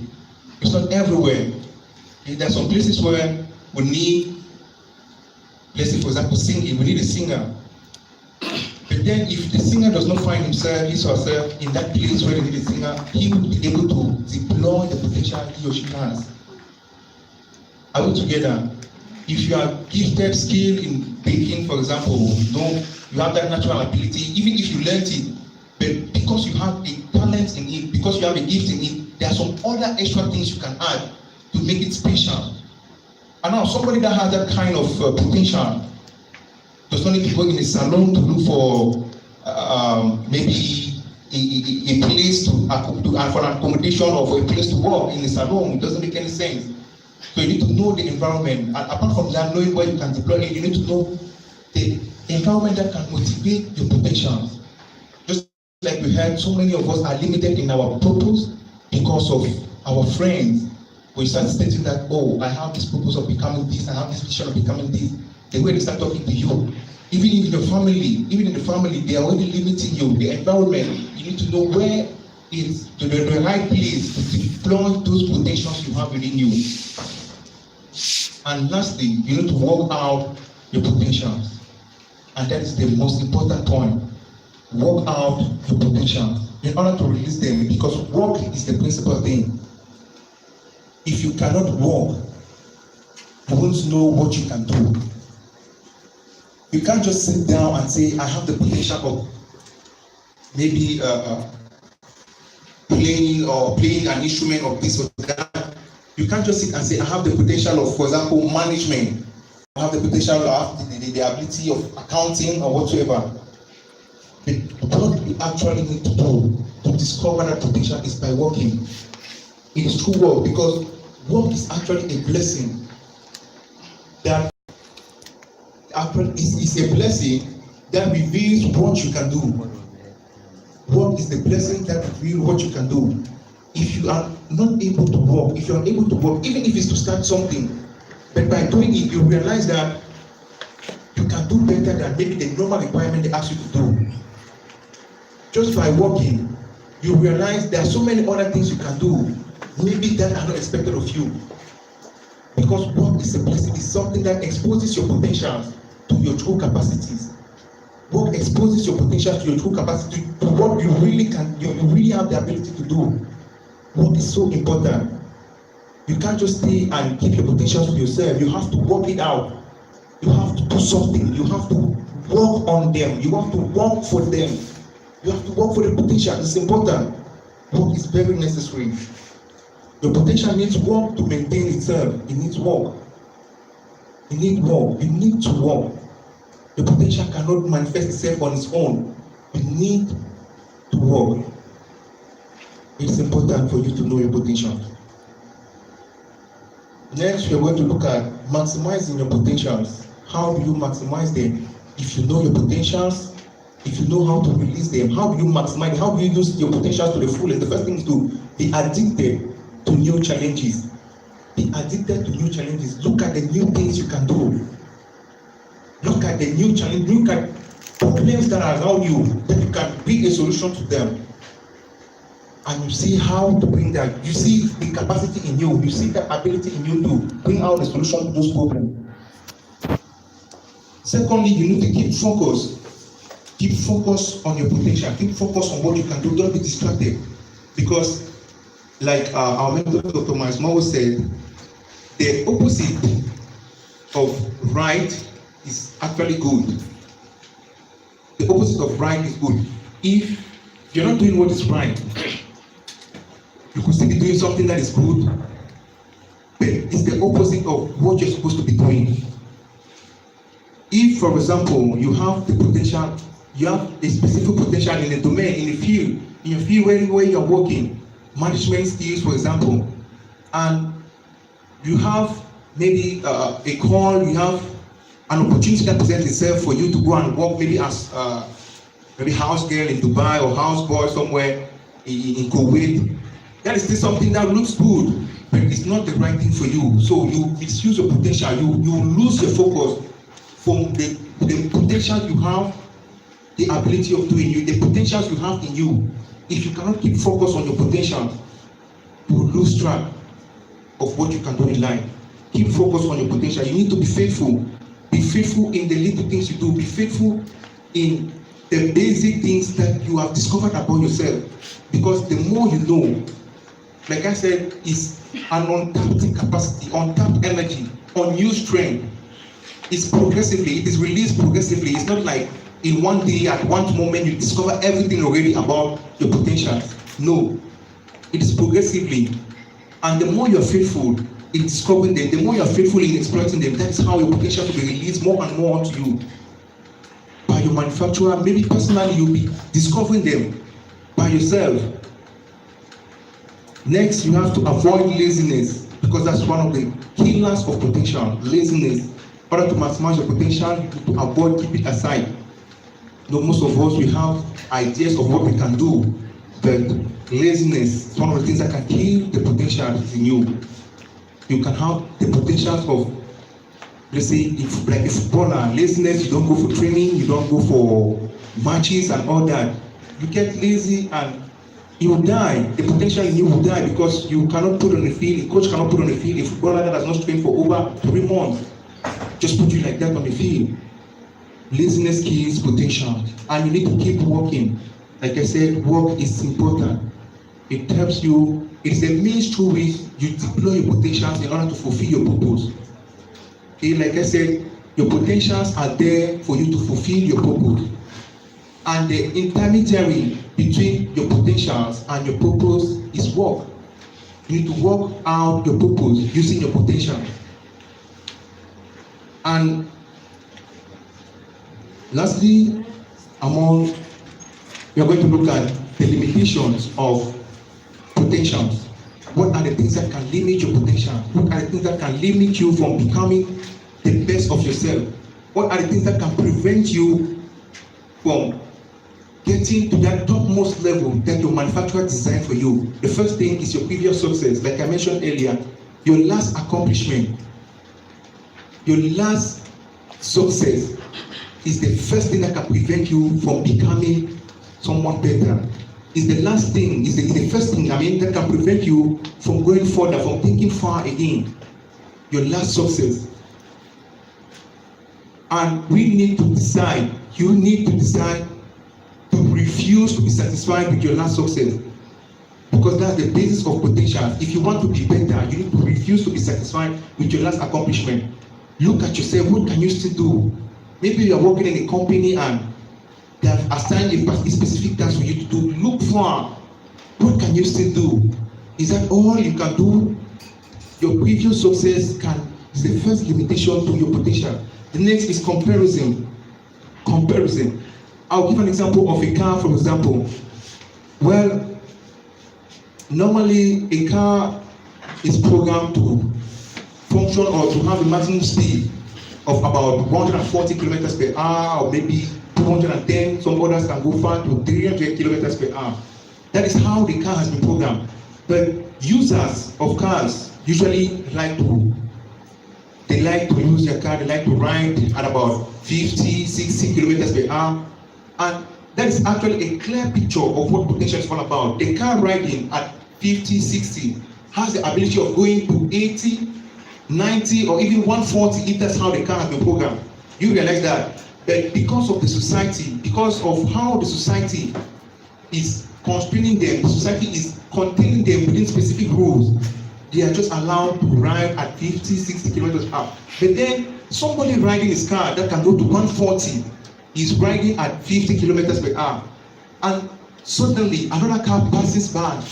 It's not everywhere. There are some places where we need, let's say for example, singing. We need a singer. But then if the singer does not find himself, his or herself in that place where they need a singer, he will be able to deploy the potential he or she has. Are we together? If you are gifted skill in baking, for example, you have that natural ability, even if you learned it, but because you have a talent in it, because you have a gift in it, there are some other extra things you can add to make it special. And now somebody that has that kind of potential does not need to go in a salon to look for maybe a place for an accommodation or for a place to work in a salon. It doesn't make any sense. So you need to know the environment. And apart from that, knowing where you can deploy it, you need to know the environment that can motivate your potentials. Just like we heard, so many of us are limited in our purpose because of our friends. We start stating that, oh, I have this purpose of becoming this, I have this vision of becoming this. The way they start talking to you, even in the family, they are already limiting you. The environment, you need to know where is the right place to deploy those potentials you have within you. And lastly, you need to work out your potentials. And that is the most important point. Work out your potentials in order to release them, because work is the principal thing. If you cannot work, you won't know what you can do. You can't just sit down and say, I have the potential of maybe playing an instrument or this or that. You can't just sit and say, I have the potential of, for example, management. I have the potential, I have the ability of accounting or whatsoever. But what you actually need to do to discover that potential is by working. It is true work, because work is actually a blessing. That is a blessing that reveals what you can do. Work is the blessing that reveals what you can do. If you are not able to work, if you are able to work, even if it's to start something, but by doing it, you realize that you can do better than maybe the normal requirement they ask you to do. Just by working, you realize there are so many other things you can do, maybe that are not expected of you. Because work is a blessing, it's something that exposes your potentials to your true capacities. Work exposes your potential to your true capacity, to what you really can, you really have the ability to do. Work is so important. You can't just stay and keep your potentials to yourself. You have to work it out. You have to do something. You have to work on them. You have to work for them. You have to work for the potential. It's important. Work is very necessary. Your potential needs work to maintain itself. It needs work. You need work. You need to work. Your potential cannot manifest itself on its own. You need to work. It's important for you to know your potential. Next, we are going to look at maximizing your potentials. How do you maximize them? If you know your potentials, if you know how to release them, how do you maximize, how do you use your potentials to the fullest? The first thing is to be addicted to new challenges. Be addicted to new challenges. Look at the new things you can do. Look at the new challenge. Look at problems that are around you, that you can bring a solution to them. and you see how to bring that. You see the capacity in you. You see the ability in you to bring out the solution to those problems. Secondly, you need to keep focus. Keep focus on your potential. Keep focus on what you can do. Don't be distracted. Because, like our mentor, Dr. Miles Moore said, the opposite of right is actually good. The opposite of right is good. If you're not doing what is right, you could still be doing something that is good, but it's the opposite of what you're supposed to be doing. If, for example, you have the potential, you have a specific potential in a domain, in a field, in a field where you're working, management skills, for example, and you have maybe a call, you have an opportunity that presents itself for you to go and work maybe as maybe house girl in Dubai or house boy somewhere in Kuwait. That is still something that looks good, but it's not the right thing for you. So you misuse your potential, you lose your focus from the potential you have, the ability of doing you, the potentials you have in you. If you cannot keep focus on your potential, you will lose track of what you can do in life. Keep focus on your potential. You need to be faithful. Be faithful in the little things you do. Be faithful in the basic things that you have discovered about yourself. Because the more you know, like I said, is an untapped capacity, untapped energy, unused strength. It's progressively, it is released progressively. It's not like in one day, at one moment, you discover everything already about your potential. No, it is progressively. And the more you're faithful in discovering them, the more you're faithful in exploiting them, that is how your potential will be released more and more onto you. By your manufacturer, maybe personally, you'll be discovering them by yourself. Next, you have to avoid laziness, because that's one of the killers of potential, laziness. In order to maximize your potential, you need to avoid, keep it aside. You know, most of us, we have ideas of what we can do, but laziness is one of the things that can kill the potential in you. You can have the potential of, let's say, if like a footballer, laziness, you don't go for training, you don't go for matches and all that. You get lazy and you will die. The potential in you will die because you cannot put on the field, a coach cannot put on the field, a footballer that has not trained for over 3 months, just put you like that on the field. Laziness kills potential, and you need to keep working. Like I said, work is important. It helps you. It's the means through which you deploy your potentials in order to fulfill your purpose. Okay, like I said, your potentials are there for you to fulfill your purpose. And the intermediary between your potentials and your purpose is work. You need to work out your purpose using your potential. And lastly, we are going to look at the limitations of potentials. What are the things that can limit your potential? What are the things that can limit you from becoming the best of yourself? What are the things that can prevent you from getting to that topmost level that your manufacturer designed for you? The first thing is your previous success. Like I mentioned earlier, your last accomplishment, your last success is the first thing that can prevent you from becoming someone better. Is the last thing, is the first thing, that can prevent you from going further, from thinking far again. Your last success. And we need to decide, you need to decide to refuse to be satisfied with your last success. Because that's the basis of potential. If you want to be better, you need to refuse to be satisfied with your last accomplishment. Look at yourself, what can you still do? Maybe you are working in a company and they have assigned a specific task for you to do. Look for what can you still do? Is that all you can do? Your previous success is the first limitation to your potential. The next is comparison. Comparison. I'll give an example of a car, for example. Well, normally a car is programmed to function or to have a maximum speed of about 140 kilometers per hour, or maybe 210. Some others can go far to 300 kilometers per hour. That is how the car has been programmed. But users of cars usually like to use their car, they like to ride at about 50, 60 kilometers per hour. And that is actually a clear picture of what potential is all about. A car riding at 50, 60 has the ability of going to 80, 90, or even 140 if that's how the car has been programmed. You realize that. But because of the society, because of how the society is constraining them, the society is containing them within specific rules, they are just allowed to ride at 50, 60 kilometers per hour. But then somebody riding his car that can go to 140 is riding at 50 kilometers per hour. And suddenly another car passes by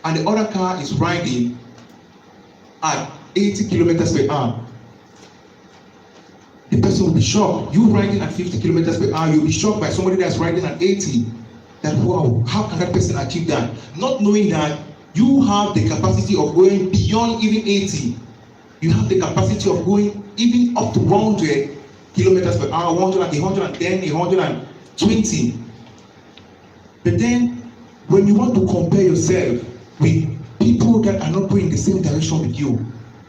and the other car is riding at 80 kilometers per hour. The person will be shocked. You riding at 50 kilometers per hour, you'll be shocked by somebody that's riding at 80. That, wow, how can that person achieve that? Not knowing that you have the capacity of going beyond even 80. You have the capacity of going even up to 100 kilometers per hour, 100, 110, 120. But then, when you want to compare yourself with people that are not going in the same direction with you,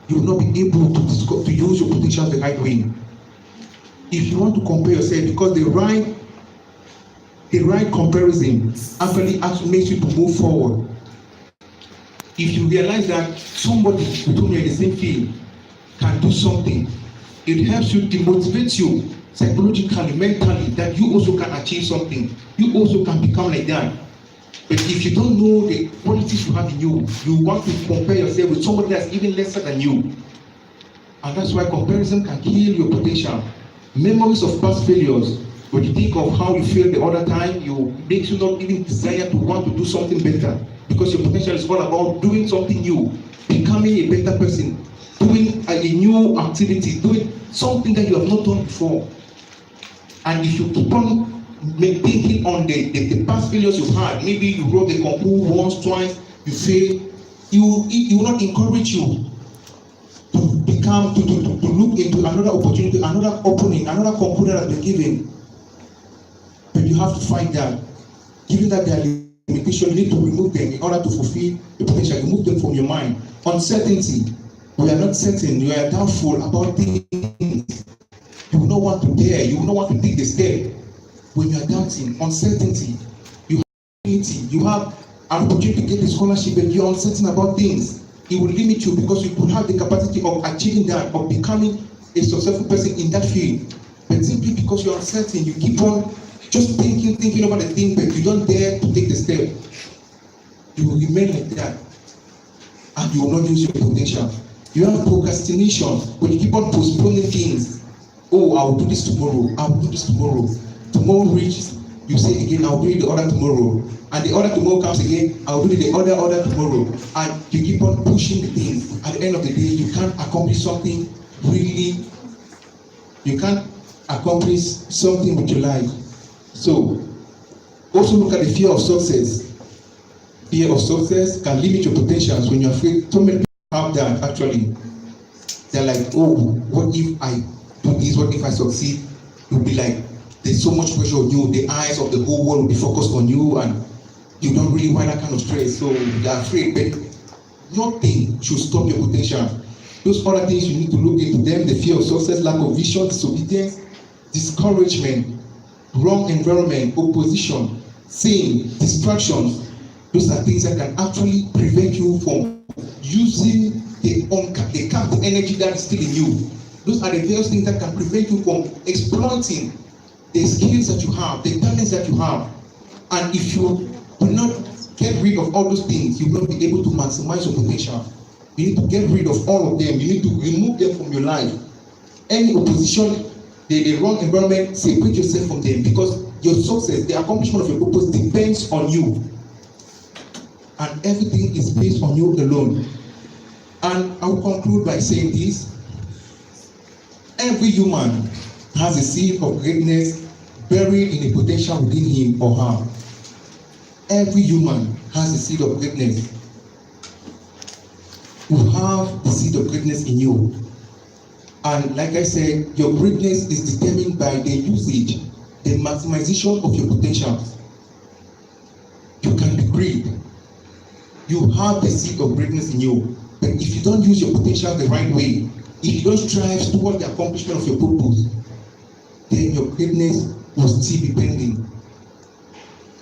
you will not be able to use your potential the right way. If you want to compare yourself, because the right comparison actually makes you to move forward. If you realize that somebody with whom you're in the same field can do something, it helps you, to motivate you psychologically, mentally, that you also can achieve something. You also can become like that. But if you don't know the qualities you have in you, you want to compare yourself with somebody that's even lesser than you. And that's why comparison can kill your potential. Memories of past failures, when you think of how you failed the other time, it makes you not even desire to want to do something better. Because your potential is all about doing something new, becoming a better person, doing a new activity, doing something that you have not done before. And if you keep on thinking on the past failures you've had, maybe you wrote the concours once, twice, you failed, it will not encourage you to become, to look into another opportunity, another opening, another concours that has been given. But you have to find that. Given that there are limitations, you need to remove them in order to fulfill the potential. Remove them from your mind. Uncertainty. We are not certain. You are doubtful about things. You will not want to dare. You will not want to take the step. When you are doubting, uncertainty, you have an opportunity to get a scholarship, but you are uncertain about things. It will limit you because you could have the capacity of achieving that, of becoming a successful person in that field. But simply because you are uncertain, you keep on just thinking about the thing, but you don't dare to take the step. You will remain like that, and you will not use your potential. You have procrastination when you keep on postponing things. Oh, I will do this tomorrow. I will do this tomorrow. Tomorrow reaches, you say again, I will do it the other tomorrow. And the other tomorrow comes again, I will do it the other tomorrow. And you keep on pushing the things. At the end of the day, you can't accomplish something really. You can't accomplish something with your life. So, also look at the fear of success. Fear of success can limit your potentials when you're afraid. So many people have that actually. They're like, oh, what if I do this? What if I succeed? You'll be like, there's so much pressure on you. The eyes of the whole world will be focused on you, and you don't really want that kind of stress. So you're afraid. But nothing should stop your potential. Those other things you need to look into them: the fear of success, lack of vision, disobedience, discouragement, wrong environment, opposition, sin, distractions. Those are things that can actually prevent you from using the captive energy that is still in you. Those are the various things that can prevent you from exploiting the skills that you have, the talents that you have. And if you do not get rid of all those things, you will not be able to maximize your potential. You need to get rid of all of them. You need to remove them from your life. Any opposition, the wrong environment, separate yourself from them, because your success, the accomplishment of your purpose depends on you. And everything is based on you alone. And I will conclude by saying this: every human has a seed of greatness buried in a potential within him or her. Every human has a seed of greatness. You have the seed of greatness in you. And like I said, your greatness is determined by the usage, the maximization of your potential. You can be great. You have the seed of greatness in you. But if you don't use your potential the right way, if you don't strive toward the accomplishment of your purpose, then your greatness will still be pending.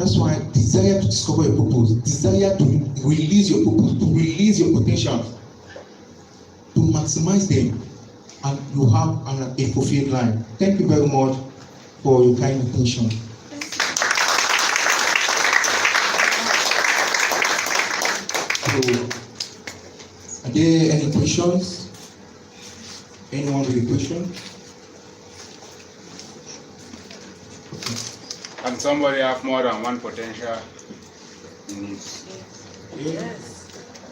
That's why desire to discover your purpose, desire to release your purpose, to release your potential, to maximize them, and you have a fulfilled life. Thank you very much for your kind attention. So, are there any questions? Anyone with a question? Can somebody have more than one potential in his? Yes.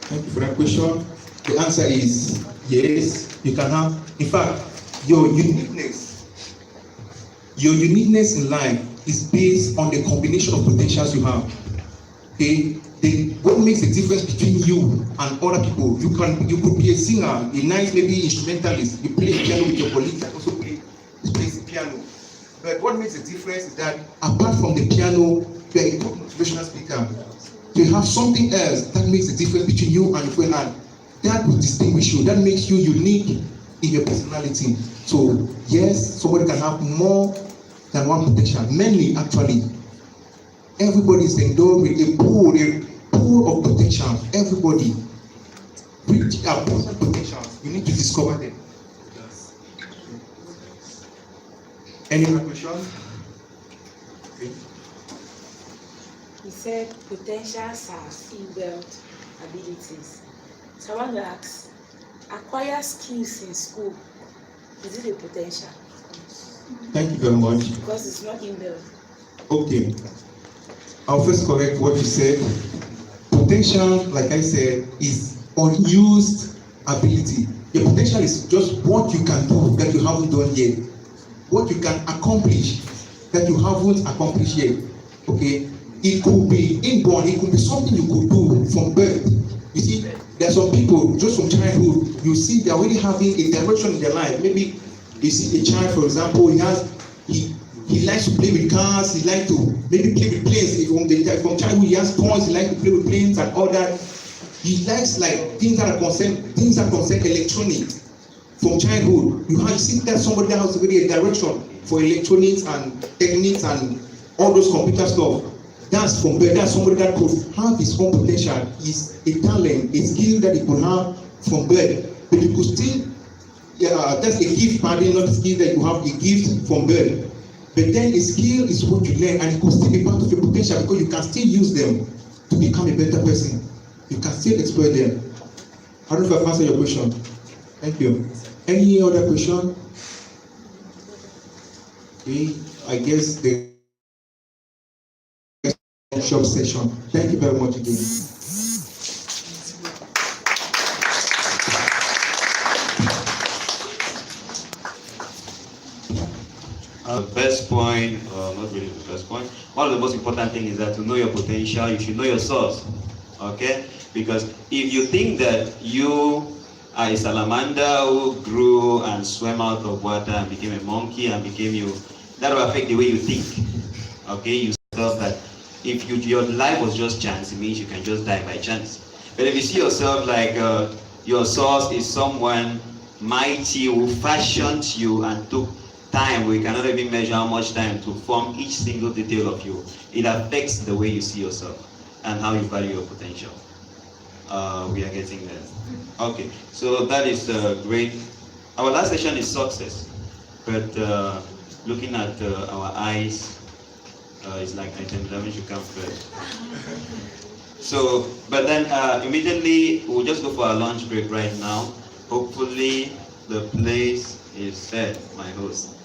Thank you for that question. The answer is yes, you can have. In fact, your uniqueness in life is based on the combination of potentials you have. Okay? What makes the difference between you and other people? You could be a singer, a nice maybe instrumentalist. You play piano with your colleagues that also plays the piano. But what makes the difference is that apart from the piano, you are a good motivational speaker. So you have something else that makes the difference between you and your friend, and that will distinguish you. That makes you unique in your personality. So yes, somebody can have more than one potential. Many actually. Everybody is endowed with a pool of potential. Everybody with a pool of potential. You need to discover them. Any other question? Okay. He said potentials are inbuilt abilities. So I want to ask, acquire skills in school, is it a potential? Thank you very much. Because it's not inbuilt. Okay. I'll first correct what you said. Potential, like I said, is unused ability. Your potential is just what you can do that you haven't done yet. What you can accomplish that you haven't accomplished yet. Okay? It could be inborn, it could be something you could do from birth. You see, there are some people, just from childhood, you see they're already having a direction in their life. Maybe you see a child, for example, he likes to play with cars, he likes to maybe play with planes. From childhood, he has toys, he likes to play with planes and all that. He likes like things that concern electronics. From childhood, you see that somebody that has already a direction for electronics and techniques and all those computer stuff. That's from birth. That's somebody that could have his own potential. Is a talent, a skill that he could have from birth. But you could still, that's a gift, pardon, not a skill that you have a gift from birth. But then a skill is what you learn, and it could still be part of your potential because you can still use them to become a better person. You can still exploit them. I don't know if I've answered your question. Thank you. Any other question? Okay, I guess the shop session. Thank you very much again. The first point, not really the first point, one of the most important things is that to know your potential, you should know your source. Okay? Because if you think that you are a salamander who grew and swam out of water and became a monkey and became you, that will affect the way you think. Okay? You thought that if your life was just chance, it means you can just die by chance. But if you see yourself like your source is someone mighty who fashioned you and took time, we cannot even measure how much time to form each single detail of you. It affects the way you see yourself and how you value your potential. We are getting there. Okay, so that is great. Our last session is success, but looking at our eyes, it's like item 11 should come first. So, but then immediately we'll just go for a lunch break right now. Hopefully the place is set, my host.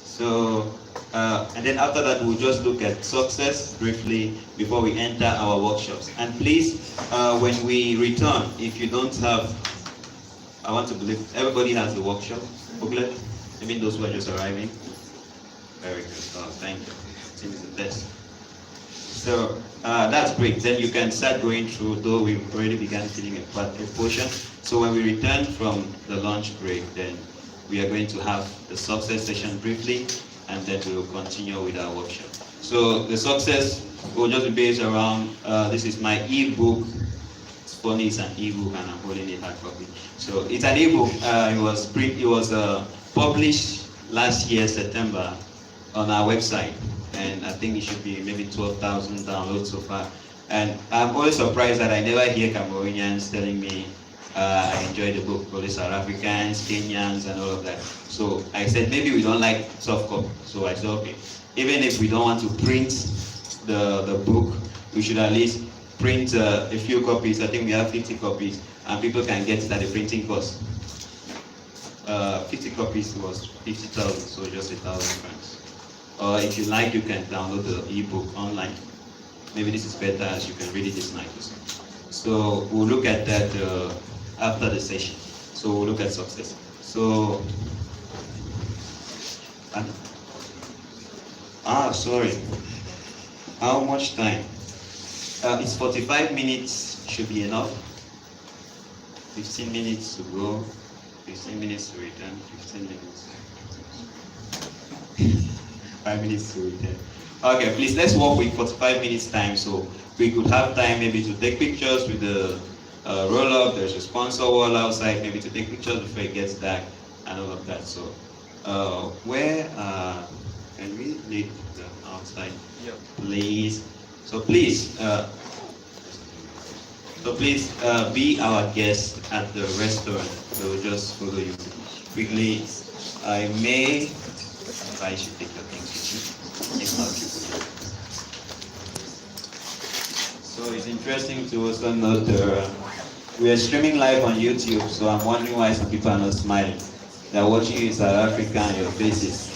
So, and then after that, we'll just look at success briefly before we enter our workshops. And please, when we return, if you don't have, I want to believe everybody has the workshop booklet, even those who are just arriving. Very good. Oh, thank you. Seems the best. So that's great. Then you can start going through, though we've already begun filling a portion. So when we return from the lunch break, then we are going to have the success session briefly, and then we will continue with our workshop. So the success will just be based around, this is my ebook. It's funny, it's an ebook and I'm holding a hard copy. So it's an ebook. It was published last year, September, on our website. and I think it should be maybe 12,000 downloads so far. And I'm always surprised that I never hear Cameroonians telling me I enjoy the book, probably South Africans, Kenyans, and all of that. So I said maybe we don't like soft copy. So I said, okay, even if we don't want to print the book, we should at least print a few copies. I think we have 50 copies, and people can get it at the printing cost. 50 copies was 50,000, so just 1,000 francs. Or if you like, you can download the ebook online. Maybe this is better as you can read it this night. So we'll look at that after the session. So we'll look at success. So, sorry. How much time? It's 45 minutes should be enough. 15 minutes to go, 15 minutes to return, 15 minutes. 5 minutes to return. Okay, please, let's work with 45 minutes time so we could have time maybe to take pictures with the roll-up. There's a sponsor wall outside, maybe to take pictures before it gets dark and all of that. So, where can we leave them outside? Yep. Please. So please, be our guest at the restaurant. We'll just follow you quickly. I may advise you to take your things with you. If not, you could. So it's interesting to also note we are streaming live on YouTube, so I'm wondering why some people are not smiling. They're watching you in South Africa and your faces